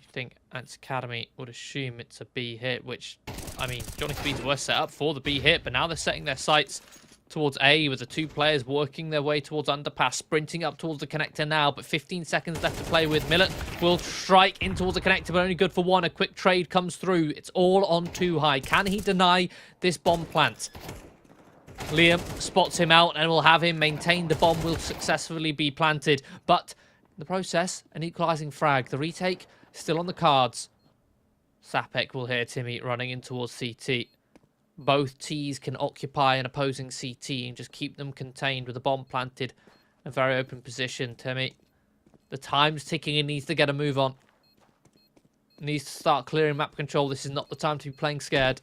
You think ENCE Academy would assume it's a B hit, which, I mean, JohnnySpeeds were set up for the B hit, but now they're setting their sights towards A with the 2 players working their way towards underpass, sprinting up towards the connector now, but 15 seconds left to play with. Millet will strike in towards the connector, but only good for 1. A quick trade comes through. It's all on 2 high. Can he deny this bomb plant? Liam spots him out and will have him maintain. The bomb will successfully be planted. But in the process, an equalising frag. The retake still on the cards. Sapek will hear Timmy running in towards CT. Both Ts can occupy an opposing CT and just keep them contained with the bomb planted in a very open position. Timmy, the time's ticking and needs to get a move on. Needs to start clearing map control. This is not the time to be playing scared.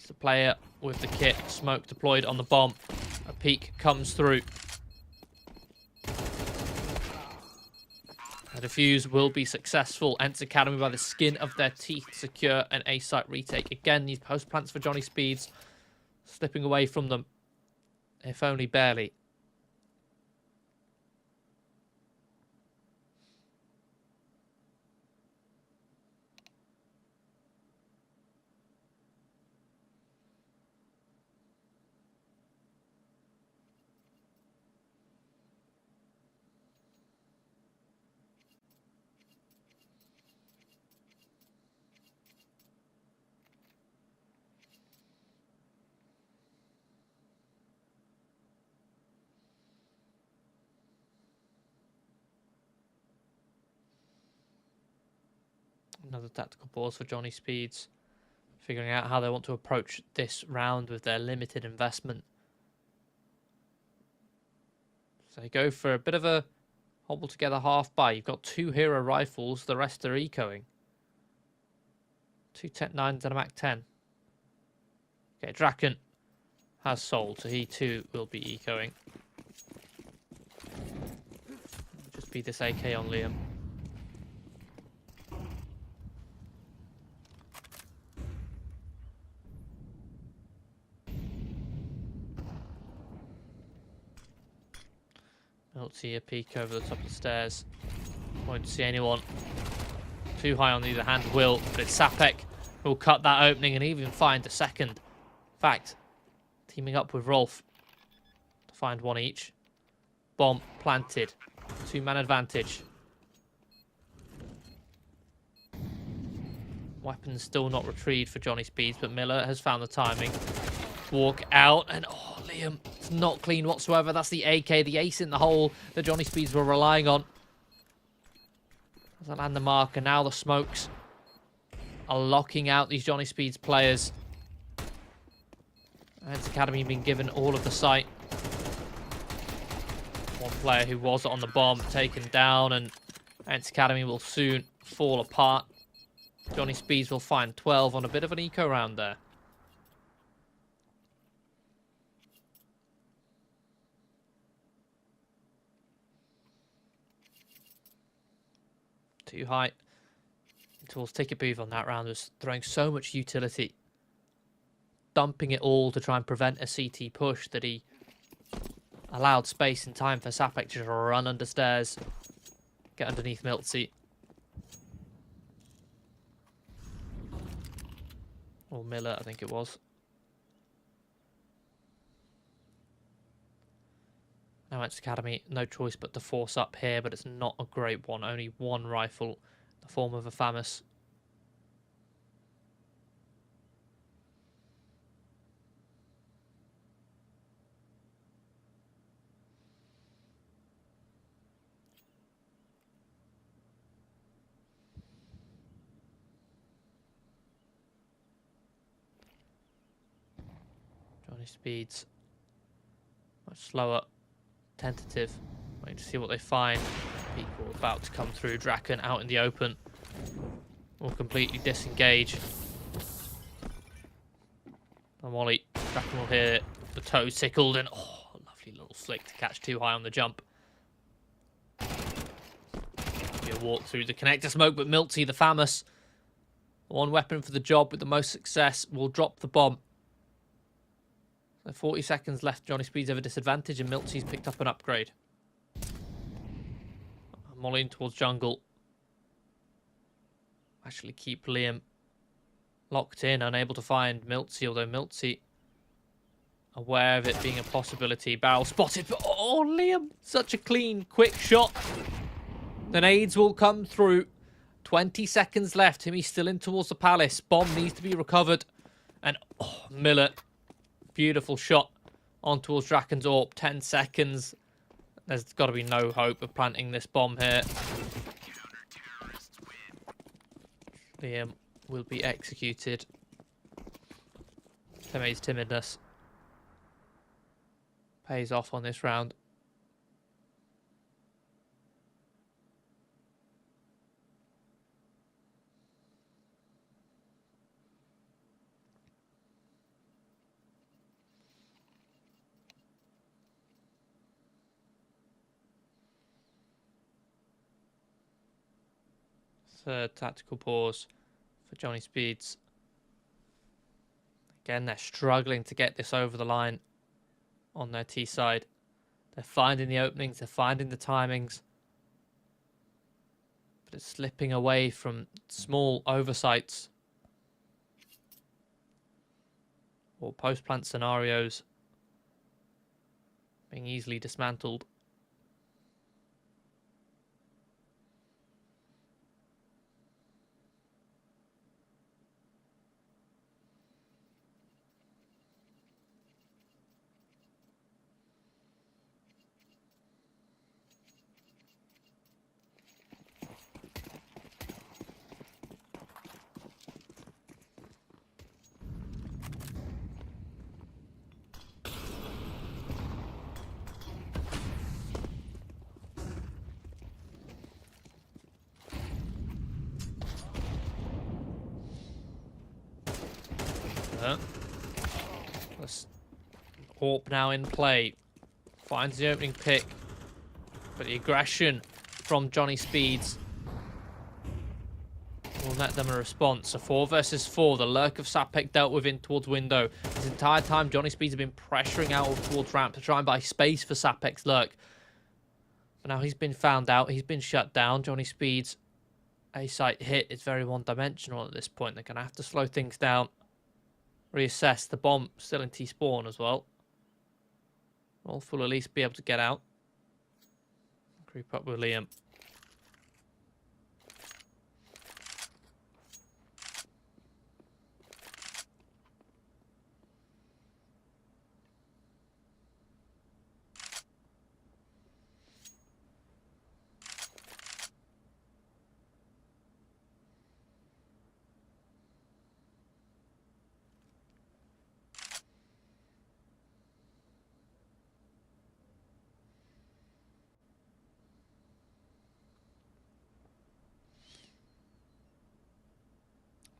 The player with the kit, smoke deployed on the bomb. A peek comes through. A defuse will be successful. ENCE Academy by the skin of their teeth secure an A site retake. Again, these post plants for JohnnySpeeds slipping away from them, if only barely. Another tactical pause for JohnnySpeeds, figuring out how they want to approach this round with their limited investment. So they go for a bit of a hobble together half buy. You've got 2 hero rifles, the rest are ecoing. 2 Tech 9s and a Mac 10. Okay, Draken has sold, so he too will be ecoing. Just be this AK on Liam. I don't see a peek over the top of the stairs. Won't see anyone. Too high on the other hand will, but it's Sapek who will cut that opening and even find a second. In fact, teaming up with Rolf to find one each. Bomb planted. 2-man advantage. Weapons still not retrieved for JohnnySpeeds, but Miller has found the timing. Walk out, and oh, Liam, it's not clean whatsoever. That's the AK, the ace in the hole that JohnnySpeeds were relying on. Doesn't land the mark, and now the smokes are locking out these JohnnySpeeds players. ENCE Academy being given all of the sight. One player who was on the bomb taken down, and ENCE Academy will soon fall apart. JohnnySpeeds will find 12 on a bit of an eco round there. Too high. Tools take a booth on that round, was throwing so much utility. Dumping it all to try and prevent a CT push that he allowed space and time for Sapek to run under stairs. Get underneath Miltsy. Or Miller, I think it was. Now ENCE Academy, no choice but to force up here, but it's not a great one. Only one rifle, in the form of a FAMAS. JohnnySpeeds, much slower. Tentative, waiting to see what they find. People about to come through. Draken out in the open, will completely disengage. And Wally, Draken will hear the toe tickled, and oh, a lovely little flick to catch too high on the jump. Be a walk through the connector smoke, but Miltsy, the FAMAS, one weapon for the job with the most success, will drop the bomb. 40 seconds left. JohnnySpeeds have a disadvantage, and Miltsy's picked up an upgrade. Mollying towards jungle. Actually keep Liam locked in, unable to find Miltsy, although Miltsy aware of it being a possibility. Barrel spotted, but oh, Liam, such a clean, quick shot. The nades will come through. 20 seconds left. Him, he's still in towards the palace. Bomb needs to be recovered. And oh, Miller, beautiful shot on towards Draken's AWP. 10 seconds. There's got to be no hope of planting this bomb here. Liam will be executed. Teme's timidness pays off on this round. Third tactical pause for JohnnySpeeds. Again, they're struggling to get this over the line on their T side. They're finding the openings, they're finding the timings. But it's slipping away from small oversights or post-plant scenarios being easily dismantled. Orp now in play. Finds the opening pick. But the aggression from JohnnySpeeds will net them a response. So 4 versus 4. The lurk of Sapek dealt with in towards window. This entire time, JohnnySpeeds have been pressuring out towards ramp to try and buy space for Sapek's lurk. But now he's been found out. He's been shut down. JohnnySpeeds' A-site hit is very one-dimensional at this point. They're going to have to slow things down. Reassess. The bomb still in T-spawn as well. Rolf will at least be able to get out. Creep up with Liam.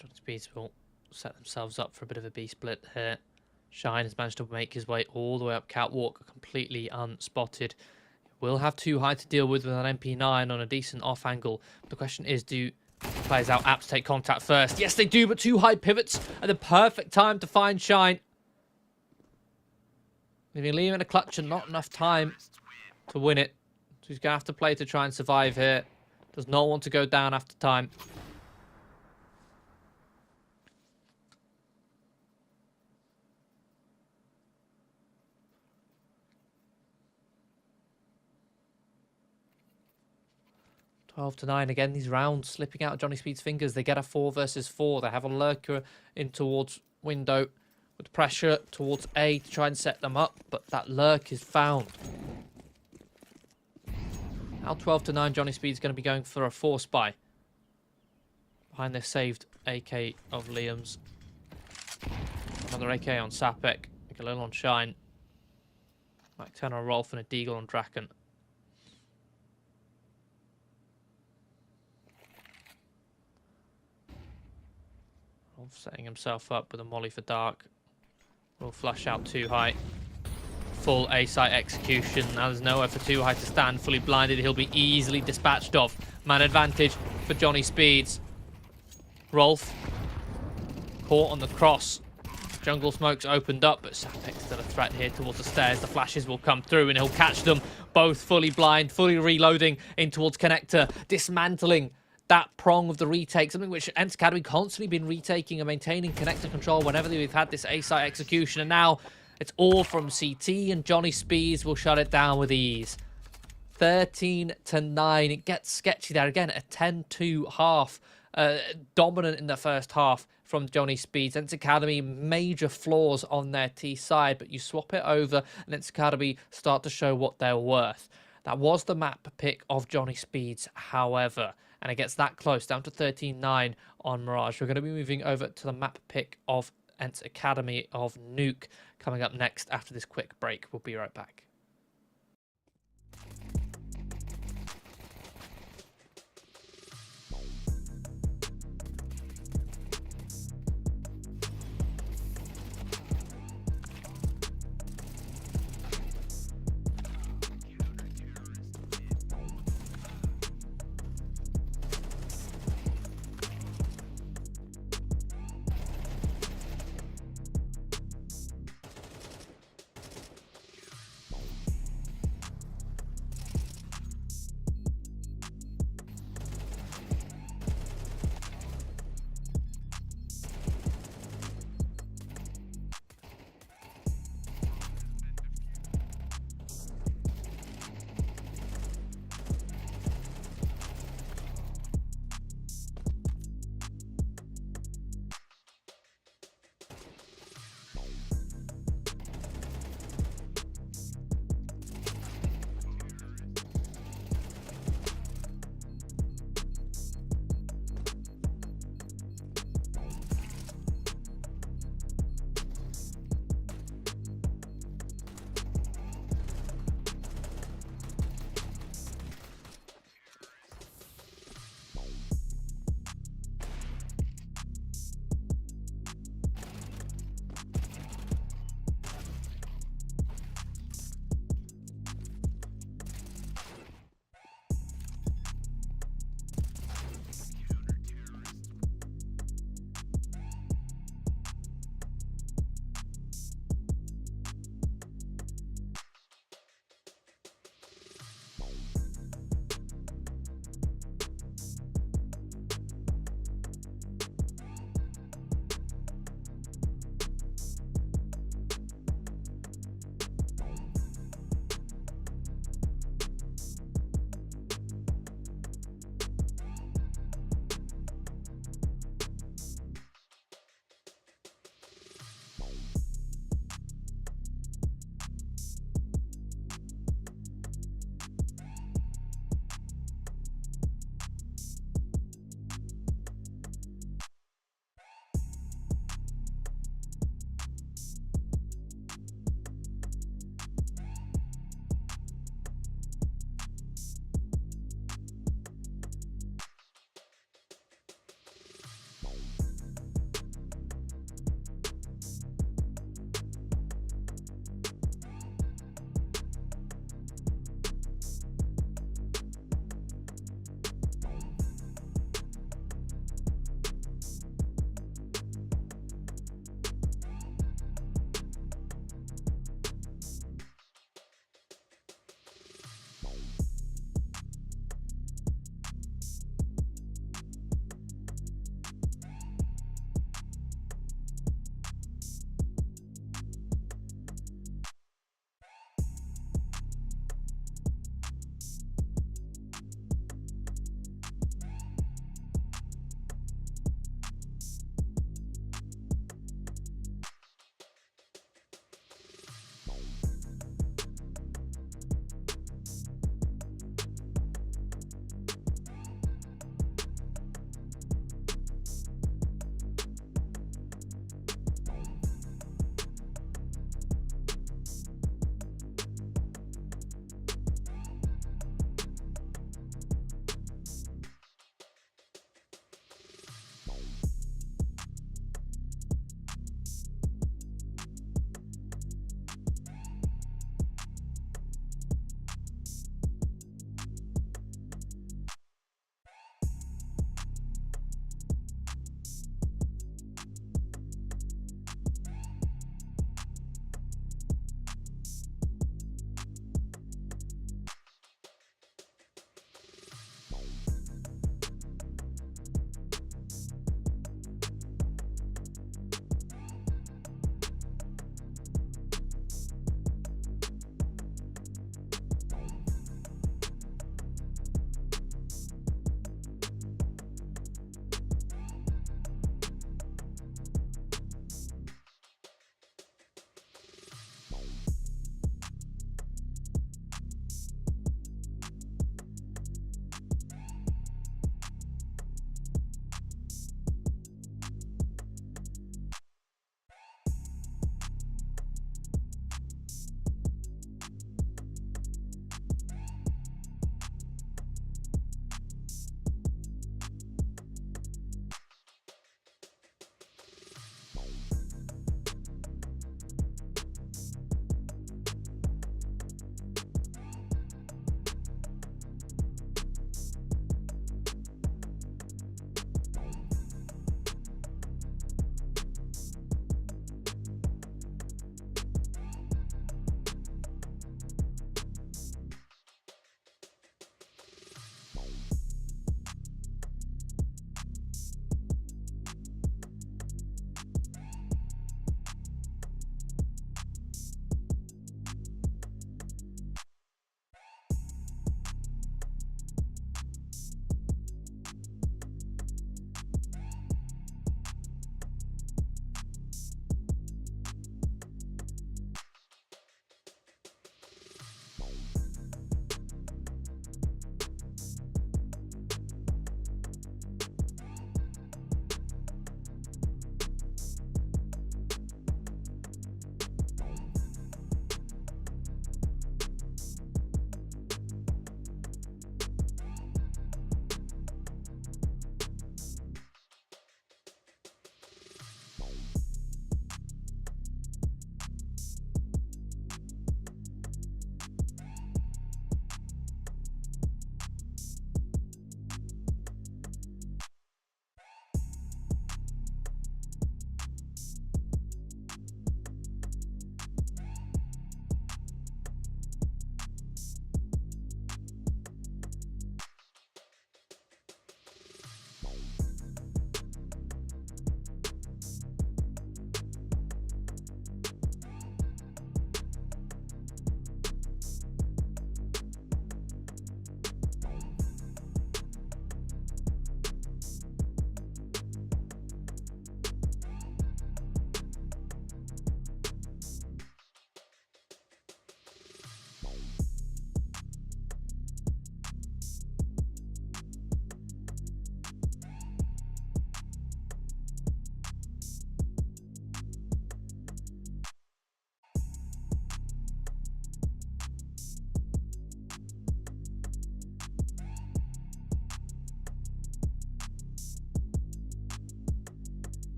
JohnnySpeeds will set themselves up for a bit of a B split here. Shine has managed to make his way all the way up catwalk, completely unspotted. Will have too high to deal with an MP9 on a decent off angle. The question is, do players out apt to take contact first? Yes, they do, but too high pivots at the perfect time to find Shine. Leaving Liam in a clutch and not enough time to win it. So he's going to have to play to try and survive here. Does not want to go down after time. To 9 again. These rounds slipping out of JohnnySpeeds' fingers. They get a 4 versus 4. They have a lurker in towards window with pressure towards A to try and set them up, but that lurk is found. Now 12 to 9. JohnnySpeeds going to be going for a force buy. Behind this saved AK of Liam's. Another AK on Sapek. A little on Shine. Mike 10 on Rolf and a Deagle on Draken. Setting himself up with a molly for dark. Will flush out too high. Full A-site execution. Now there's nowhere for too high to stand. Fully blinded. He'll be easily dispatched of. Man advantage for JohnnySpeeds. Rolf caught on the cross. Jungle smokes opened up, but Sapek's still a threat here towards the stairs. The flashes will come through and he'll catch them. Both fully blind, fully reloading in towards connector. Dismantling that prong of the retake, something which ENCE Academy constantly been retaking and maintaining connector control whenever we've had this A-site execution, and now it's all from CT, and JohnnySpeeds will shut it down with ease. 13 to 9. It gets sketchy there again. A 10-2 half, dominant in the first half from JohnnySpeeds. ENCE Academy, major flaws on their T side, but you swap it over, and ENCE Academy start to show what they're worth. That was the map pick of JohnnySpeeds, however. And it gets that close, down to 13-9 on Mirage. We're going to be moving over to the map pick of ENCE Academy of Nuke coming up next after this quick break. We'll be right back.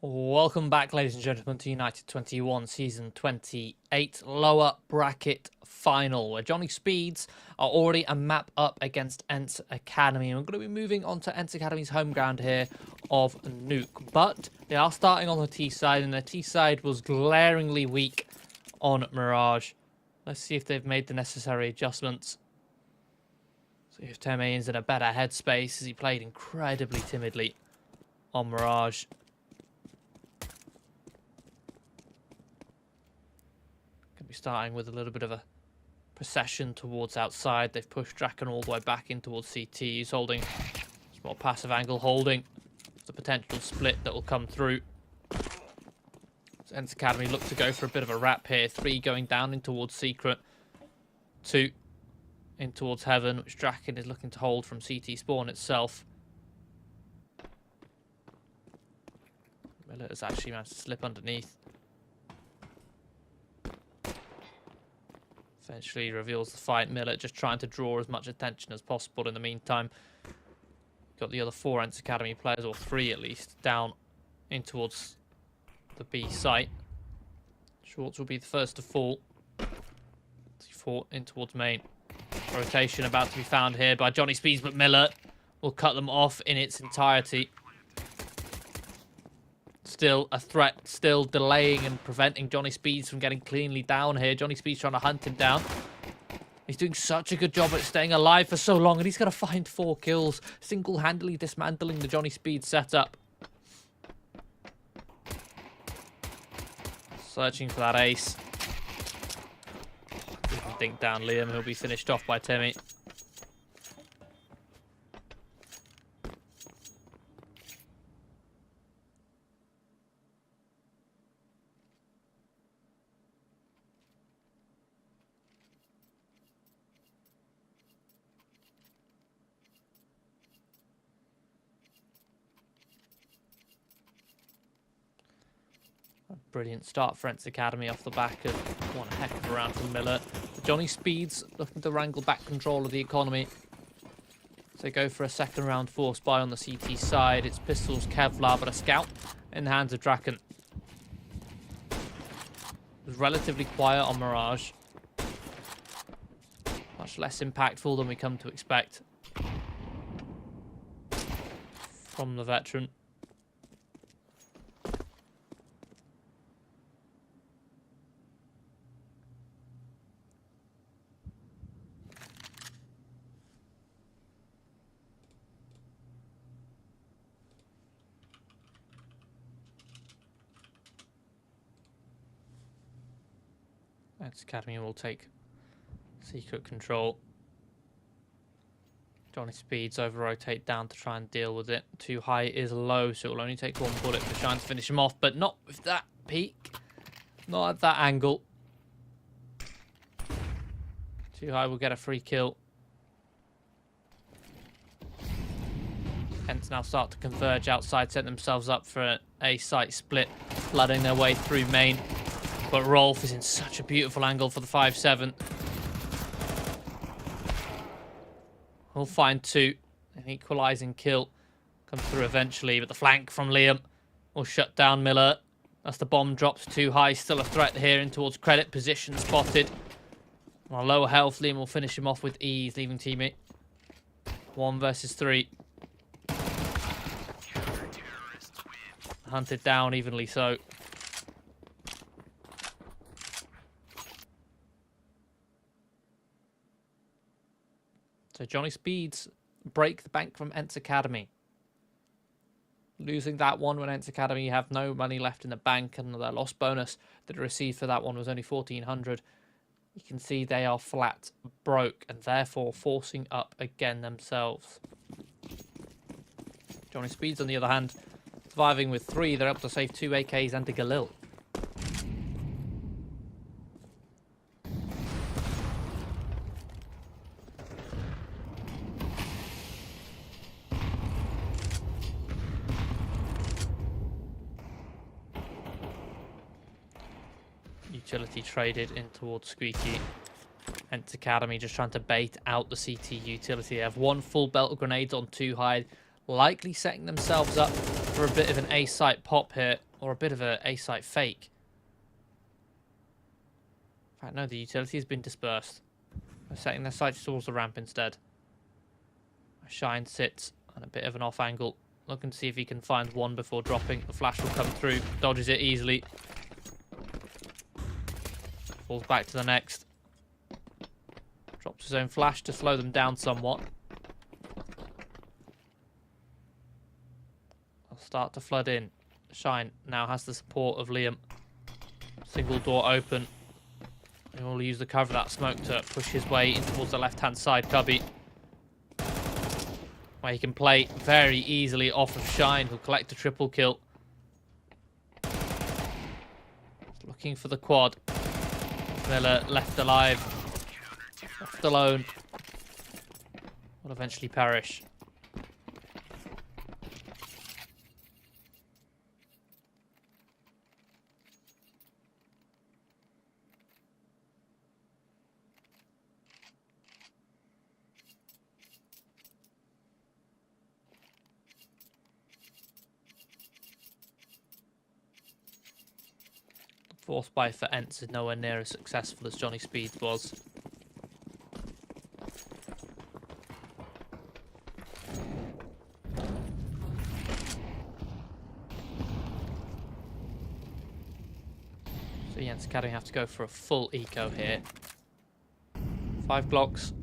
Welcome back, ladies and gentlemen, to United21 Season 28 Lower Bracket Final, where JohnnySpeeds are already a map up against ENCE Academy. And we're going to be moving on to ENCE Academy's home ground here of Nuke. But they are starting on the T side, and the T side was glaringly weak on Mirage. Let's see if they've made the necessary adjustments. See if Teme is in a better headspace, as he played incredibly timidly on Mirage. Starting with a little bit of a procession towards outside. They've pushed Draken all the way back in towards CT. He's holding a small passive angle, holding the potential split that will come through. So ENCE Academy look to go for a bit of a wrap here. 3 going down in towards Secret. 2 in towards Heaven, which Draken is looking to hold from CT spawn itself. Miller has actually managed to slip underneath. Eventually reveals the fight. Miller just trying to draw as much attention as possible in the meantime. Got the other 4 ENCE Academy players, or 3 at least, down in towards the B site. Schwartz will be the first to fall. C4 in towards main. Rotation about to be found here by JohnnySpeeds, but Miller will cut them off in its entirety. Still a threat, still delaying and preventing JohnnySpeeds from getting cleanly down here. JohnnySpeeds trying to hunt him down. He's doing such a good job at staying alive for so long, and he's got to find 4 kills, single-handedly dismantling the JohnnySpeeds setup. Searching for that ace. He can dink down Liam, he'll be finished off by Timmy. Brilliant start for ENCE Academy off the back of one heck of a round from Miller. JohnnySpeeds looking to wrangle back control of the economy. So they go for a second round force buy on the CT side. It's pistols, Kevlar, but a scout in the hands of Draken. It was relatively quiet on Mirage. Much less impactful than we come to expect from the veteran. ENCE Academy will take secret control. JohnnySpeeds over-rotate down to try and deal with it. Too high is low, so it will only take 1 bullet to try and finish him off, but not with that peak. Not at that angle. Too high will get a free kill. ENCE now start to converge outside, set themselves up for an A-site split, flooding their way through main. But Rolf is in such a beautiful angle for the 5-7. We'll find 2. An equalising kill comes through eventually, but the flank from Liam will shut down Miller. As the bomb drops too high, still a threat here in towards credit. Position spotted. On low health, Liam will finish him off with ease, leaving teammate 1 versus 3. Hunted down evenly so. So JohnnySpeeds break the bank from ENCE Academy. Losing that one when ENCE Academy have no money left in the bank, and their loss bonus that they received for that one was only 1,400. You can see they are flat broke and therefore forcing up again themselves. JohnnySpeeds, on the other hand, surviving with 3. They're able to save 2 AKs and a Galil. Utility traded in towards Squeaky. ENCE Academy just trying to bait out the CT utility. They have 1 full belt of grenades on 2 high, likely setting themselves up for a bit of an A-site pop here, or a bit of a A-site fake. In fact, no, the utility has been dispersed. They're setting their sights towards the ramp instead. Shine sits on a bit of an off angle, looking to see if he can find one before dropping. The flash will come through, dodges it easily. Falls back to the next. Drops his own flash to slow them down somewhat. They'll start to flood in. Shine now has the support of Liam. Single door open. He will use the cover of that smoke to push his way in towards the left-hand side cubby, where he can play very easily off of Shine, who'll collect a triple kill. Looking for the quad. Miller left alive, left alone, will eventually perish. Force buy for ENCE is nowhere near as successful as JohnnySpeeds was. So ENCE Academy have to go for a full eco here. 5 Glocks.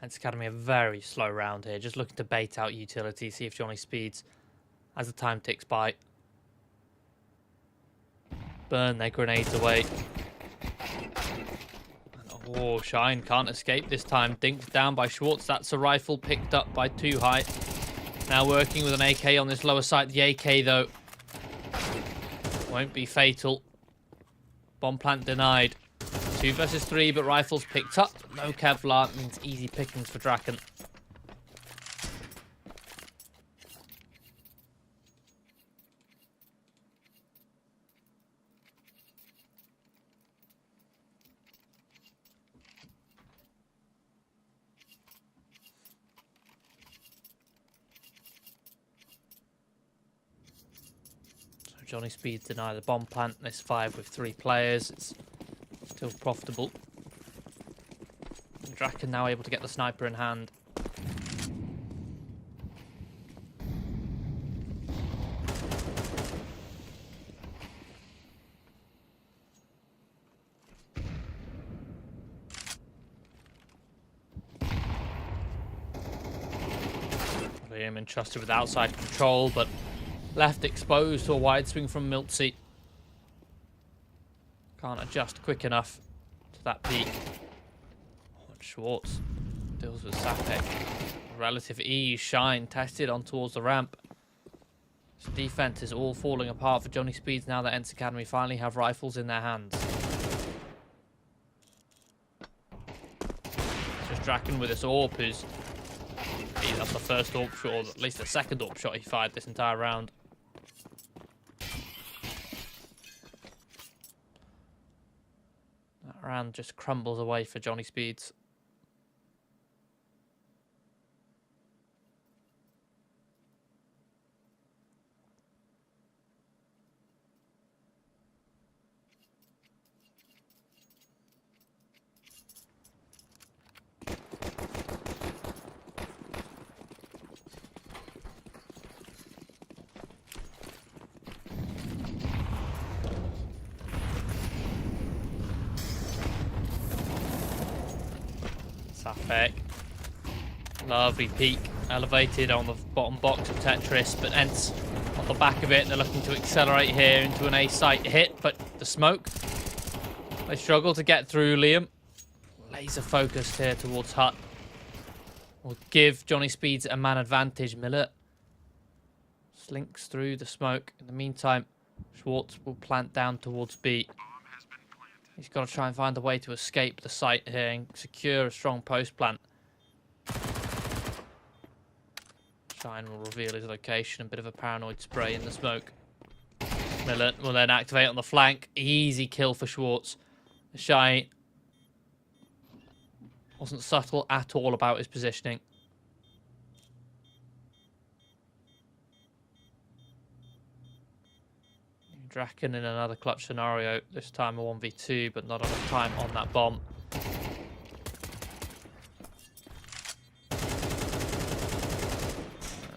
ENCE Academy a very slow round here, just looking to bait out utility, see if JohnnySpeeds, as the time ticks by, burn their grenades away. Oh, Shine can't escape this time. Dinked down by Schwartz. That's a rifle picked up by Too High. Now working with an AK on this lower side. The AK, though, won't be fatal. Bomb plant denied. 2 versus 3, but rifles picked up. No Kevlar means easy pickings for Draken. So JohnnySpeeds deny the bomb plant. This 5 with 3 players. It's still profitable. Draken now able to get the sniper in hand. Liam entrusted with outside control, but left exposed to a wide swing from Miltsy. Can't adjust quick enough to that peak. Oh, Schwartz deals with Sapek. Relative ease. Shine tested on towards the ramp. This defense is all falling apart for JohnnySpeeds now that ENCE Academy finally have rifles in their hands. It's just Draken with this AWP who's... That's the first AWP shot, or at least the second AWP shot he fired this entire round. That round just crumbles away for JohnnySpeeds. Sapek. Lovely peak. Elevated on the bottom box of Tetris, but ENCE off the back of it. They're looking to accelerate here into an A site hit, but the smoke. They struggle to get through. Liam. Laser focused here towards Hut. Will give JohnnySpeeds a man advantage. Miller slinks through the smoke. In the meantime, Schwartz will plant down towards B. He's got to try and find a way to escape the site here and secure a strong post plant. Shine will reveal his location. A bit of a paranoid spray in the smoke. Miller will then activate on the flank. Easy kill for Schwartz. Shine wasn't subtle at all about his positioning. Draken in another clutch scenario. This time a 1v2, but not enough time on that bomb.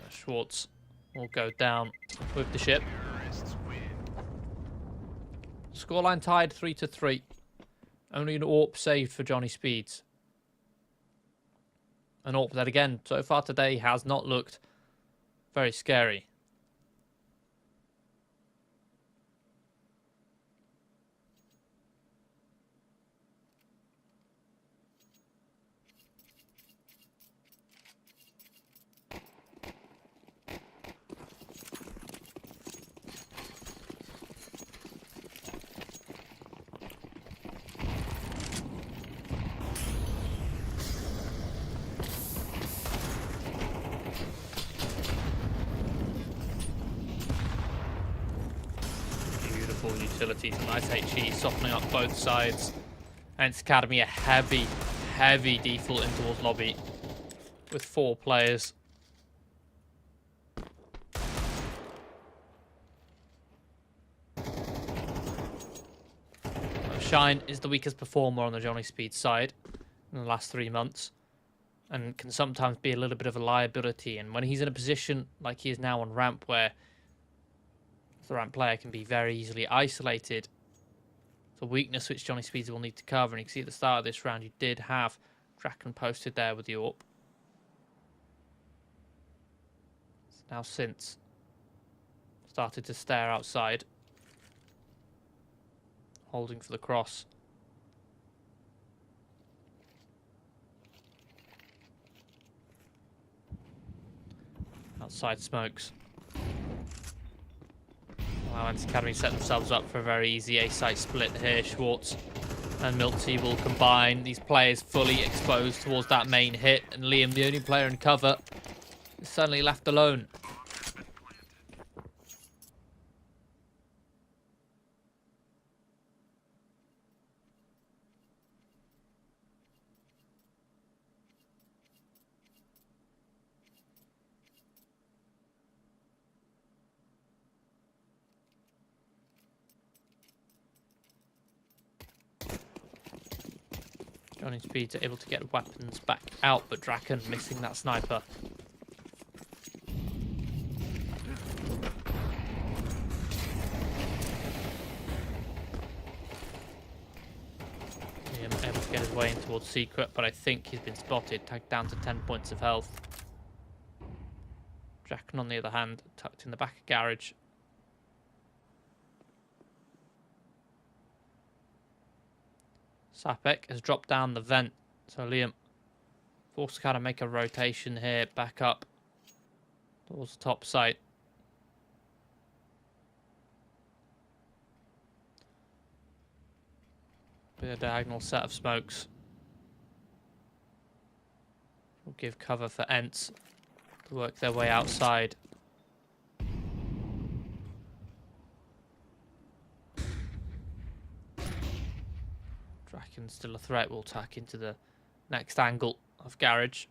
Schwartz will go down with the ship. Scoreline tied 3-3. Only an AWP saved for JohnnySpeeds. An AWP that, again, so far today has not looked very scary. Utilities, nice HE, softening up both sides. ENCE Academy a heavy default in towards lobby with 4 players. Shine is the weakest performer on the JohnnySpeeds side in the last 3 months and can sometimes be a little bit of a liability. And when he's in a position like he is now on ramp, where the ramp player can be very easily isolated, it's a weakness which JohnnySpeeds will need to cover. And you can see at the start of this round, you did have Draken posted there with the AWP. Now since started to stare outside, holding for the cross. Outside smokes. ENCE Academy set themselves up for a very easy A-site split here. Schwartz and Milty will combine. These players fully exposed towards that main hit, and Liam, the only player in cover, is suddenly left alone. JohnnySpeeds are able to get weapons back out, but Draken missing that sniper. Liam able to get his way in towards Secret, but I think he's been spotted, tagged down to 10 points of health. Draken, on the other hand, tucked in the back of garage. Sapek has dropped down the vent, so Liam forced to kind of make a rotation here, back up towards the top site. With a diagonal set of smokes. Will give cover for ENCE to work their way outside. Draken's still a threat. Will tack into the next angle of garage.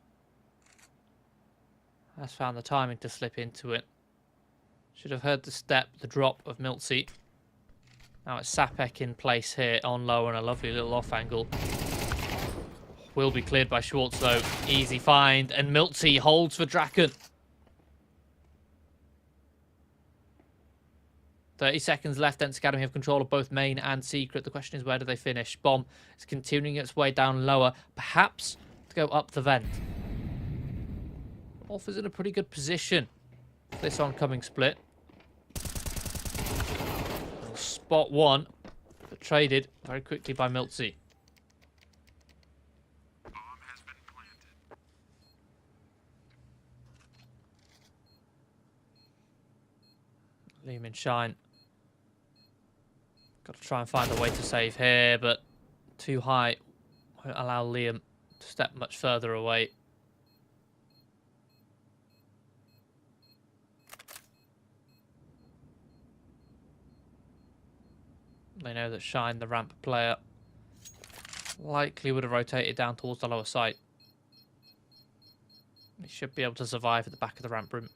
Has found the timing to slip into it. Should have heard the step, the drop of Milty. Now it's Sapek in place here on low and a lovely little off angle. Will be cleared by Schwartz though. Easy find, and Milty holds for Draken. 30 seconds left. ENCE Academy have control of both main and secret. The question is, where do they finish? Bomb is continuing its way down lower. Perhaps to go up the vent. Wolf is in a pretty good position for this oncoming split. We'll spot one, but traded very quickly by Miltsy. Liam and Shine. Got to try and find a way to save here, but too high won't allow Liam to step much further away. They know that Shine, the ramp player, likely would have rotated down towards the lower site. He should be able to survive at the back of the ramp room.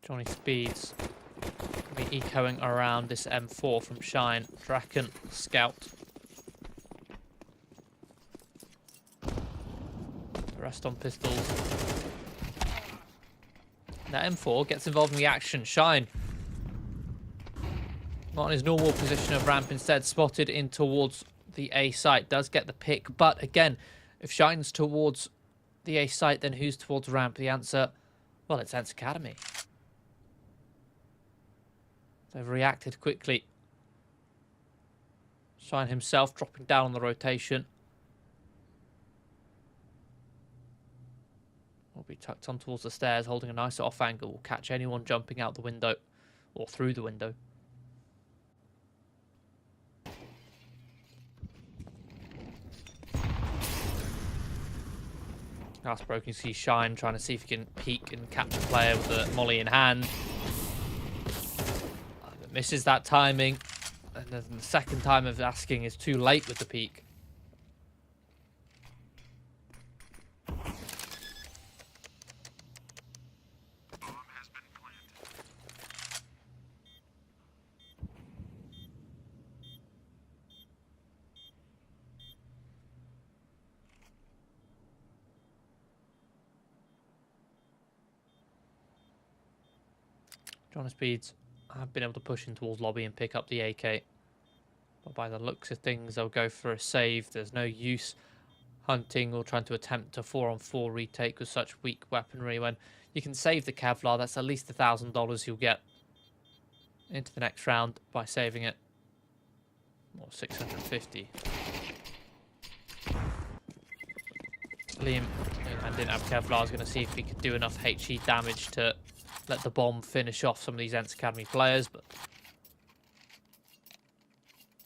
JohnnySpeeds be echoing around this M4 from Shine. Draken, Scout. The rest on pistols. That M4 gets involved in the action. Shine, not in his normal position of ramp, instead spotted in towards the A site. Does get the pick, but again, if Shine's towards the A site, then who's towards ramp? The answer, well, it's ENCE Academy. They've reacted quickly. Shine himself dropping down on the rotation. Will be tucked on towards the stairs, holding a nice off angle. Will catch anyone jumping out the window or through the window. Last broken, you see Shine trying to see if he can peek and catch a player with a molly in hand. Misses that timing, and then the second time of asking is too late with the peak. JohnnySpeeds have been able to push in towards lobby and pick up the AK. But by the looks of things, they'll go for a save. There's no use hunting or trying to attempt a 4-on-4 retake with such weak weaponry. When you can save the Kevlar, that's at least $1,000 you'll get into the next round by saving it. Or 650. Liam, and didn't have Kevlar, is going to see if he could do enough HE damage to let the bomb finish off some of these ENCE Academy players, but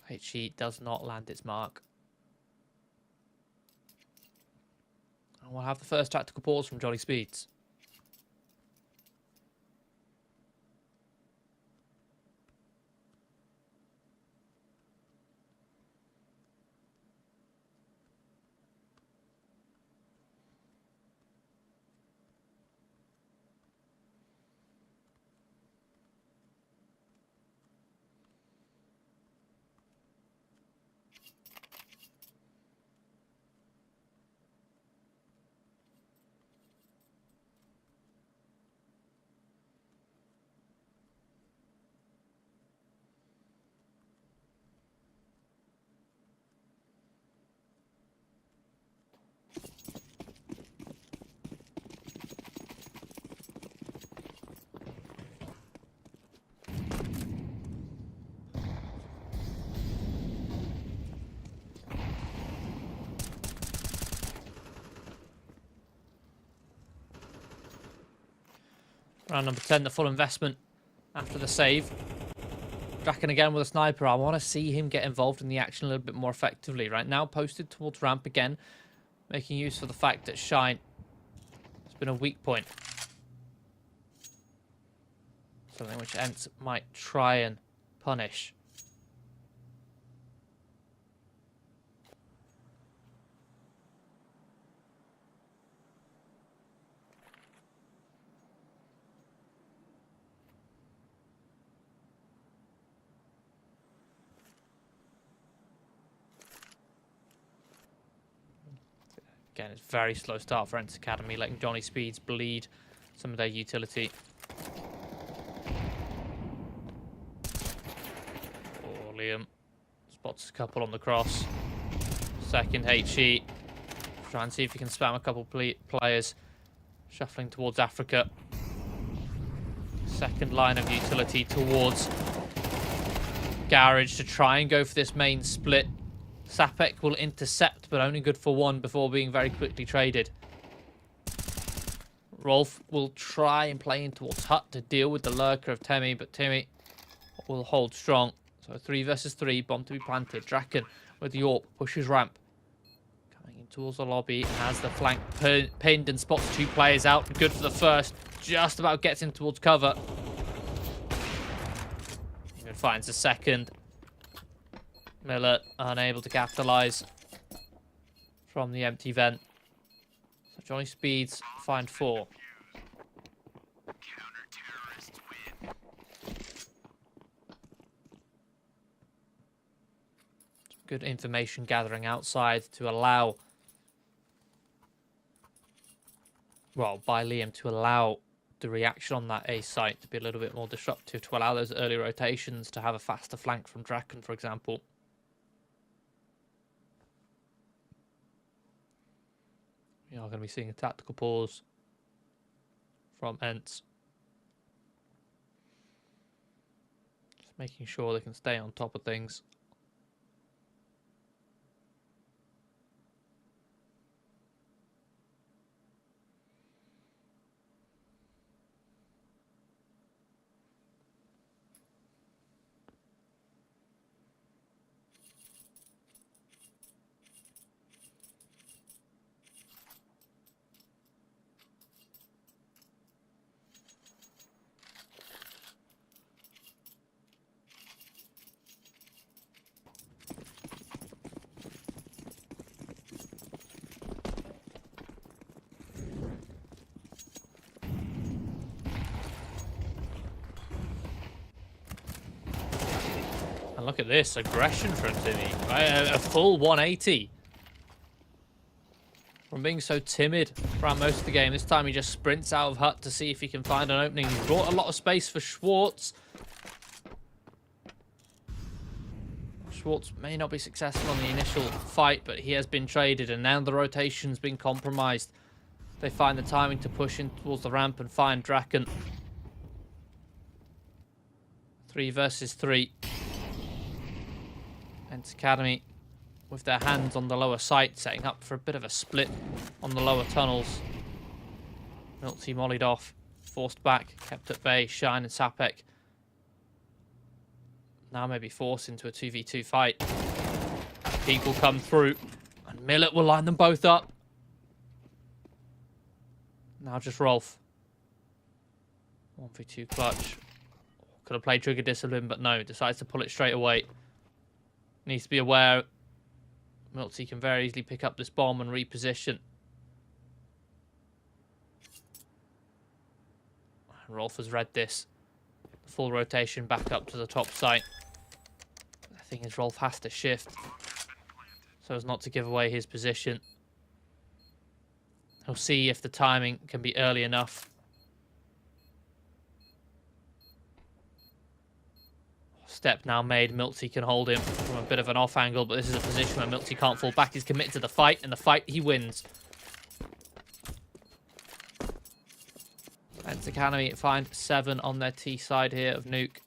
HE does not land its mark. And we'll have the first tactical pause from JohnnySpeeds. Round number 10, the full investment after the save. Draken again with a sniper. I want to see him get involved in the action a little bit more effectively. Right now, posted towards ramp again, making use of the fact that Shine has been a weak point. Something which ENCE might try and punish. Again, it's very slow start for ENCE Academy, letting JohnnySpeeds bleed some of their utility. Oh, Liam spots a couple on the cross. Second HE. Try and see if he can spam a couple players. Shuffling towards Africa. Second line of utility towards Garage to try and go for this main split. Sapek will intercept, but only good for one before being very quickly traded. Rolf will try and play in towards Hut to deal with the lurker of Temi, but Temi will hold strong. So 3 versus 3, bomb to be planted. Draken with Yorp pushes ramp. Coming in towards the lobby, has the flank pinned and spots 2 players out. Good for the first, just about gets in towards cover. Even finds the second. Miller unable to capitalize from the empty vent. So JohnnySpeeds find 4. Good information gathering outside to allow, well, by Liam to allow the reaction on that A site to be a little bit more disruptive, to allow those early rotations to have a faster flank from Draken, for example. We are going to be seeing a tactical pause from ENCE. Just making sure they can stay on top of things. And look at this aggression from Timmy, right? A full 180. From being so timid throughout most of the game, this time he just sprints out of Hut to see if he can find an opening. He's brought a lot of space for Schwartz. Schwartz may not be successful on the initial fight, but he has been traded, and now the rotation's been compromised. They find the timing to push in towards the ramp and find Draken. 3 versus 3. ENCE Academy with their hands on the lower site, setting up for a bit of a split on the lower tunnels. Milty mollied off, forced back, kept at bay. Shine and Sapek now maybe forced into a 2v2 fight. Peak will come through, and Millet will line them both up. Now just Rolf. 1v2 clutch. Could have played Trigger Discipline, but no, decides to pull it straight away. Needs to be aware Milty can very easily pick up this bomb and reposition. Rolf has read this. Full rotation back up to the top site. The thing is, Rolf has to shift so as not to give away his position. He'll see if the timing can be early enough. Step now made. Milty can hold him from a bit of an off angle, but this is a position where Milty can't fall back. He's committed to the fight, and the fight he wins. ENCE Academy find 7 on their T side here of Nuke.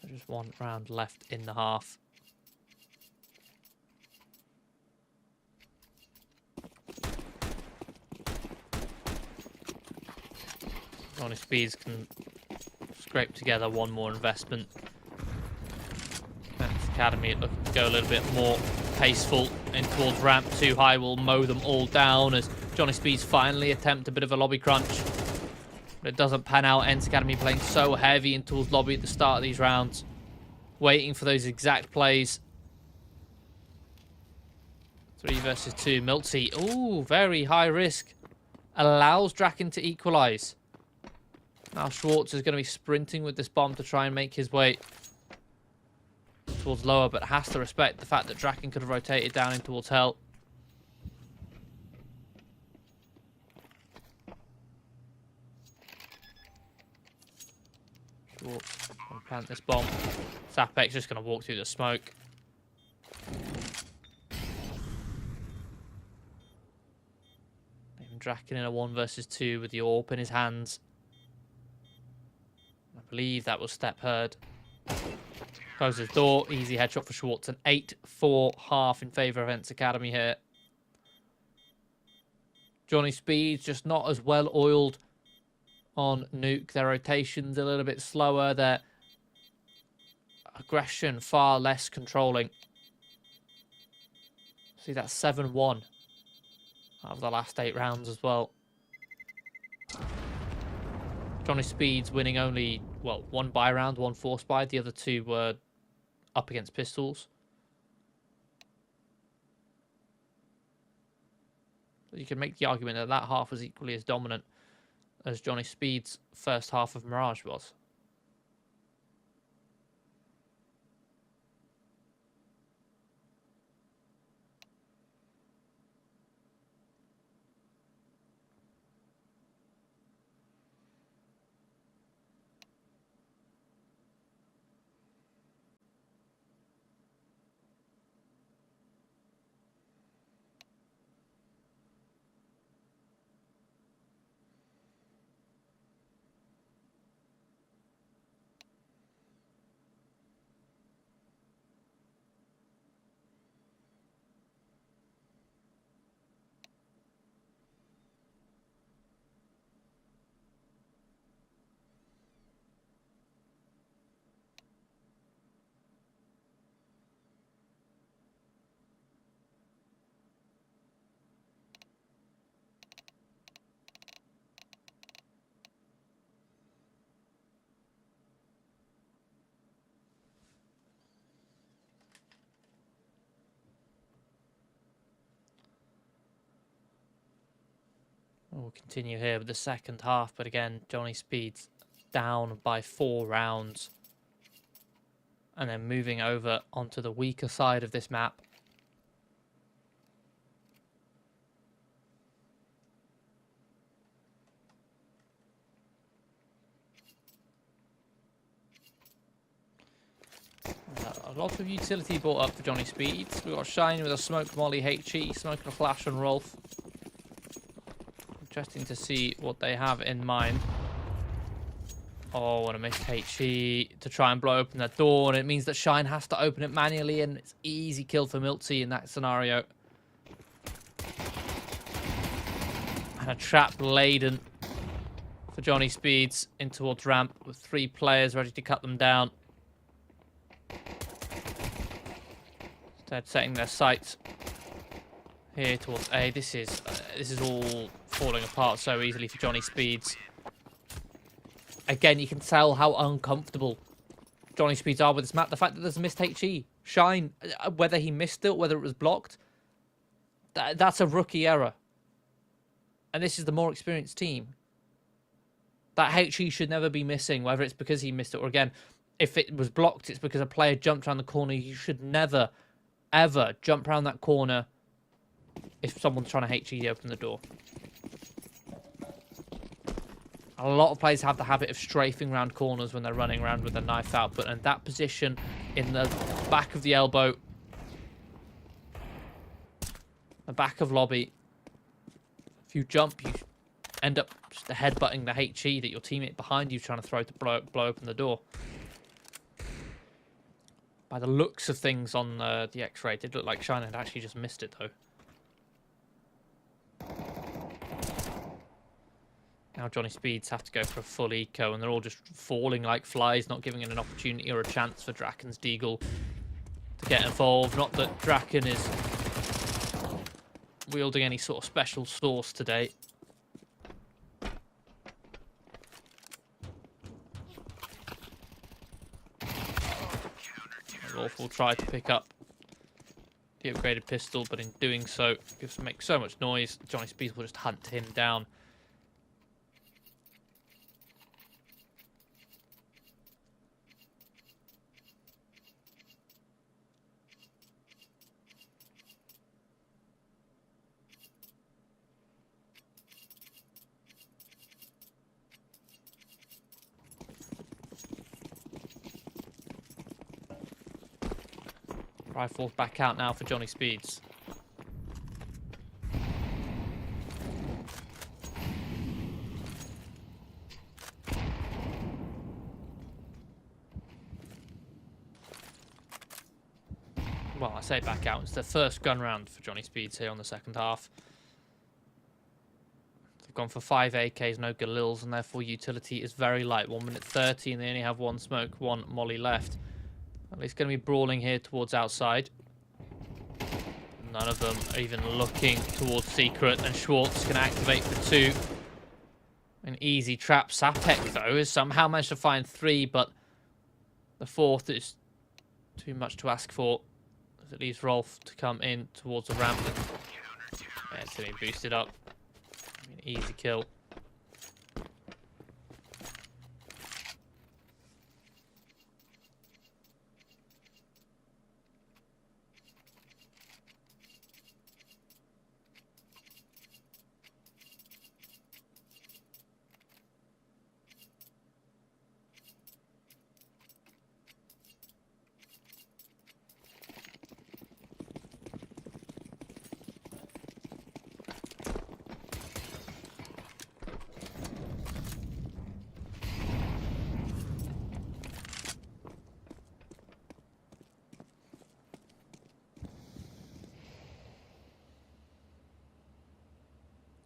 So just 1 round left in the half. JohnnySpeeds can scrape together 1 more investment. ENCE Academy looking to go a little bit more paceful in towards ramp. Too high will mow them all down as JohnnySpeeds finally attempt a bit of a lobby crunch. But it doesn't pan out. ENCE Academy playing so heavy in towards lobby at the start of these rounds. Waiting for those exact plays. 3 versus 2. Milty, ooh, very high risk. Allows Draken to equalise. Now Schwartz is going to be sprinting with this bomb to try and make his way towards lower, but has to respect the fact that Draken could have rotated down in towards Hell. Schwartz going to plant this bomb. Sapek's just going to walk through the smoke. Even Draken in a 1 versus 2 with the AWP in his hands. I believe that was step heard. Closes door, easy headshot for Schwartz. An 8-4 half in favour of ENCE Academy here. JohnnySpeeds just not as well oiled on Nuke. Their rotation's a little bit slower. Their aggression far less controlling. See, that's 7-1 out of the last 8 rounds as well. JohnnySpeeds winning only, well, 1 buy round, 1 force buy. The other 2 were up against pistols. You can make the argument that that half was equally as dominant as JohnnySpeeds' first half of Mirage was. We'll continue here with the second half, but again, JohnnySpeeds down by 4 rounds. And then moving over onto the weaker side of this map. A lot of utility brought up for JohnnySpeeds. We've got Shine with a smoke molly HE, smoking a flash on Rolf. Interesting to see what they have in mind. Oh, and a missed HE to try and blow open that door, and it means that Shine has to open it manually, and it's easy kill for Milty in that scenario. And a trap laden for JohnnySpeeds in towards ramp with 3 players ready to cut them down. Instead, setting their sights here towards A. This is all falling apart so easily for JohnnySpeeds. Again, you can tell how uncomfortable JohnnySpeeds are with this map. The fact that there's a missed HE. Shine, whether he missed it, whether it was blocked, that's a rookie error. And this is the more experienced team. That HE should never be missing, whether it's because he missed it or, again, if it was blocked, it's because a player jumped around the corner. You should never, ever jump around that corner if someone's trying to HE open the door. A lot of players have the habit of strafing around corners when they're running around with their knife out, but in that position, in the back of the elbow, the back of lobby, if you jump, you end up just headbutting the HE that your teammate behind you is trying to throw to blow open the door. By the looks of things on the X-ray, it did look like Shine had actually just missed it, though. Now JohnnySpeeds have to go for a full eco, and they're all just falling like flies, not giving it an opportunity or a chance for Draken's Deagle to get involved. Not that Draken is wielding any sort of special sauce today. Rolf will try to pick up the upgraded pistol, but in doing so, makes so much noise. JohnnySpeeds will just hunt him down. Rifles back out now for JohnnySpeeds. Well, I say back out. It's the first gun round for JohnnySpeeds here on the second half. They've gone for 5 AKs, no Galils, and therefore utility is very light. 1 minute 30, and they only have 1 smoke, 1 molly left. At least going to be brawling here towards outside. None of them are even looking towards Secret, and Schwartz can activate for 2. An easy trap. Sapek, though, has somehow managed to find 3, but the 4th is too much to ask for. It leaves Rolf to come in towards the ramp. Yeah, it's going to be boosted up. I mean, easy kill.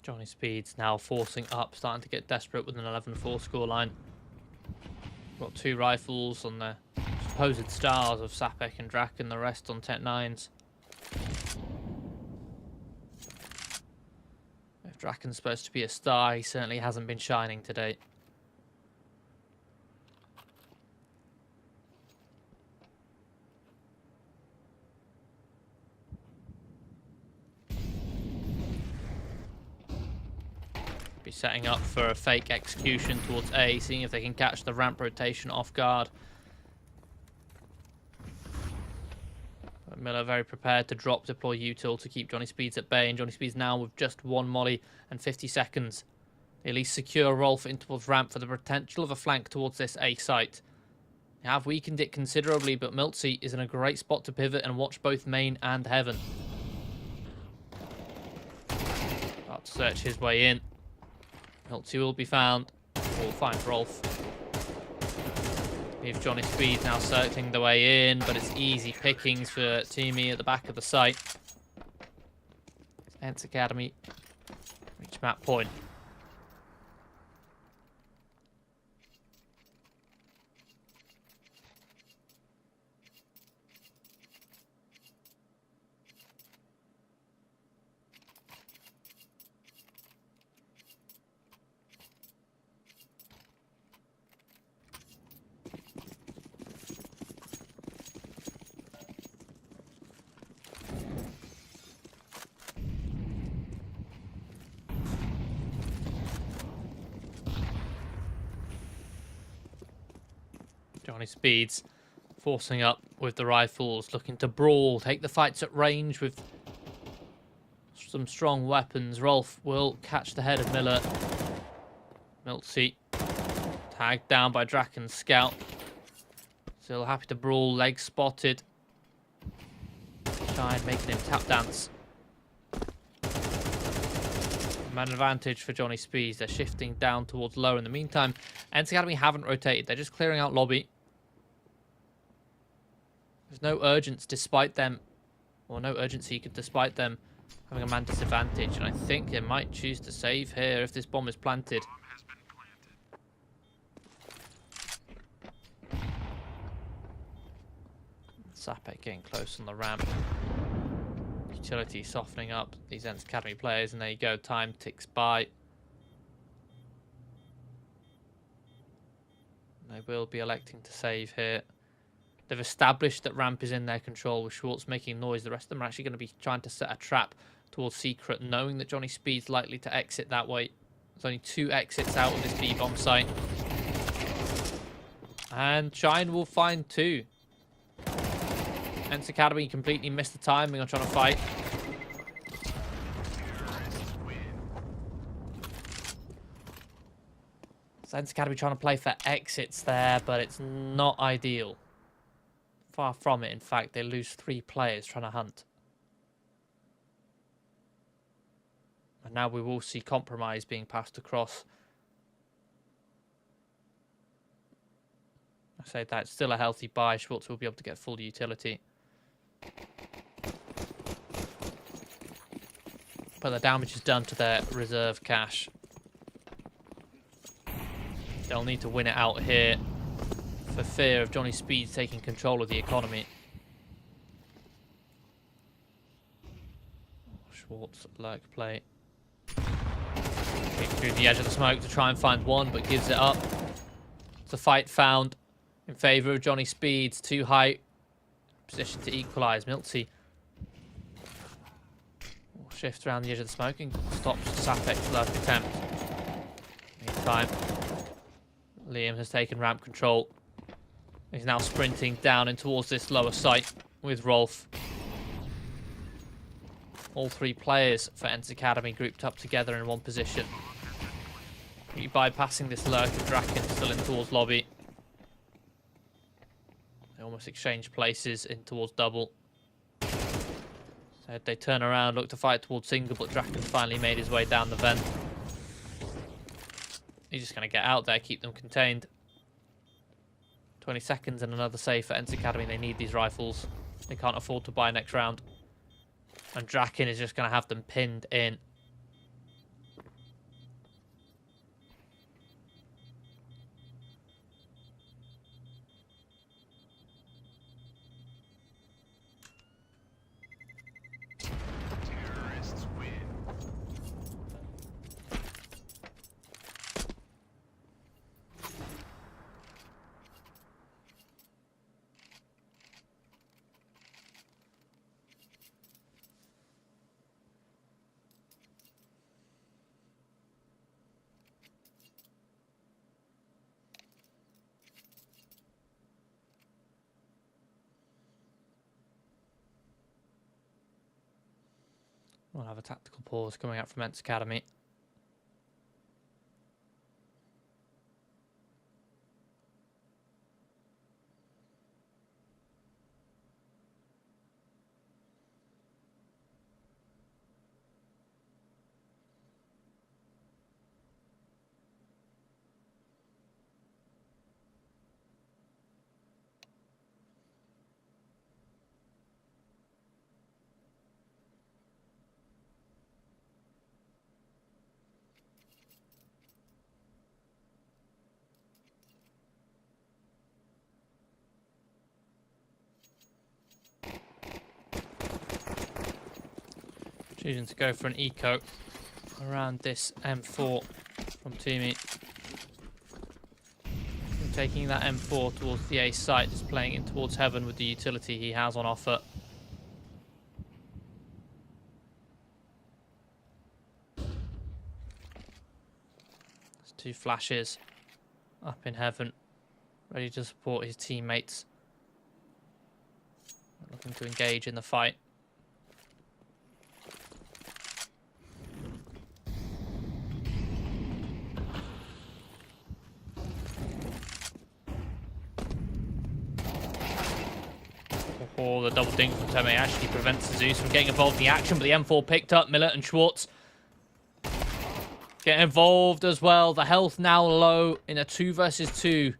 JohnnySpeeds now forcing up, starting to get desperate with an 11-4 scoreline. Got 2 rifles on the supposed stars of Sapek and Draken, the rest on Tech 9s. If Draken's supposed to be a star, he certainly hasn't been shining today. Be setting up for a fake execution towards A, seeing if they can catch the ramp rotation off guard. But Miller very prepared to drop deploy util to keep JohnnySpeeds at bay, and JohnnySpeeds now with just 1 molly and 50 seconds. They at least secure Rolf in towards ramp for the potential of a flank towards this A site. They have weakened it considerably, but Miltsy is in a great spot to pivot and watch both main and heaven. About to search his way in. Miltsy will be found. We'll find Rolf. We have JohnnySpeeds now circling the way in, but it's easy pickings for Teamy at the back of the site. ENCE Academy reach map point. JohnnySpeeds forcing up with the rifles, looking to brawl, take the fights at range with some strong weapons. Rolf will catch the head of Miller. Miltsy tagged down by Draken's scout. Still happy to brawl, legs spotted. Shine making him tap dance. Man advantage for JohnnySpeeds. They're shifting down towards lower. In the meantime, ENCE Academy haven't rotated. They're just clearing out lobby. There's no urgency despite them, or no urgency despite them having a man disadvantage. And I think they might choose to save here if this bomb is planted. Sapek getting close on the ramp. Utility softening up these ENCE Academy players, and there you go, time ticks by. They will be electing to save here. They've established that ramp is in their control with Schwartz making noise. The rest of them are actually going to be trying to set a trap towards Secret, knowing that JohnnySpeeds likely to exit that way. There's only 2 exits out of this B-bomb site. And Shine will find 2. ENCE Academy completely missed the timing on trying to fight. So ENCE Academy trying to play for exits there, but it's not ideal. Far from it, in fact, they lose 3 players trying to hunt. And now we will see compromise being passed across. I say that's still a healthy buy. Schwartz will be able to get full utility. But the damage is done to their reserve cache. They'll need to win it out here for fear of JohnnySpeeds taking control of the economy. Schwartz, lurk play. Kick through the edge of the smoke to try and find one, but gives it up. It's a fight found in favour of JohnnySpeeds. Too high position to equalise. Miltsy will shift around the edge of the smoke and stops Sapek's lurk attempt. Meantime, Liam has taken ramp control. He's now sprinting down and towards this lower site with Rolf. All 3 players for ENCE Academy grouped up together in one position. Bypassing this lurk of Draken still in towards lobby. They almost exchange places in towards double. So they turn around, look to fight towards single, but Draken finally made his way down the vent. He's just going to get out there, keep them contained. 20 seconds and another save for ENCE Academy. They need these rifles. They can't afford to buy next round. And Draken is just going to have them pinned in. We'll have a tactical pause coming out from ENCE Academy. Choosing to go for an eco around this M4 from Toomey. Taking that M4 towards the A site, just playing in towards heaven with the utility he has on offer. There's 2 flashes up in heaven, ready to support his teammates. Looking to engage in the fight. Oh, the double dink from Tome actually prevents Zeus from getting involved in the action, but the M4 picked up. Miller and Schwartz get involved as well. The health now low in a 2 versus 2.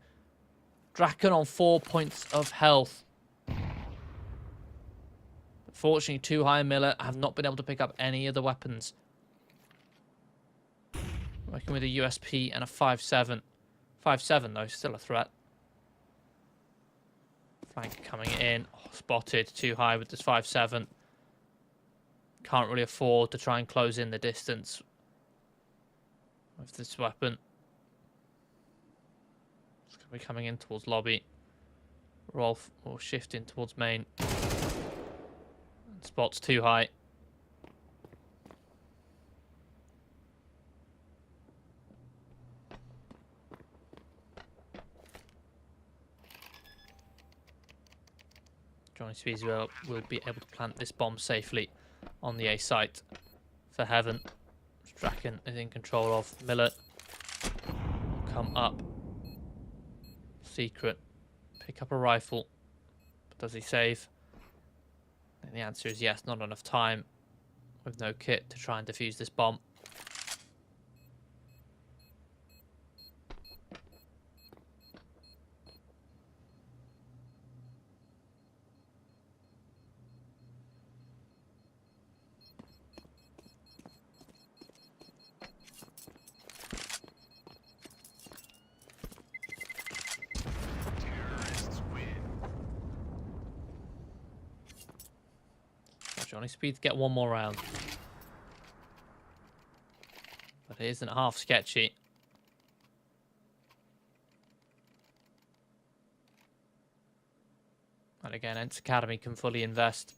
Draken on 4 points of health. Fortunately, Too High and Miller have not been able to pick up any of the weapons. Working with a USP and a 5.7. 5.7 though, still a threat. Flank coming in. Oh, spotted. Too High with this 5.7. Can't really afford to try and close in the distance with this weapon. It's going to be coming in towards lobby. Rolf will shift in towards main. Spots Too High. JohnnySpeeds will be able to plant this bomb safely on the A site for heaven. Draken is in control of. Miller will come up. Secret. Pick up a rifle. Does he save? And the answer is yes, not enough time with no kit to try and defuse this bomb. JohnnySpeeds get one more round. But it isn't half sketchy. And again, ENCE Academy can fully invest.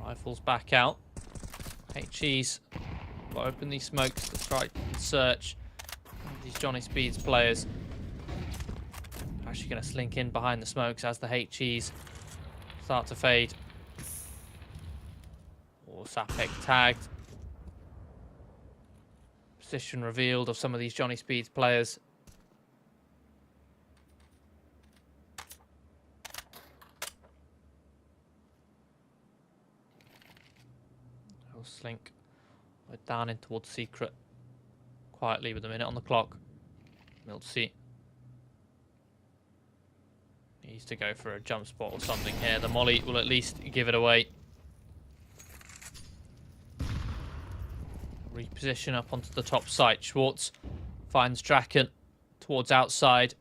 Rifles back out. HE's will open these smokes to try and search these JohnnySpeeds players. Actually going to slink in behind the smokes as the HE's start to fade. Or Sapek tagged. Position revealed of some of these JohnnySpeeds players. Slink down in towards secret quietly with a minute on the clock. Miltsy needs to go for a jump spot or something here. The molly will at least give it away. Reposition up onto the top site. Schwartz finds Draken towards outside.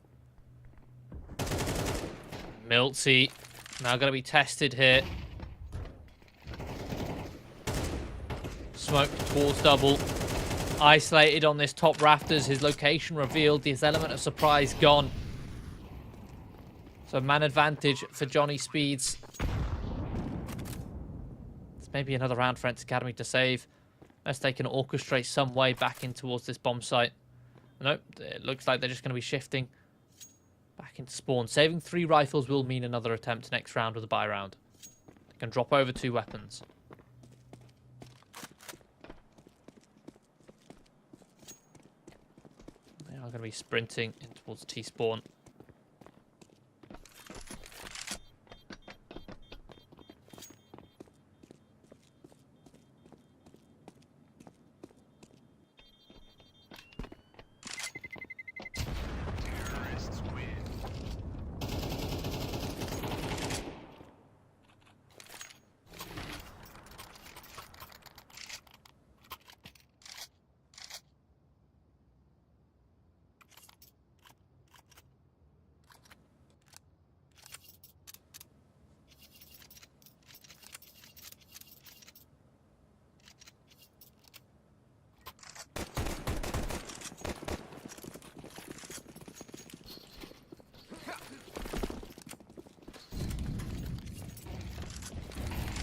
Miltsy now going to be tested here. Smoke towards double. Isolated on this top rafters. His location revealed. His element of surprise gone. So man advantage for JohnnySpeeds. It's maybe another round for ENCE Academy to save. Unless they can orchestrate some way back in towards this bomb site. Nope. It looks like they're just going to be shifting back into spawn. Saving 3 rifles will mean another attempt next round with a buy round. They can drop over 2 weapons. Going to be sprinting in towards T-spawn.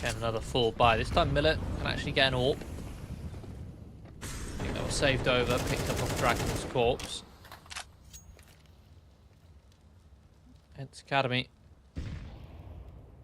Get another full buy. This time Millet can actually get an AWP. I think that was saved over, picked up off Dragon's corpse. ENCE Academy going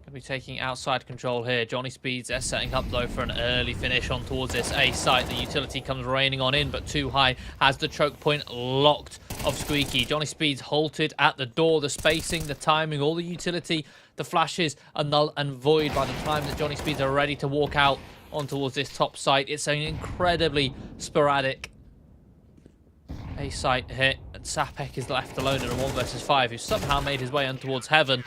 to be taking outside control here. JohnnySpeeds, they're setting up though for an early finish on towards this A site. The utility comes raining on in, but too high has the choke point locked of Squeaky. JohnnySpeeds halted at the door. The spacing, the timing, all the utility, the flashes are null and void by the time that JohnnySpeeds are ready to walk out on towards this top site. It's an incredibly sporadic A site hit, and Sapek is left alone in a 1 versus 5, who somehow made his way on towards heaven.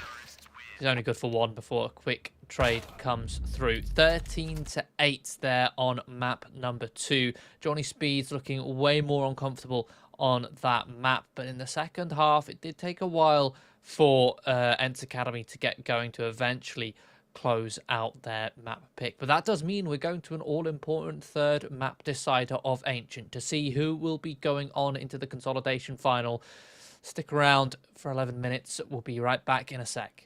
He's only good for 1 before a quick trade comes through. 13-8 there on map number 2. JohnnySpeeds looking way more uncomfortable on that map, but in the second half it did take a while for ENCE Academy to get going to eventually close out their map pick. But that does mean we're going to an all-important third map decider of Ancient to see who will be going on into the Consolidation final. Stick around for 11 minutes. We'll be right back in a sec.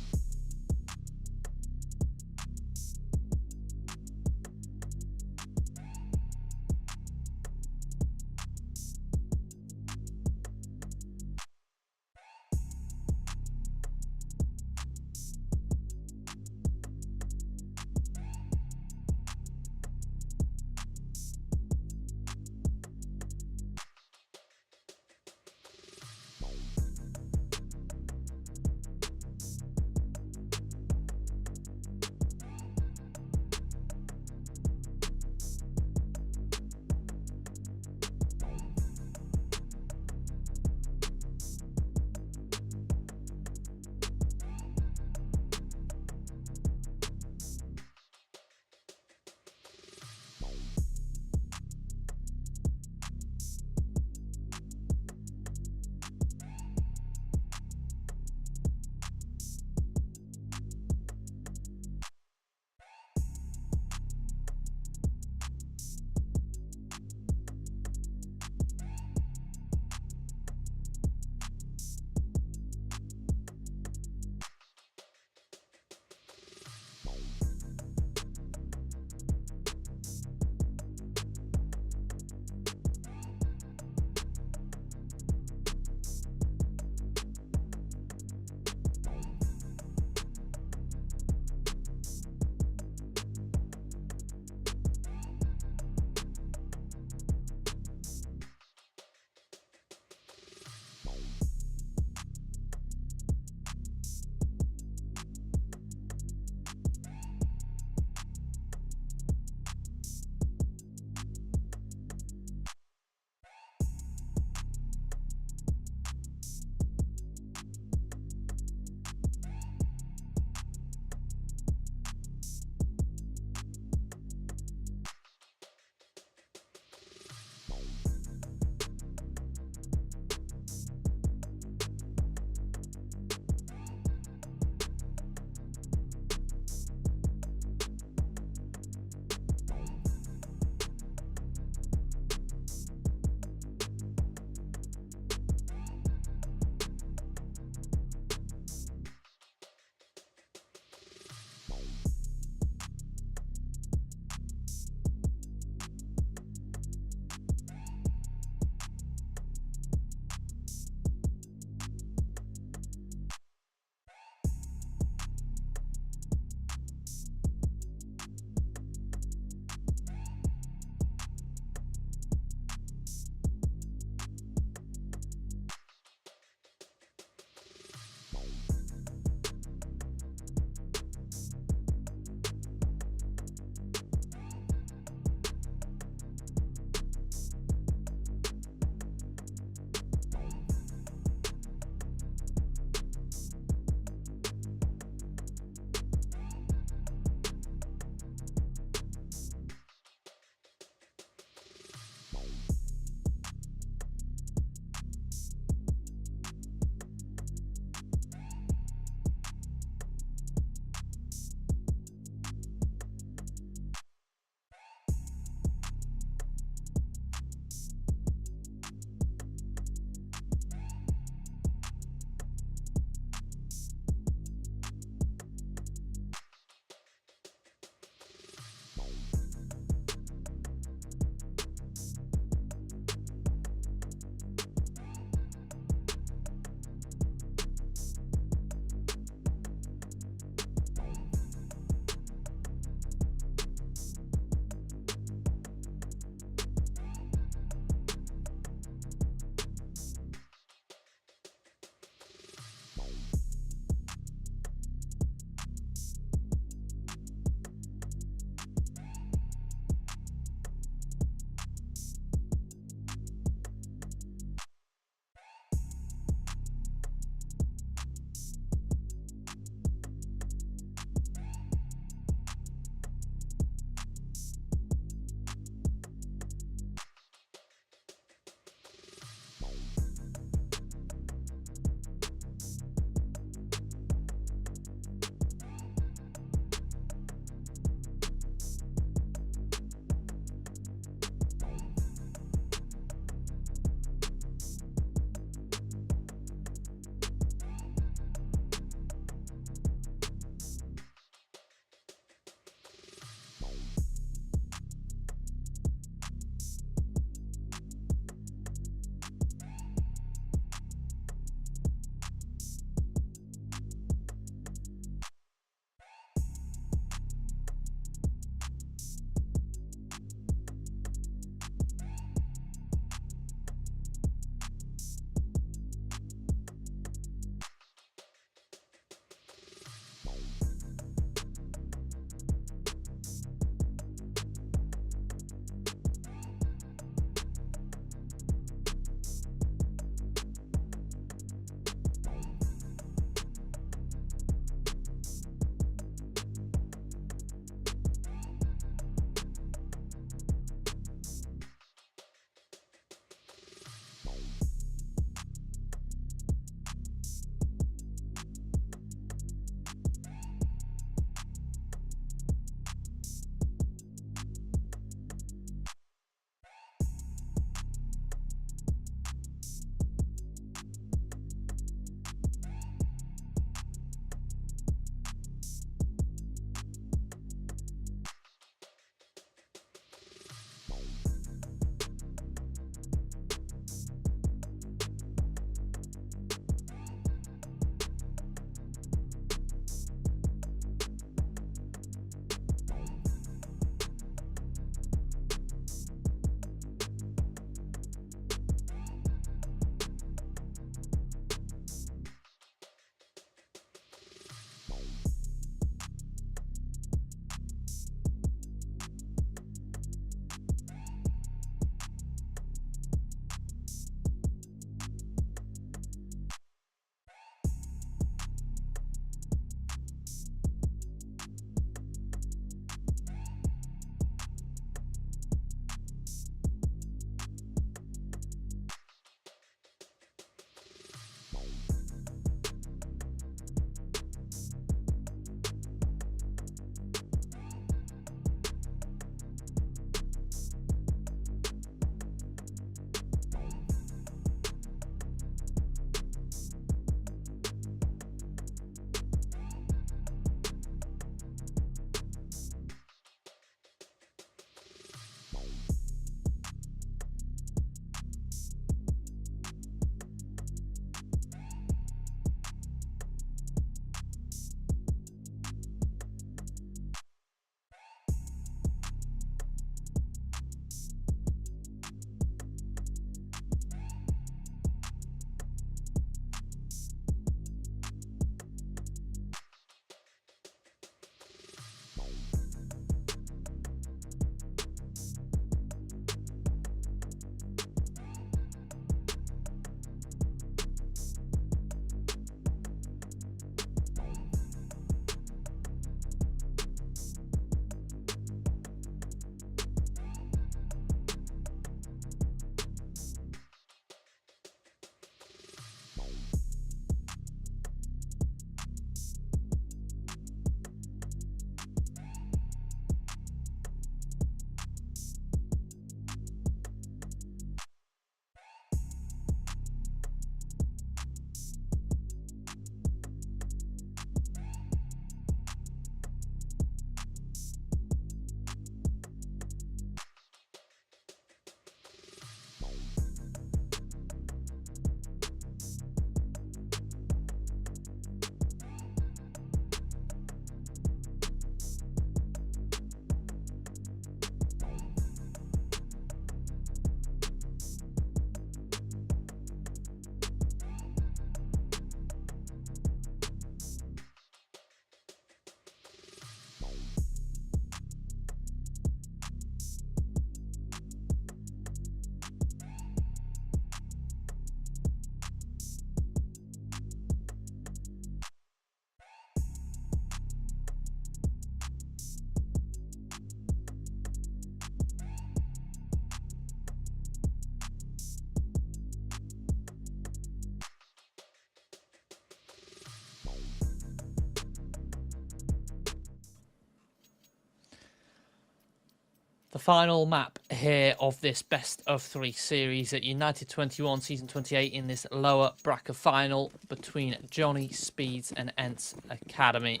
The final map here of this best of 3 series at United21 season 28 in this lower bracket final between JohnnySpeeds and ENCE Academy.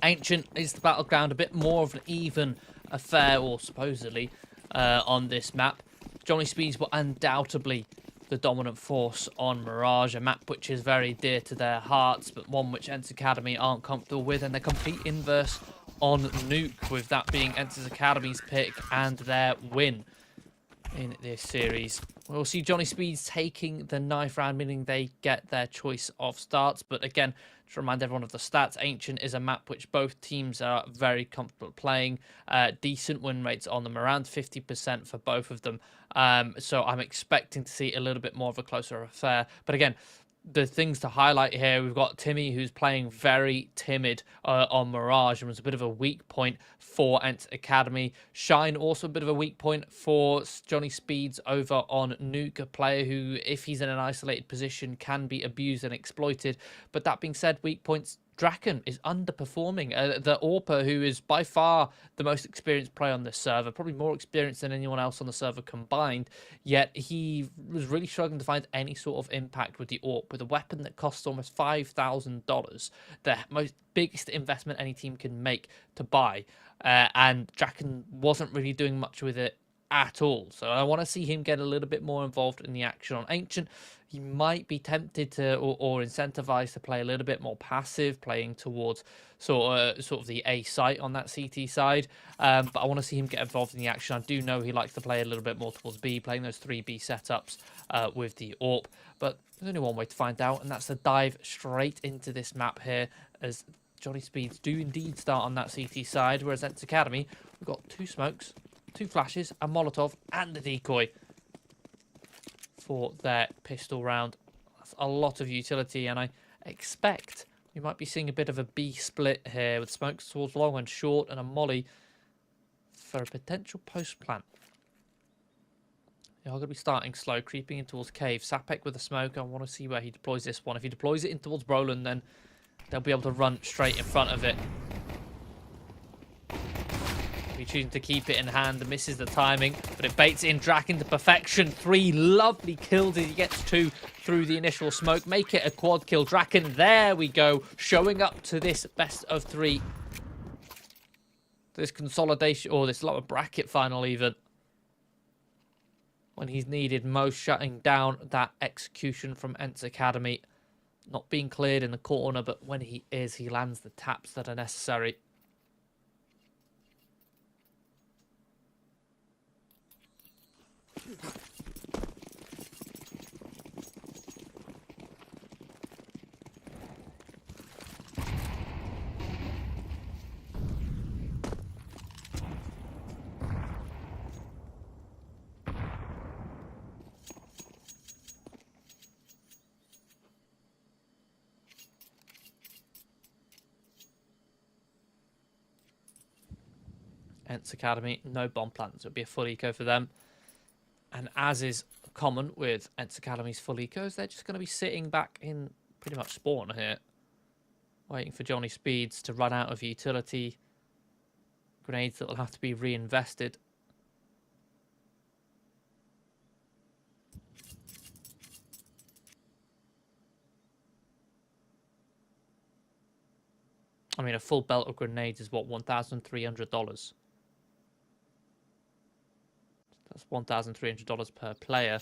Ancient is the battleground, a bit more of an even affair, or supposedly, on this map. JohnnySpeeds were undoubtedly the dominant force on Mirage, a map which is very dear to their hearts, but one which ENCE Academy aren't comfortable with, and the complete inverse on Nuke, with that being ENCE Academy's pick and their win in this series. We'll see JohnnySpeeds taking the knife round, meaning they get their choice of starts. But again, to remind everyone of the stats, Ancient is a map which both teams are very comfortable playing. Decent win rates on them, around 50% for both of them. So I'm expecting to see a little bit more of a closer affair. But again, the things to highlight here, we've got Timmy, who's playing very timid on Mirage and was a bit of a weak point for ENCE Academy. Shine, also a bit of a weak point for JohnnySpeeds over on Nuke, a player who, if he's in an isolated position, can be abused and exploited. But that being said, weak points, Draken is underperforming. The AWPer, who is by far the most experienced player on this server, probably more experienced than anyone else on the server combined, yet he was really struggling to find any sort of impact with the AWP, with a weapon that costs almost $5,000, the biggest investment any team can make to buy. And Draken wasn't really doing much with it at all. So I want to see him get a little bit more involved in the action on Ancient. He might be tempted to or incentivized to play a little bit more passive, playing towards sort of the A site on that CT side. But I want to see him get involved in the action. I do know he likes to play a little bit more towards B, playing those 3B setups with the AWP. But there's only one way to find out, and that's to dive straight into this map here, as JohnnySpeeds do indeed start on that CT side, whereas ENCE Academy, we've got 2 smokes, 2 flashes, a Molotov, and a decoy for their pistol round. That's a lot of utility, and I expect we might be seeing a bit of a B split here, with smokes towards long and short, and a molly for a potential post plant. They are going to be starting slow, creeping in towards cave. Sapek with a smoke. I want to see where he deploys this one. If he deploys it in towards Brolin, then they'll be able to run straight in front of it. He's choosing to keep it in hand and misses the timing, but it baits in Draken to perfection. 3 lovely kills as he gets 2 through the initial smoke. Make it a quad kill. Draken, there we go, showing up to this best of 3. This consolidation, or this lower bracket final even, when he's needed most, shutting down that execution from ENCE Academy. Not being cleared in the corner, but when he is, he lands the taps that are necessary. ENCE Academy, no bomb plants. It'll be a full eco for them. And as is common with ENCE Academy's full ecos, they're just going to be sitting back in pretty much spawn here, waiting for JohnnySpeeds to run out of utility. Grenades that will have to be reinvested. I mean, a full belt of grenades is what, $1,300? That's $1,300 per player.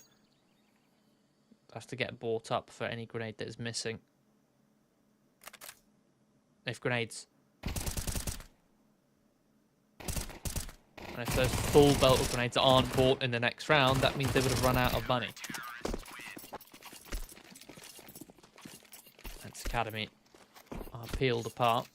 That's to get bought up for any grenade that is missing. If grenades... And if those full belt of grenades aren't bought in the next round, that means they would have run out of money. ENCE Academy are peeled apart.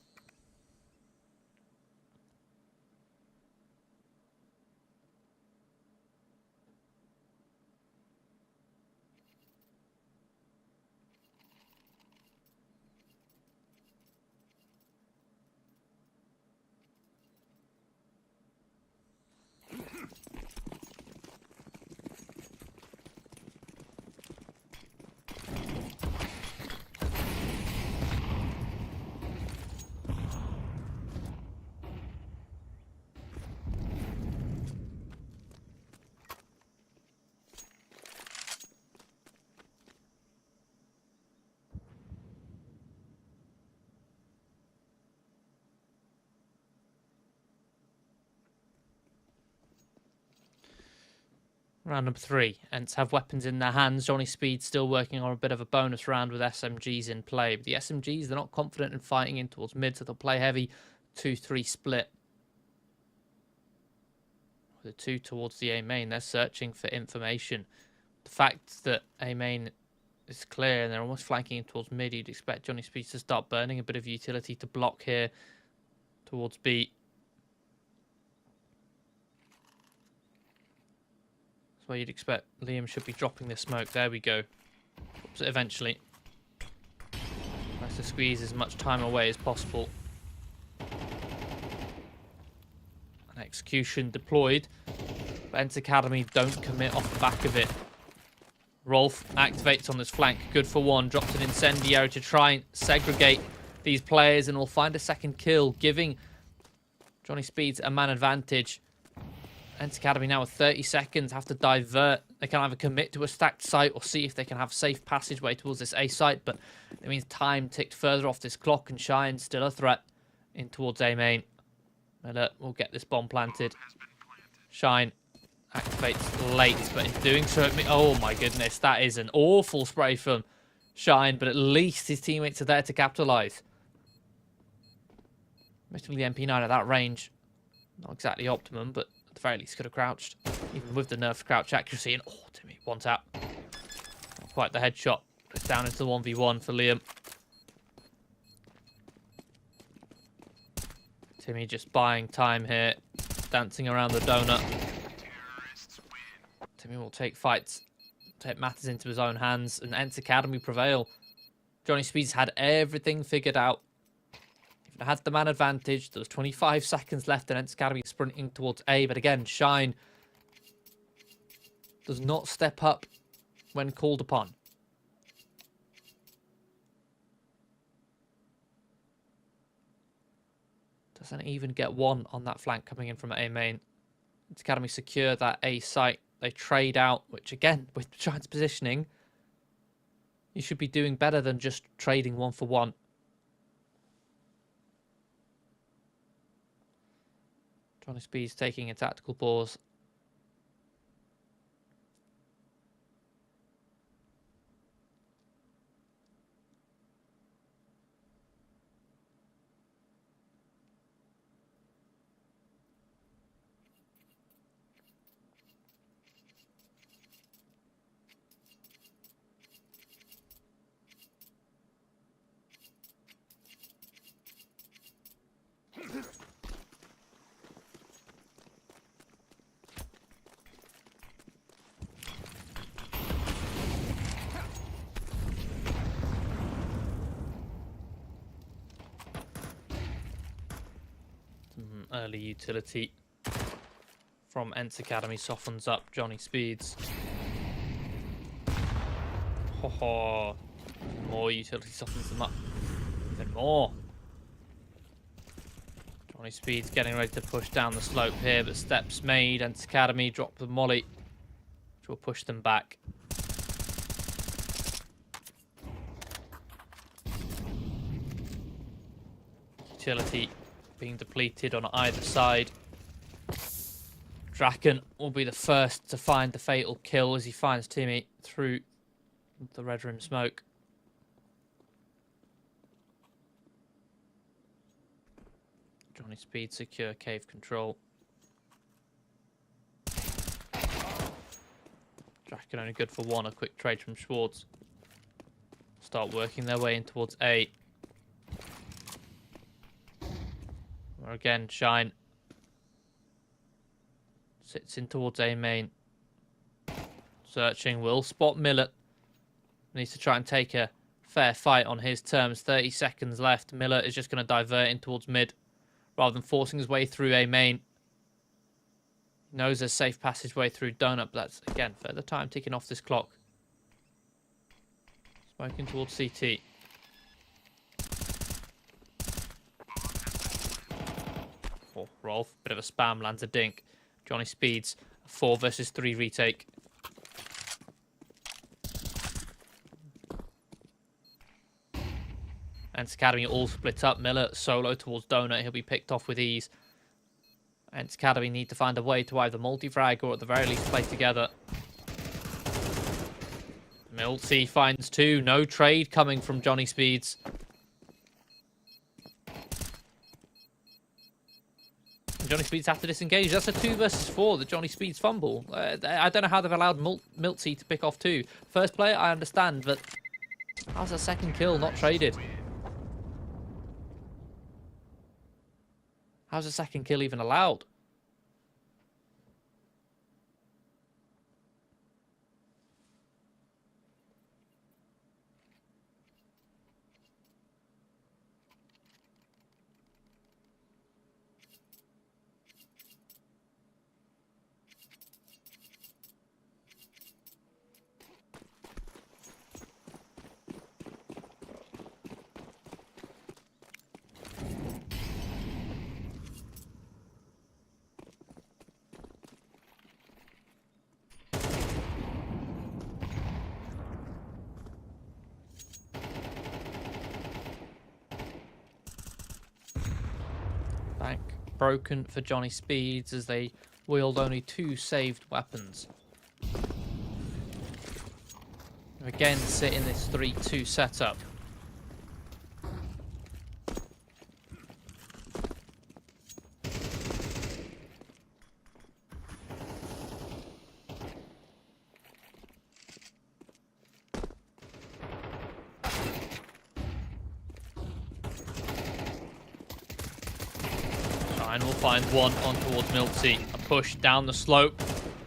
Round number 3. ENCE have weapons in their hands. JohnnySpeeds still working on a bit of a bonus round with SMGs in play. But the SMGs, they're not confident in fighting in towards mid, so they'll play heavy 2-3 split. With the 2 towards the A main, they're searching for information. The fact that A main is clear and they're almost flanking in towards mid, you'd expect JohnnySpeeds to start burning a bit of utility to block here towards B. Where you'd expect Liam should be dropping this smoke. There we go. Drops it eventually. Tries to squeeze as much time away as possible. An execution deployed. But ENCE Academy don't commit off the back of it. Rolf activates on this flank. Good for 1. Drops an incendiary to try and segregate these players and will find a second kill, giving JohnnySpeeds a man advantage. ENCE Academy now with 30 seconds have to divert. They can either commit to a stacked site or see if they can have safe passageway towards this A site, but it means time ticked further off this clock, and Shine still a threat in towards A main. Miller will get this bomb planted. Shine activates late, but in doing so, oh my goodness, that is an awful spray from Shine, but at least his teammates are there to capitalise. Admittedly, the MP9 at that range, not exactly optimum, but at the very least could have crouched, even with the nerfed crouch accuracy. And oh, Timmy, one tap. Not quite the headshot. It's down into the 1v1 for Liam. Timmy just buying time here, dancing around the donut. Timmy will take fights, take matters into his own hands, and ENCE Academy prevail. JohnnySpeeds had everything figured out. Even had the man advantage. There was 25 seconds left, and ENCE Academy sprinting towards A. But again, Shine does not step up when called upon. Doesn't even get one on that flank coming in from A main. ENCE Academy secure that A site. They trade out, which again, with Shine's positioning, you should be doing better than just trading 1 for 1. JohnnySpeeds taking a tactical pause. Early utility from ENCE Academy softens up JohnnySpeeds. Ho. More utility softens them up even more. JohnnySpeeds getting ready to push down the slope here, but steps made. ENCE Academy drop the molly, which will push them back. Utility being depleted on either side. Draken will be the first to find the fatal kill as he finds Timmy through the red room smoke. JohnnySpeeds secure cave control. Draken only good for 1, a quick trade from Schwartz. Start working their way in towards A. Again, Shine sits in towards A main. Searching, will spot Miller. Needs to try and take a fair fight on his terms. 30 seconds left. Miller is just going to divert in towards mid rather than forcing his way through A main. Knows there's safe passageway through donut, but that's, again, further time ticking off this clock. Smoking towards CT. Rolf, bit of a spam, lands a dink. JohnnySpeeds, a 4 versus 3 retake. ENCE Academy all split up. Miller solo towards donut. He'll be picked off with ease. ENCE Academy need to find a way to either multi-frag or at the very least play together. Milty finds 2. No trade coming from JohnnySpeeds. JohnnySpeeds have to disengage. That's a 2 versus 4, the JohnnySpeeds fumble. I don't know how they've allowed Milty to pick off 2. First player, I understand, but how's a second kill not traded? How's a second kill even allowed? Bank broken for JohnnySpeeds as they wield only 2 saved weapons. Again, sit in this 3-2 setup. Shine will find 1 on towards Milty. A push down the slope.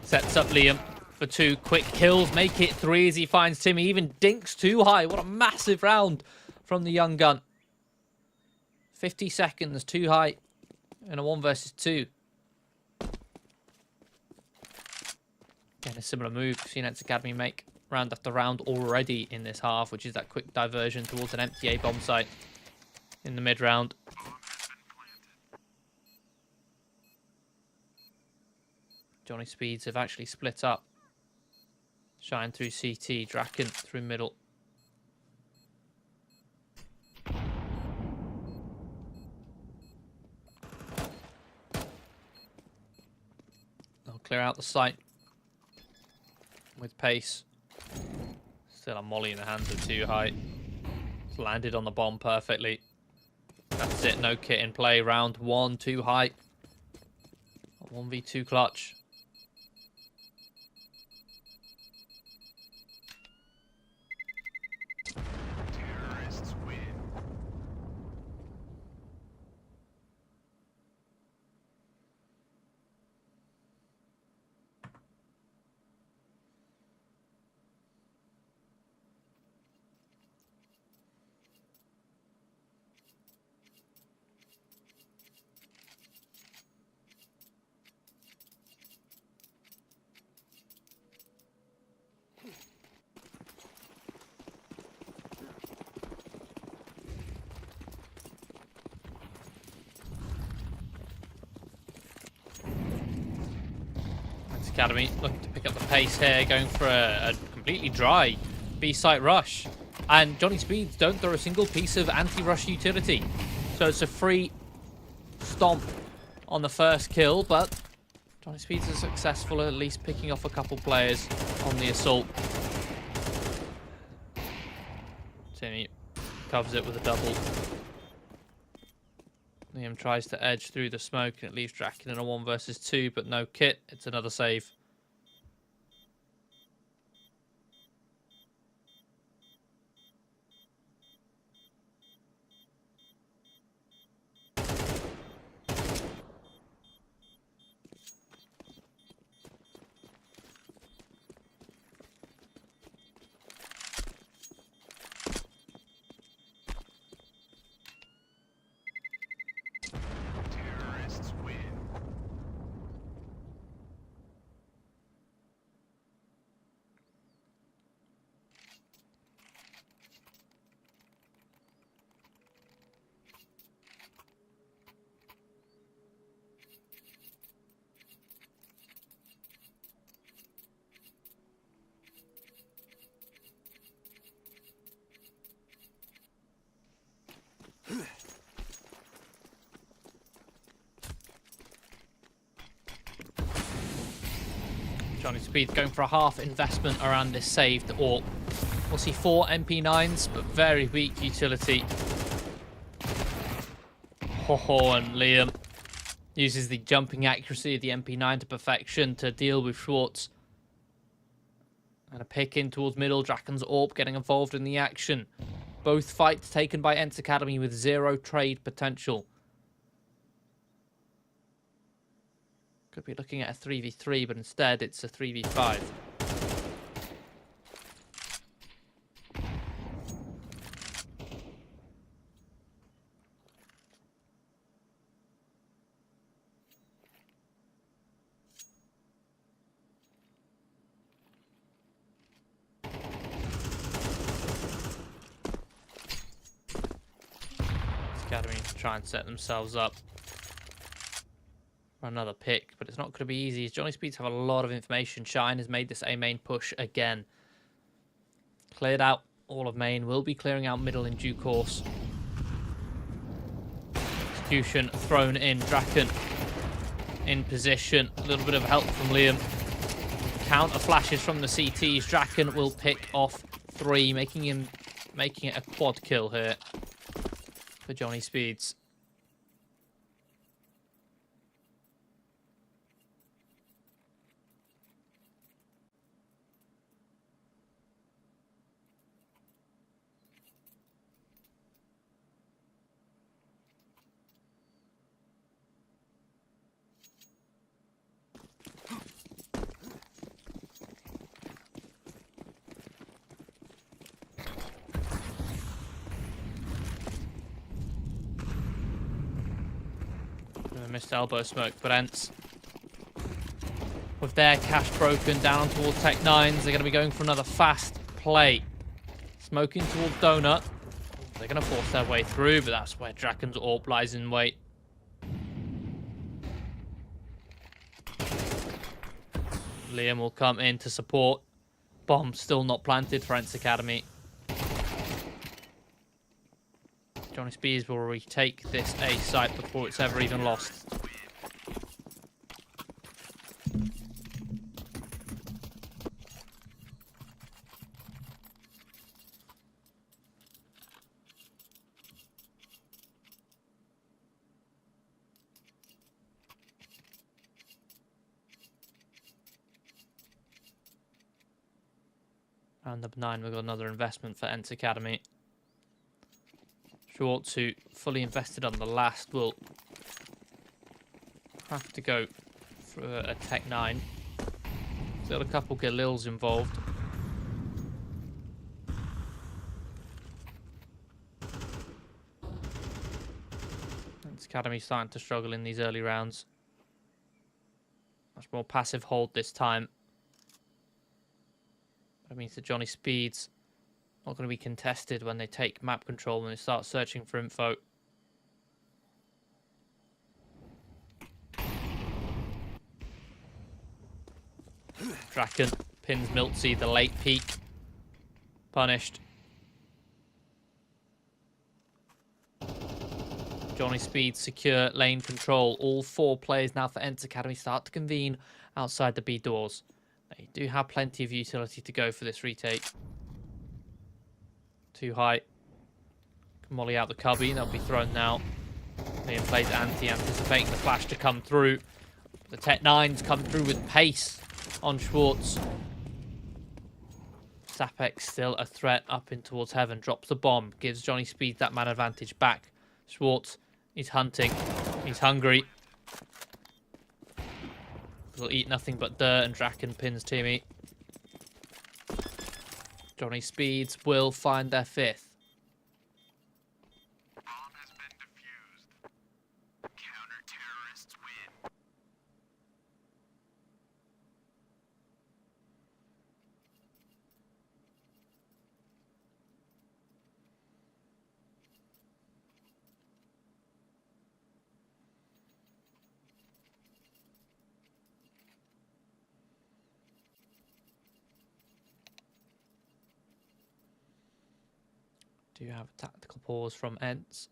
Sets up Liam for 2 quick kills. Make it 3 as he finds Timmy. Even dinks too high. What a massive round from the young gun. 50 seconds too high in a 1 versus 2. Again, a similar move we've seen ENCE Academy make round after round already in this half, which is that quick diversion towards an empty A bomb site in the mid round. JohnnySpeeds have actually split up. Shine through CT, Draken through middle. They'll clear out the site with pace. Still a molly in the hands of Too High. It's landed on the bomb perfectly. That's it, no kit in play. Round 1, Too High. 1v2 clutch. Academy looking to pick up the pace here, going for a completely dry B-site rush. And JohnnySpeeds don't throw a single piece of anti-rush utility. So it's a free stomp on the first kill, but JohnnySpeeds is successful at least picking off a couple players on the assault. Timmy covers it with a double. Liam tries to edge through the smoke and it leaves Draken in a 1 versus 2, but no kit. It's another save. JohnnySpeeds going for a half investment around this saved AWP. We'll see 4 MP9s, but very weak utility. Ho-ho, and Liam uses the jumping accuracy of the MP9 to perfection to deal with Schwartz. And a pick in towards middle. Draken's AWP getting involved in the action. Both fights taken by ENCE Academy with 0 trade potential. Could be looking at a 3v3, but instead it's a 3v5. Academy to try and set themselves up for another pick, but it's not going to be easy. JohnnySpeeds have a lot of information. Shine has made this A main push again. Cleared out all of main. Will be clearing out middle in due course. Execution thrown in. Draken in position. A little bit of help from Liam. Counter flashes from the CTs. Draken will pick off 3, making it a quad kill here for JohnnySpeeds. Missed elbow smoke, but ENCE, with their cash broken down towards Tech 9s, they're going to be going for another fast play. Smoking towards Donut. They're going to force their way through, but that's where Draken's AWP lies in wait. Liam will come in to support. Bomb still not planted for ENCE Academy. JohnnySpeeds will retake this A site before it's ever even lost. Round number 9, we've got another investment for ENCE Academy. Schwartz, who fully invested on the last, will have to go for a Tech 9. Still a couple Galils involved. ENCE Academy starting to struggle in these early rounds. Much more passive hold this time. That means that JohnnySpeeds not going to be contested when they take map control, when they start searching for info. Draken pins Miltsy, the late peek. Punished. JohnnySpeeds secure lane control. All 4 players now for ENCE Academy start to convene outside the B doors. They do have plenty of utility to go for this retake. Too high. Can molly out the cubby. They'll be thrown now. Liam plays anti, anticipating the flash to come through. The Tech 9s come through with pace on Schwartz. Sapek still a threat up in towards heaven. Drops the bomb. Gives JohnnySpeeds that man advantage back. Schwartz is hunting. He's hungry. Will eat nothing but dirt, and Draken pins Timmy. JohnnySpeeds will find their 5th.
Bomb has been defused. Counter-terrorists win.
Do have a tactical pause from ENCE.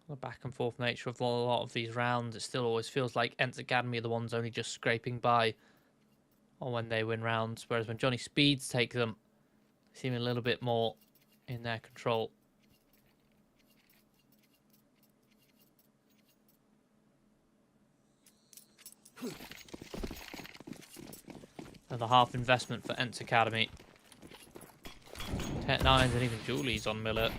The back and forth nature of a lot of these rounds, it still always feels like ENCE Academy are the ones only just scraping by on when they win rounds, whereas when JohnnySpeeds take them, they seem a little bit more in their control. Another half investment for ENCE Academy. Tech 9s and even Julie's on Miller.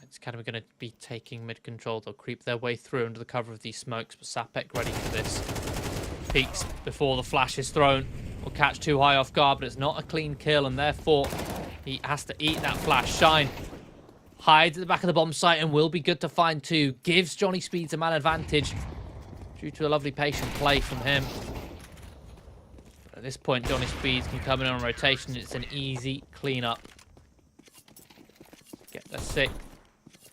ENCE Academy going to be taking mid control. They'll creep their way through under the cover of these smokes, but Sapek ready for this. Peeks before the flash is thrown. Will catch too high off guard, but it's not a clean kill, and therefore he has to eat that flash. Shine hides at the back of the bomb site and will be good to find two. Gives JohnnySpeeds a man advantage due to a lovely patient play from him. At this point, JohnnySpeeds can come in on rotation. It's an easy cleanup. Get the sick.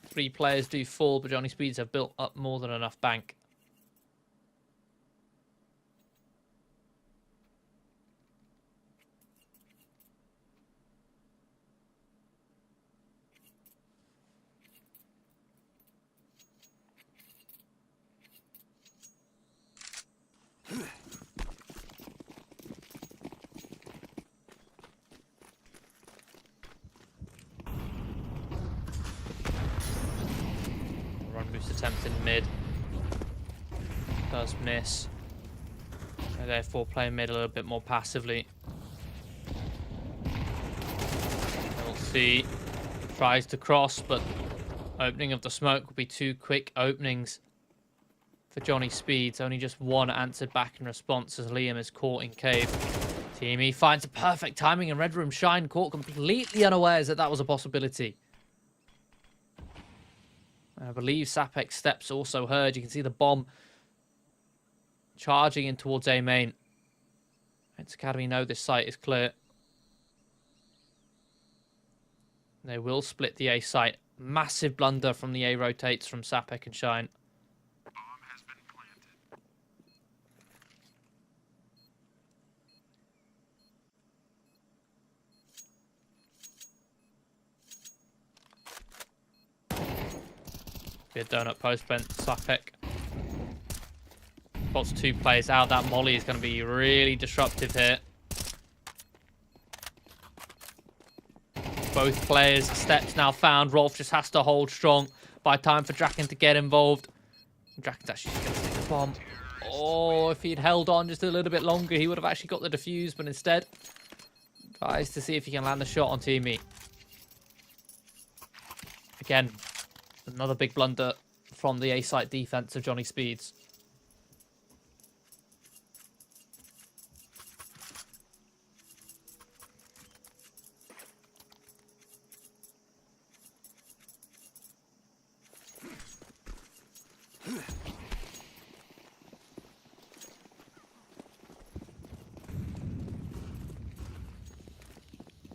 3 players do fall, but JohnnySpeeds have built up more than enough bank. Run boost attempt in mid. Does miss. And therefore playing mid a little bit more passively. We'll see. Tries to cross, but opening of the smoke will be 2 quick openings for JohnnySpeeds. Only just 1 answered back in response as Liam is caught in cave. Team E finds a perfect timing in Red Room. Shine caught completely unawares that that was a possibility. I believe Sapek's steps also heard. You can see the bomb charging in towards A main. ENCE Academy know this site is clear. They will split the A site. Massive blunder from the A rotates from Sapek and Shine.
Bomb has been planted.
Be a donut post bent Sapek. Spots 2 players out. That molly is going to be really disruptive here. Both players' steps now found. Rolf just has to hold strong. By time for Draken to get involved. Draken's actually just going to stick the bomb. Oh, if he'd held on just a little bit longer, he would have actually got the defuse, but instead tries to see if he can land a shot on Team E. Again, another big blunder from the A site defense of JohnnySpeeds.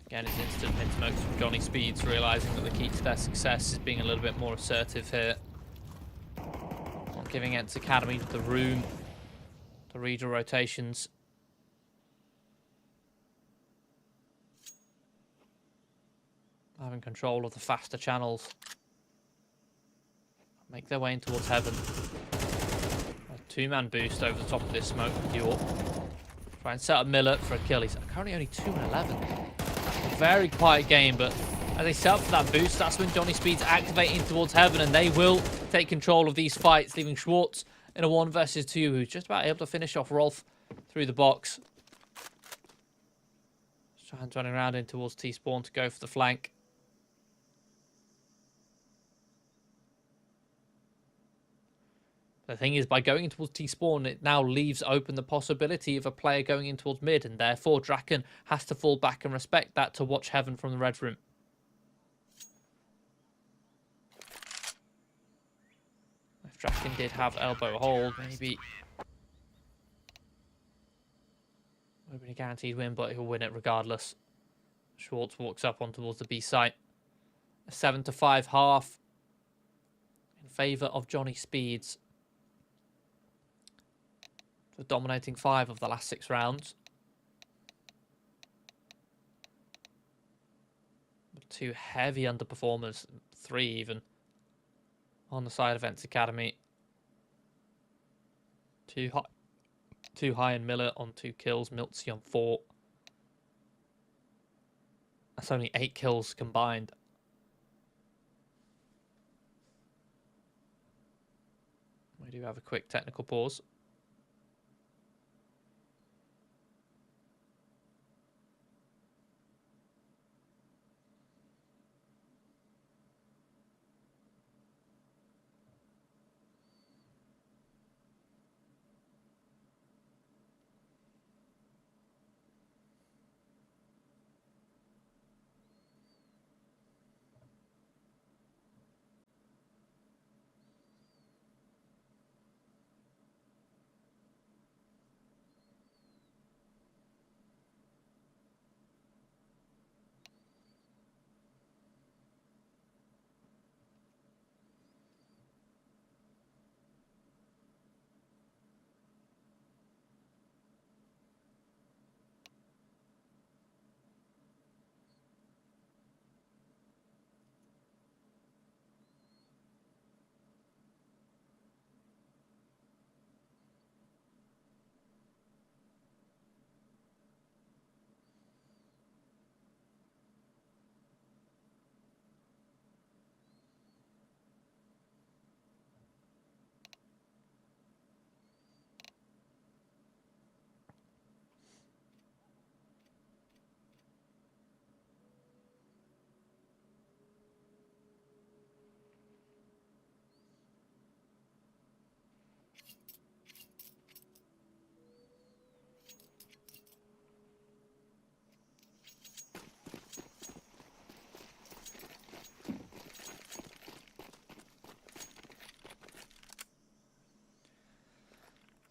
Again, it's instant mid-smokes from JohnnySpeeds, realising that the key to their success is being a little bit more assertive here. Not giving ENCE Academy the room to read your rotations. Having control of the faster channels. Make their way in towards heaven. A 2-man boost over the top of this smoke. York. Try and set up Miller for a kill. He's currently only 2 and 11. Very quiet game, but as they set up for that boost, that's when JohnnySpeeds activating towards heaven, and they will take control of these fights, leaving Schwartz in a 1 versus 2, who's just about able to finish off Rolf through the box. Shine's running around in towards T-Spawn to go for the flank. The thing is, by going in towards T-Spawn, it now leaves open the possibility of a player going in towards mid, and therefore Draken has to fall back and respect that to watch heaven from the red room. If Draken did have elbow hold, maybe would have been a guaranteed win, but he'll win it regardless. Schwartz walks up on towards the B site. A 7-5 half favour of JohnnySpeeds. For dominating 5 of the last 6 rounds. 2 heavy underperformers, 3 even, on the side of ENCE Academy. Too high and Miller on 2 kills, Miltsy on 4. That's only 8 kills combined. We do have a quick technical pause.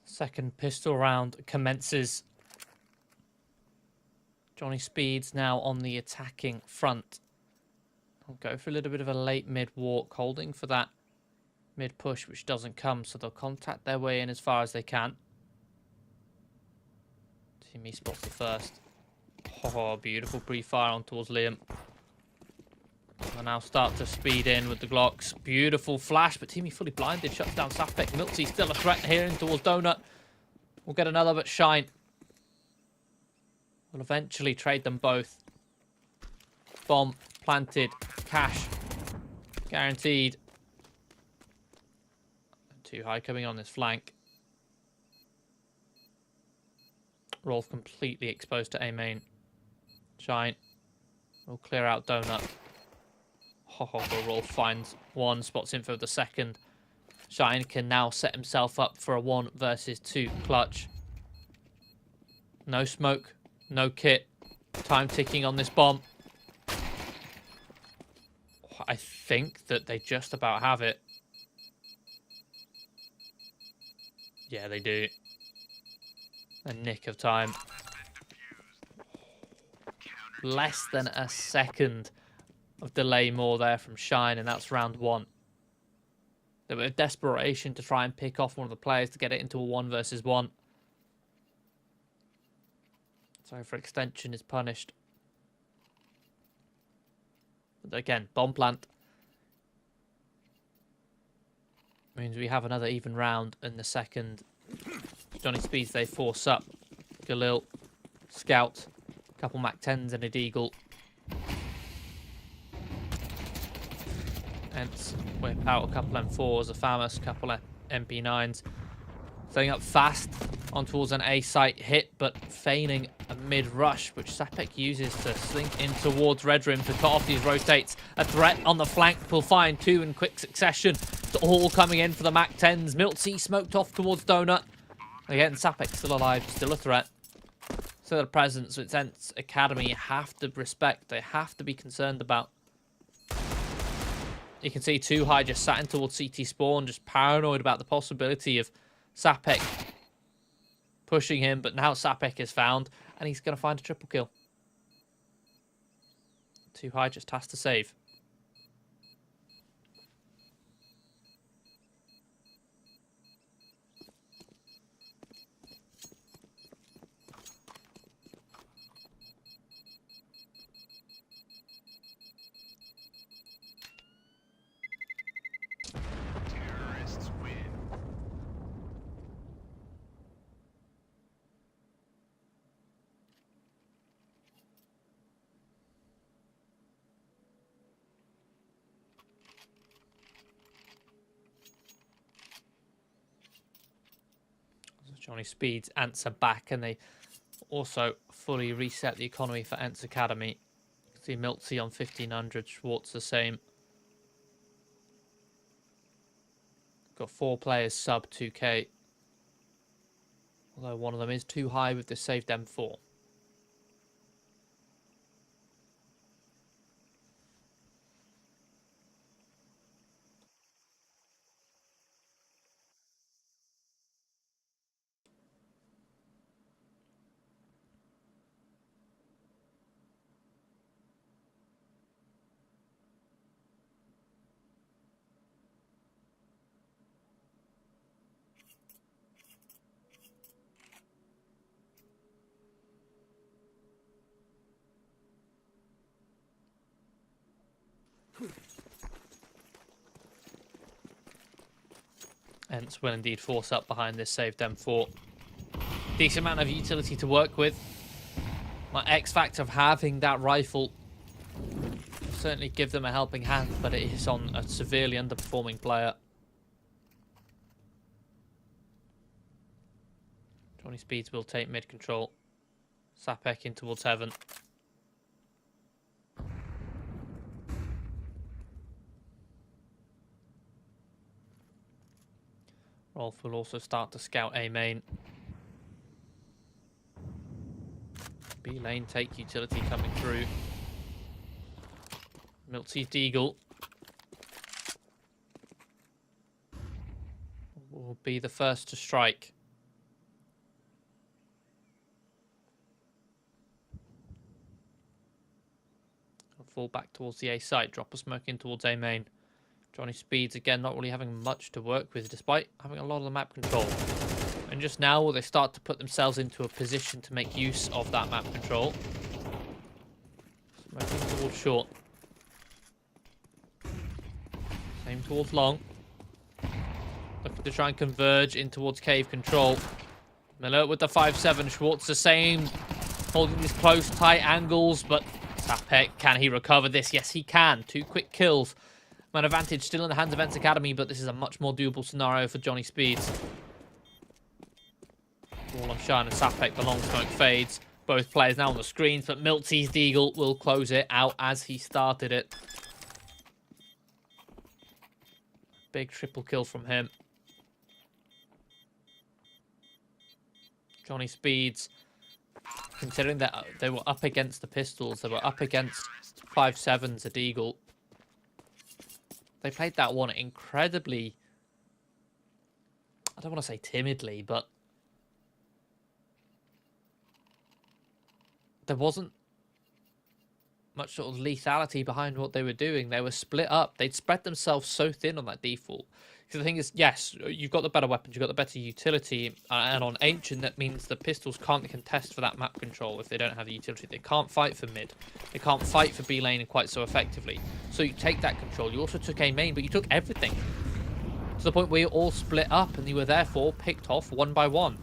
Second pistol round commences. JohnnySpeeds now on the attacking front. I'll go for a little bit of a late mid walk, holding for that mid push, which doesn't come, so they'll contact their way in as far as they can. Timmy spots the first. Oh, beautiful pre-fire on towards Liam. They'll now start to speed in with the Glocks. Beautiful flash, but Timmy fully blinded, shuts down Sapek. Miltsy still a threat here in towards Donut. We'll get another, but Shine will eventually trade them both. Bomb planted, cash guaranteed. Too high coming on this flank. Rolf completely exposed to A main. Shine will clear out Donut. Rolf finds one, spots in for the second. Shine can now set himself up for a 1 versus 2 clutch. No smoke, no kit. Time ticking on this bomb. I think that they just about have it. Yeah, they do. A nick of time. Less than a second of delay more there from Shine, and that's round 1. There were desperation to try and pick off one of the players to get it into a 1 versus 1. So for extension is punished. But again, bomb plant means we have another even round in the second. JohnnySpeeds, they force up. Galil, Scout, a couple Mac-10s and a Deagle. ENCE whip out a couple M4s, a FAMAS, a couple MP9s. Setting up fast on towards an A site hit, but feigning a mid-rush, which Sapek uses to slink in towards Red Rim to cut off these rotates. A threat on the flank will find 2 in quick succession. It's all coming in for the Mac-10s. Miltsy smoked off towards Donut. Again, Sapek still alive, still a threat. Still a presence which ENCE Academy have to respect. They have to be concerned about. You can see Too High just sat in towards CT spawn, just paranoid about the possibility of Sapek pushing him, but now Sapek is found, and he's going to find a triple kill. Too High just has to save. JohnnySpeeds answer back, and they also fully reset the economy for ENCE Academy. See Miltsy on 1500, Schwartz the same. Got 4 players sub 2k. Although one of them is too high with the saved M4. ENCE will indeed force up behind this saved M4. Decent amount of utility to work with. My X factor of having that rifle will certainly give them a helping hand, but it is on a severely underperforming player. JohnnySpeeds will take mid control. Sapek in towards heaven. Rolf will also start to scout A main. B lane take utility coming through. Miltsy's Deagle will be the first to strike. Fall back towards the A site. Drop a smoke in towards A main. JohnnySpeeds again not really having much to work with despite having a lot of the map control. And just now will they start to put themselves into a position to make use of that map control. Smoking towards short. Same towards long. Looking to try and converge in towards cave control. Miller with the 5-7. Schwartz the same. Holding these close, tight angles, but Sapek, can he recover this? Yes, he can. 2 quick kills. Man advantage still in the hands of ENCE Academy, but this is a much more doable scenario for JohnnySpeeds. Wall on Shine and Sapek, the long smoke fades. Both players now on the screens, but Miltsy's Deagle will close it out as he started it. Big triple kill from him. JohnnySpeeds, considering that they were up against the pistols, they were up against 5-7s, a Deagle. They played that one incredibly, I don't want to say timidly, but there wasn't much sort of lethality behind what they were doing. They were split up. They'd spread themselves so thin on that default. Because the thing is, yes, you've got the better weapons, you've got the better utility, and on Ancient, that means the pistols can't contest for that map control if they don't have the utility. They can't fight for mid. They can't fight for B lane quite so effectively. So you take that control. You also took A main, but you took everything. To the point where you all split up, and you were therefore picked off one by one.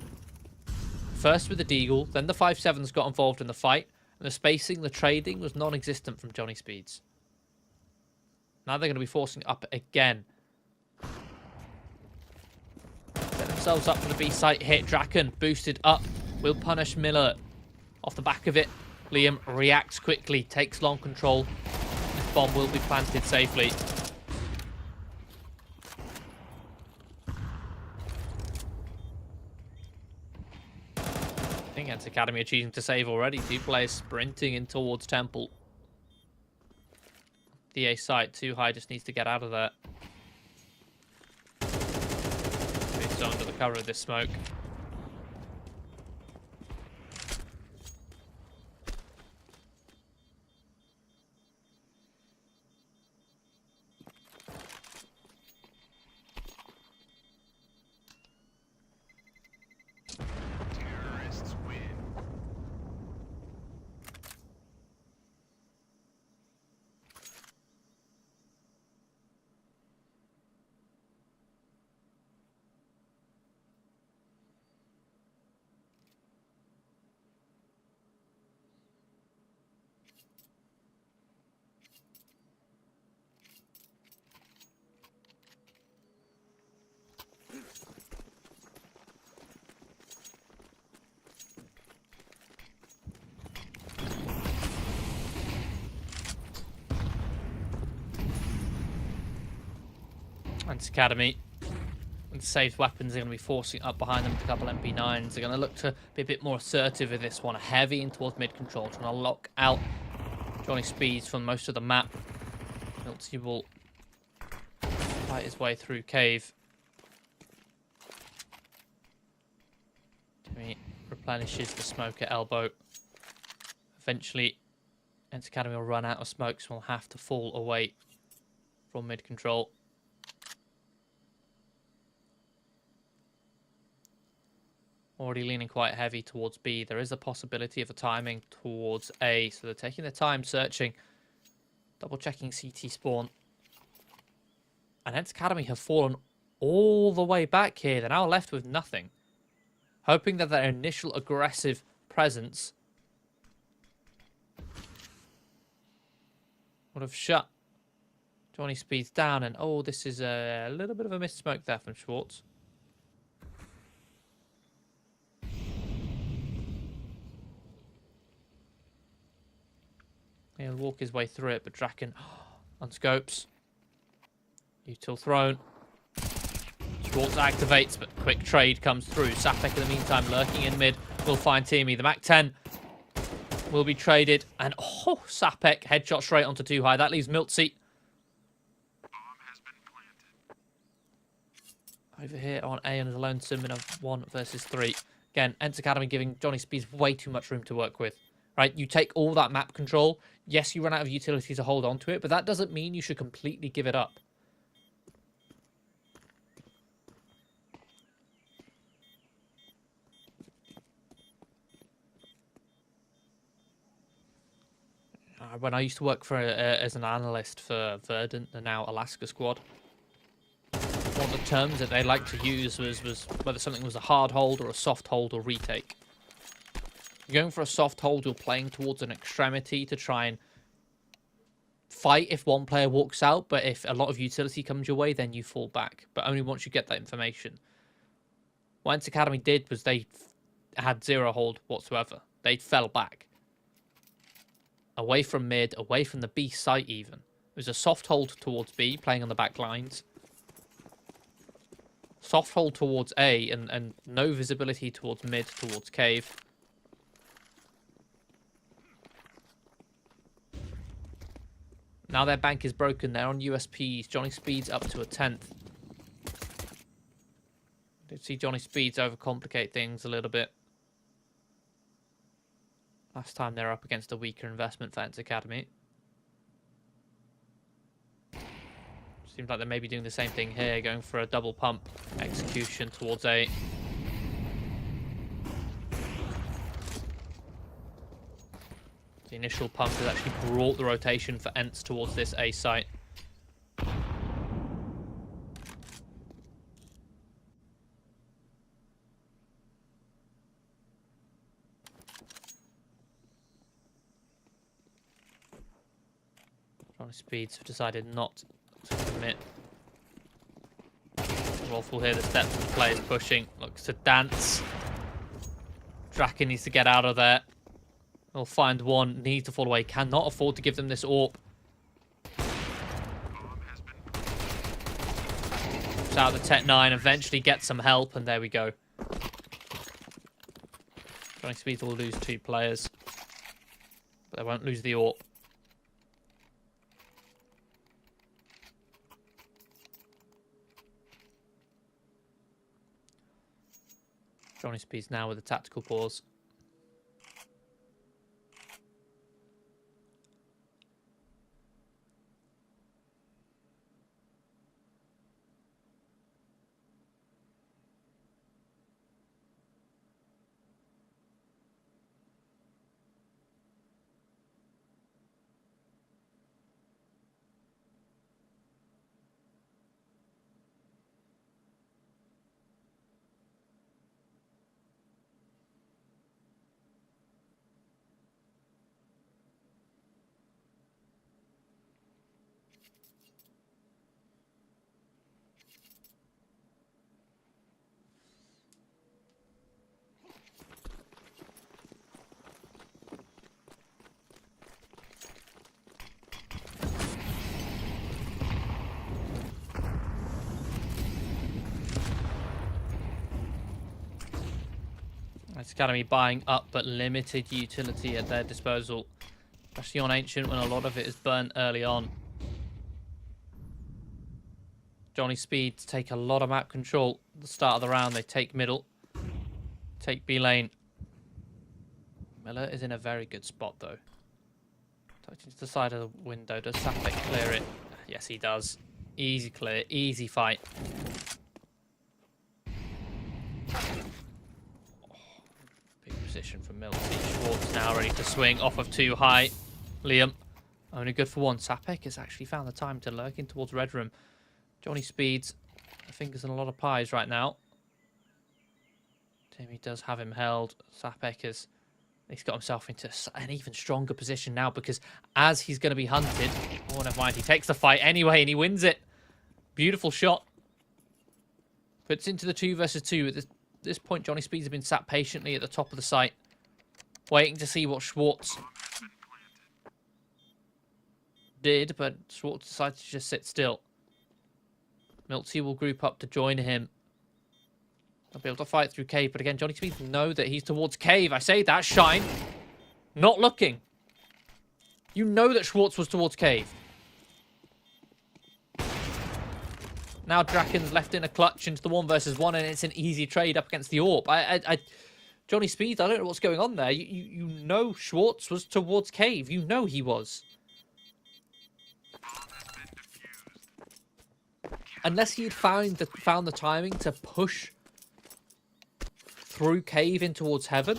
First with the Deagle, then the 5-7s got involved in the fight, and the spacing, the trading was non-existent from JohnnySpeeds. Now they're going to be forcing up again. Set themselves up for the B site hit. Draken boosted up, will punish Miller. Off the back of it, Liam reacts quickly, takes long control. This bomb will be planted safely. I think ENCE Academy are choosing to save already. 2 players sprinting in towards Temple. The A site too high, just needs to get out of there. He's still under the cover of this smoke.
Terrorists win.
ENCE Academy and saved weapons are going to be forcing up behind them with a couple MP9s. They're going to look to be a bit more assertive with this one, heavy in towards mid control, trying to lock out JohnnySpeeds from most of the map. Milty will fight his way through cave. Timmy replenishes the smoke at elbow. Eventually, ENCE Academy will run out of smoke, so we'll have to fall away from mid control. Already leaning quite heavy towards B. There is a possibility of a timing towards A, so they're taking their time searching, double checking CT spawn. And ENCE Academy have fallen all the way back here. They're now left with nothing, hoping that their initial aggressive presence would have shut JohnnySpeeds down. And oh, this is a little bit of a missed smoke there from Schwartz. He'll walk his way through it, but Draken on scopes. Util thrown. Schwartz activates, but quick trade comes through. Sapek in the meantime lurking in mid. Will find Timmy. The Mac-10 will be traded. And oh, Sapek headshot straight onto 2 high. That leaves Miltsy over here on A and is alone sim in a 1 versus 3. Again, ENCE Academy giving JohnnySpeeds way too much room to work with. Right, you take all that map control. Yes, you run out of utility to hold on to it, but that doesn't mean you should completely give it up. When I used to work for as an analyst for Verdant, the now Alaska squad, one of the terms that they like to use was whether something was a hard hold or a soft hold or retake. You're going for a soft hold, you're playing towards an extremity to try and fight if one player walks out, but if a lot of utility comes your way, then you fall back. But only once you get that information. What ENCE Academy did was they had 0 hold whatsoever. They fell back. Away from mid, away from the B site even. It was a soft hold towards B, playing on the back lines. Soft hold towards A, and no visibility towards mid, towards cave. Now their bank is broken. They're on USPs. JohnnySpeeds up to a 10th. Did see JohnnySpeeds overcomplicate things a little bit. Last time they were up against a weaker investment for ENCE Academy. Seems like they may be doing the same thing here, going for a double pump execution towards A. The initial pump has actually brought the rotation for ENCE towards this A site. JohnnySpeeds have decided not to commit. Rolf will hear the steps of the players pushing. Looks to dance. Draken needs to get out of there. He'll find one. Needs to fall away. Cannot afford to give them this AWP. Puts out the Tech 9. Eventually gets some help. And there we go. JohnnySpeeds will lose 2 players. But they won't lose the AWP. JohnnySpeeds now with a tactical pause. ENCE Academy buying up, but limited utility at their disposal. Especially on Ancient when a lot of it is burnt early on. JohnnySpeeds take a lot of map control at the start of the round. They take middle. Take B lane. Miller is in a very good spot though. Touching to the side of the window. Does Sapek clear it? Yes, he does. Easy clear. Easy fight. Big position from Milty. Schwartz now ready to swing off of too high. Liam, only good for one. Sapek has actually found the time to lurk in towards Red Room. JohnnySpeeds, fingers in a lot of pies right now. Timmy does have him held. Sapek has... He's got himself into an even stronger position now because as he's going to be hunted... Oh, never mind. He takes the fight anyway and he wins it. Beautiful shot. Puts into the 2 versus 2. At this point, JohnnySpeeds has been sat patiently at the top of the site. Waiting to see what Schwartz did, but Schwartz decided to just sit still. Milty will group up to join him. They'll be able to fight through cave, but again, JohnnySpeeds know that he's towards cave. I say that, Shine. Not looking. You know that Schwartz was towards cave. Now Draken's left in a clutch into the 1 versus 1, and it's an easy trade up against the AWP. JohnnySpeeds, I don't know what's going on there. You know Schwartz was towards cave. You know he was. Unless he'd found the timing to push through cave in towards heaven.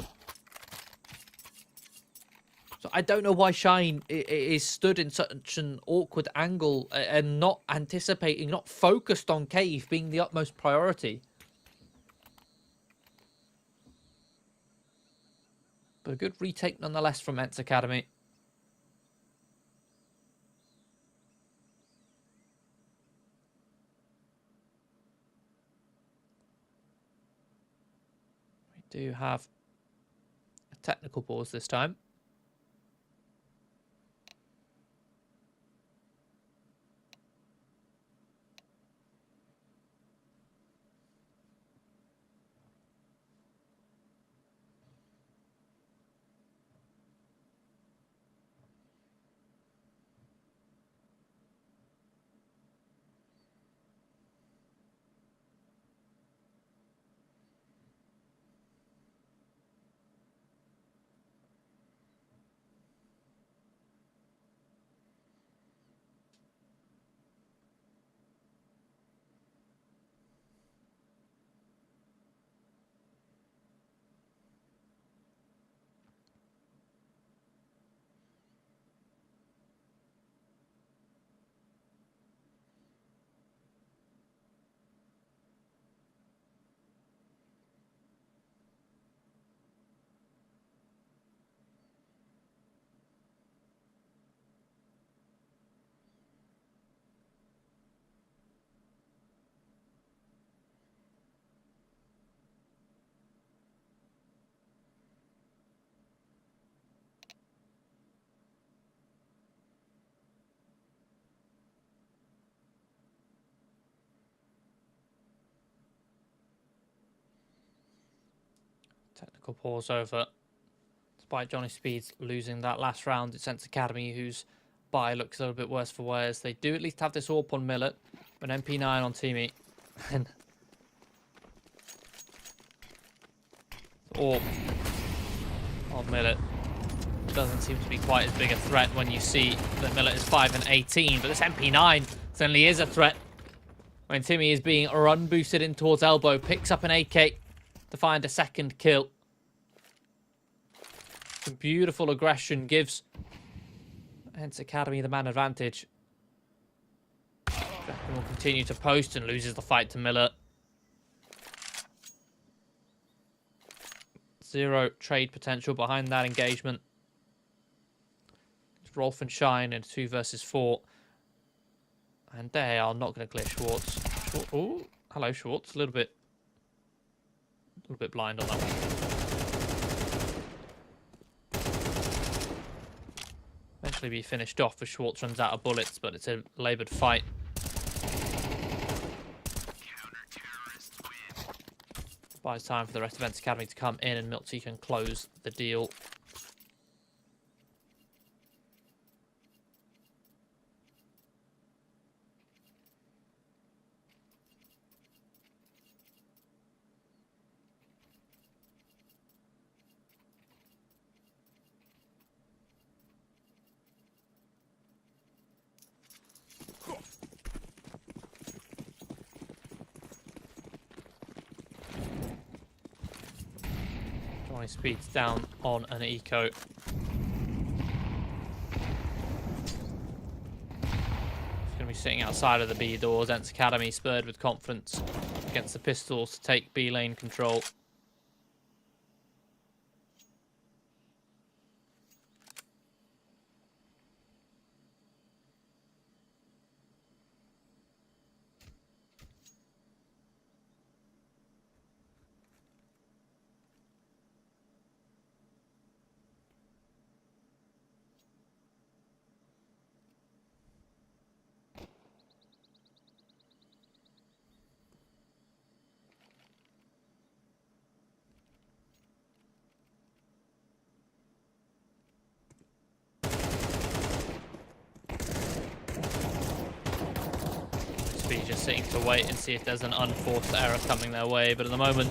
So I don't know why Shine is stood in such an awkward angle and not anticipating, not focused on cave being the utmost priority. But a good retake nonetheless from ENCE Academy. We do have a technical pause this time. Technical pause over. Despite JohnnySpeeds losing that last round, it's ENCE Academy whose buy looks a little bit worse for wears. They do at least have this AWP on Millet, an MP9 on Teamy. And AWP on Millet doesn't seem to be quite as big a threat when you see that Millet is 5 and 18, but this MP9 certainly is a threat. When Timmy is being run boosted in towards elbow, picks up an AK to find a second kill. Some beautiful aggression gives ENCE Academy the man advantage. Draken will continue to post and loses the fight to Miller. 0 trade potential behind that engagement. It's Rolf and Shine in 2 versus 4. And they are not going to clear Schwartz. Oh, hello Schwartz. A little bit blind on that one. Eventually be finished off as Schwartz runs out of bullets, but it's a laboured fight. Buys time for the rest of ENCE Academy to come in, and Milty can close the deal. JohnnySpeeds down on an eco. He's going to be sitting outside of the B doors. ENCE Academy spurred with confidence against the pistols to take B lane control. Speed just sitting to wait and see if there's an unforced error coming their way, but at the moment,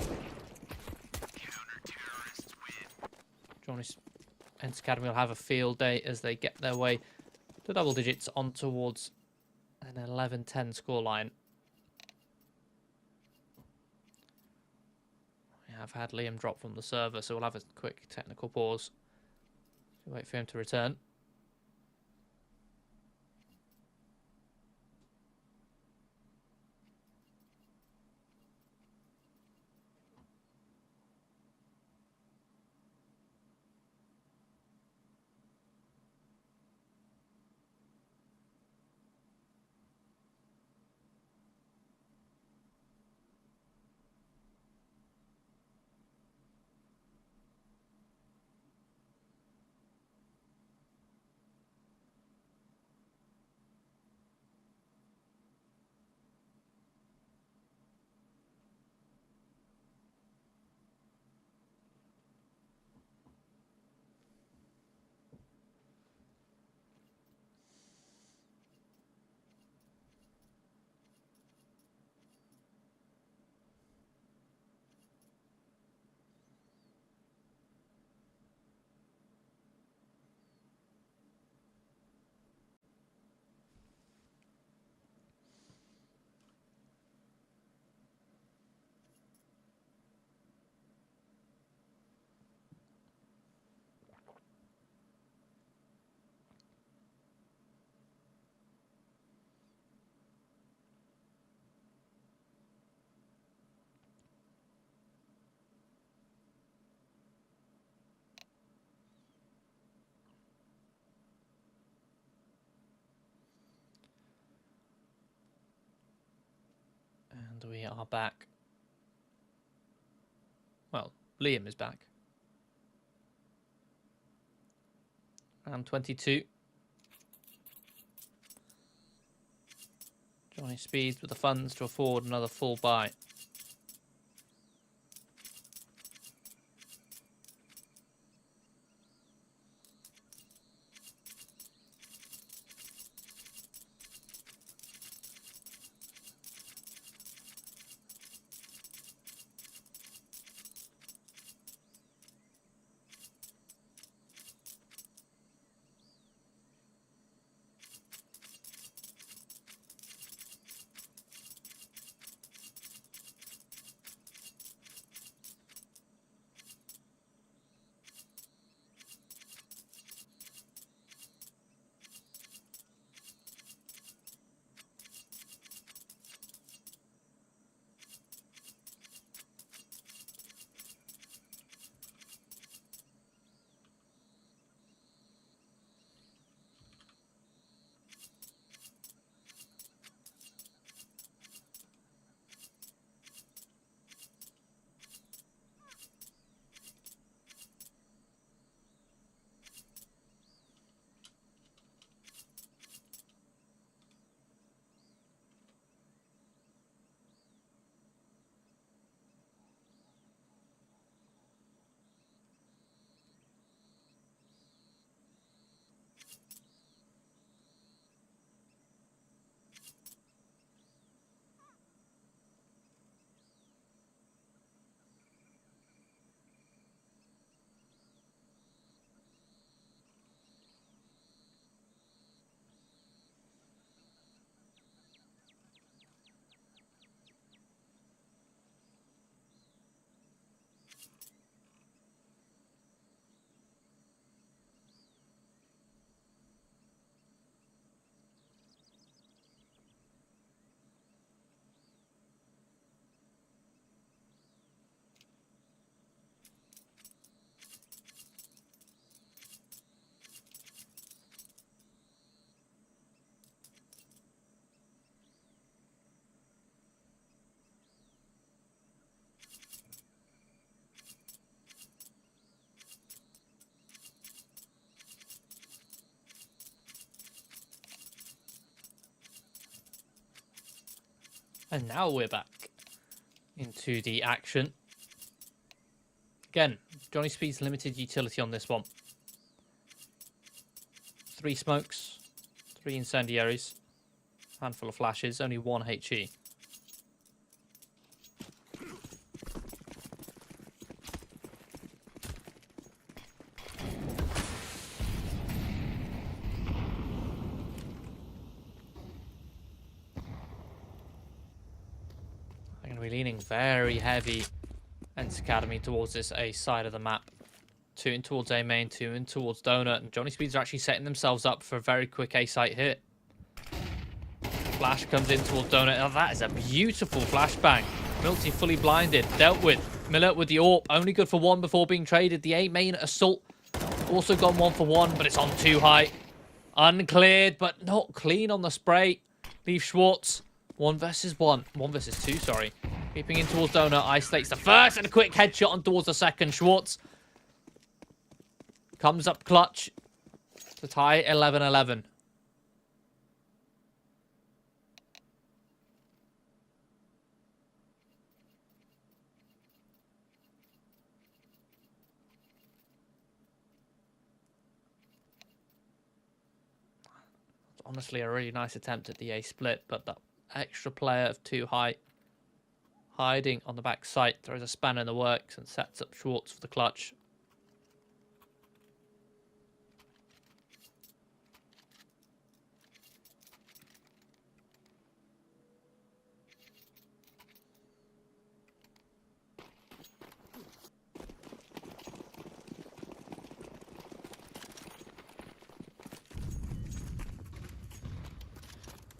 ENCE Academy will have a field day as they get their way to double digits on towards an 11-10 scoreline. We have had Liam drop from the server, so we'll have a quick technical pause. Wait for him to return. And we are back. Well, Liam is back. Round 22. JohnnySpeeds with the funds to afford another full buy. And now we're back into the action. Again, JohnnySpeeds limited utility on this one. 3 smokes, 3 incendiaries, handful of flashes, only 1 HE. They're going to be leaning very heavy ENCE Academy towards this A side of the map. 2 in towards A main, 2 in towards Donut, and JohnnySpeeds are actually setting themselves up for a very quick A site hit. Flash comes in towards Donut. Oh, that is a beautiful flashbang. Milty fully blinded, dealt with. Miller with the AWP, only good for 1 before being traded. The A main assault also gone 1 for 1, but it's on too high. Uncleared, but not clean on the spray. Leave Schwartz 1 versus 1. 1 versus 2, sorry. Keeping in towards Donut, isolates the first and a quick headshot on towards the second. Schwartz comes up clutch to tie 11-11. Honestly, a really nice attempt at the A split, but that extra player of 2 high hiding on the back site throws a spanner in the works and sets up Schwartz for the clutch.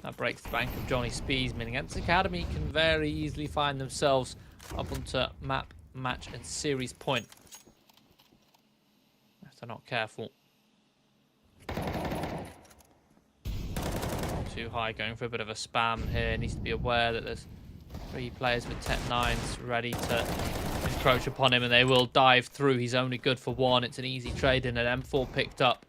That breaks the bank of JohnnySpeeds, meaning ENCE Academy can very easily find themselves up onto map, match, and series point. If they're not careful. Too high, going for a bit of a spam here. Needs to be aware that there's 3 players with Tech 9s ready to encroach upon him, and they will dive through. He's only good for 1. It's an easy trade, and an M4 picked up.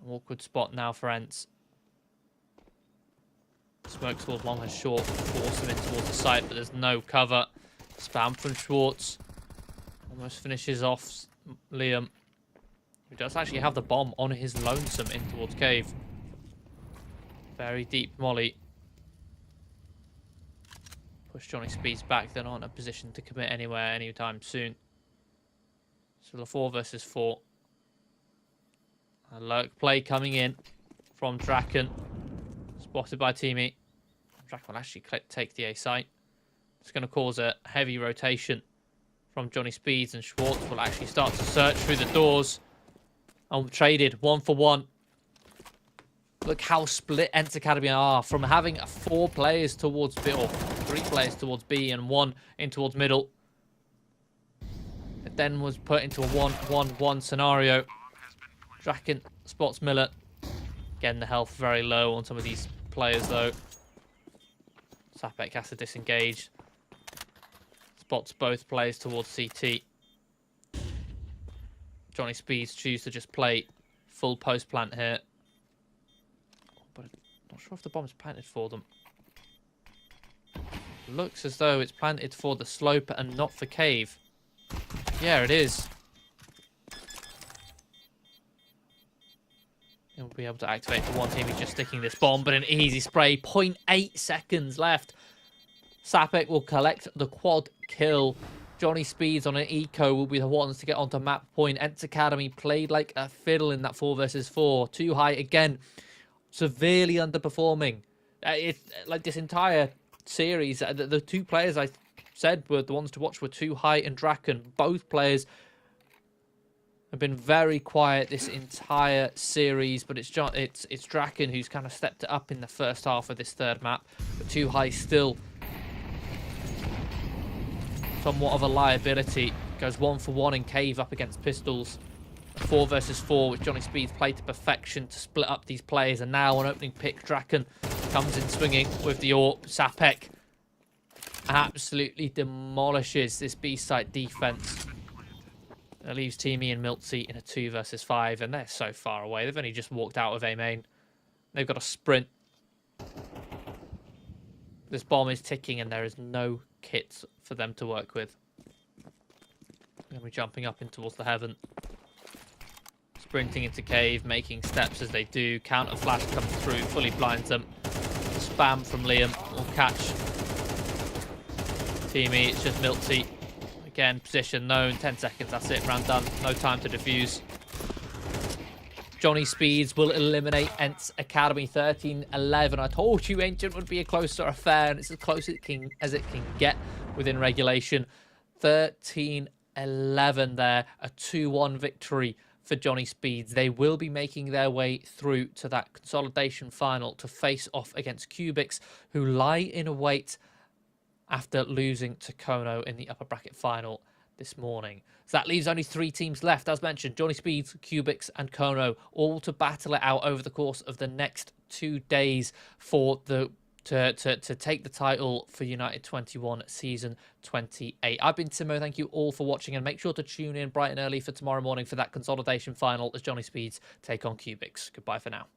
Awkward spot now for ENCE. Smoke towards long and short, force him in towards the site, but there's no cover. Spam from Schwartz. Almost finishes off Liam, who does actually have the bomb on his lonesome in towards cave. Very deep molly. Push JohnnySpeeds back. They're not in a position to commit anywhere anytime soon. So the 4 versus 4. A lurk play coming in from Draken. Spotted by teammate. Draken will actually take the A site. It's going to cause a heavy rotation from JohnnySpeeds, and Schwartz will actually start to search through the doors. And traded 1 for 1. Look how split ENCE Academy are from having 4 players towards B, or 3 players towards B and 1 in towards middle. It then was put into a 1-1-1 scenario. Draken spots Miller. Again, the health very low on some of these players, though. Sapek has to disengage. Spots both players towards CT. JohnnySpeeds choose to just play full post plant here. But I'm not sure if the bomb's planted for them. Looks as though it's planted for the slope and not for cave. Yeah, it is. He'll be able to activate for one team. He's just sticking this bomb, but an easy spray. 0.8 seconds left. Sapek will collect the quad kill. JohnnySpeeds on an eco will be the ones to get onto map point. ENCE Academy played like a fiddle in that 4 versus 4. Too high again. Severely underperforming. It's like this entire series. The 2 players I said were the ones to watch were Too High and Draken. Both players have been very quiet this entire series, but it's Draken who's kind of stepped it up in the first half of this 3rd map. But Too High still somewhat of a liability. Goes 1 for 1 in cave up against pistols. 4 versus 4, which JohnnySpeeds played to perfection to split up these players. And now on opening pick, Draken comes in swinging with the AWP. Sapek absolutely demolishes this B site defense. It leaves Teamy and Miltsy in a 2 versus 5, and they're so far away. They've only just walked out of A main. They've got to sprint This bomb is ticking and there is no kits for them to work with. And we're jumping up in towards the heaven. Sprinting into cave, making steps as they do. Counter flash comes through, fully blinds them. Spam from Liam will catch Teamy. It's just Milty. Again, position known. 10 seconds, that's it. Round done. No time to defuse. JohnnySpeeds will eliminate ENCE Academy 13-11. I told you Ancient would be a closer affair, and it's as close as it can get within regulation. 13-11 there. A 2-1 victory for JohnnySpeeds. They will be making their way through to that consolidation final to face off against Cubics, who lie in a wait after losing to Kono in the upper bracket final this morning. So that leaves only 3 teams left. As mentioned, JohnnySpeeds, Cubics and Kono, all to battle it out over the course of the next 2 days for the to take the title for United21 Season 28. I've been Timo. Thank you all for watching, and make sure to tune in bright and early for tomorrow morning for that consolidation final as JohnnySpeeds take on Cubics. Goodbye for now.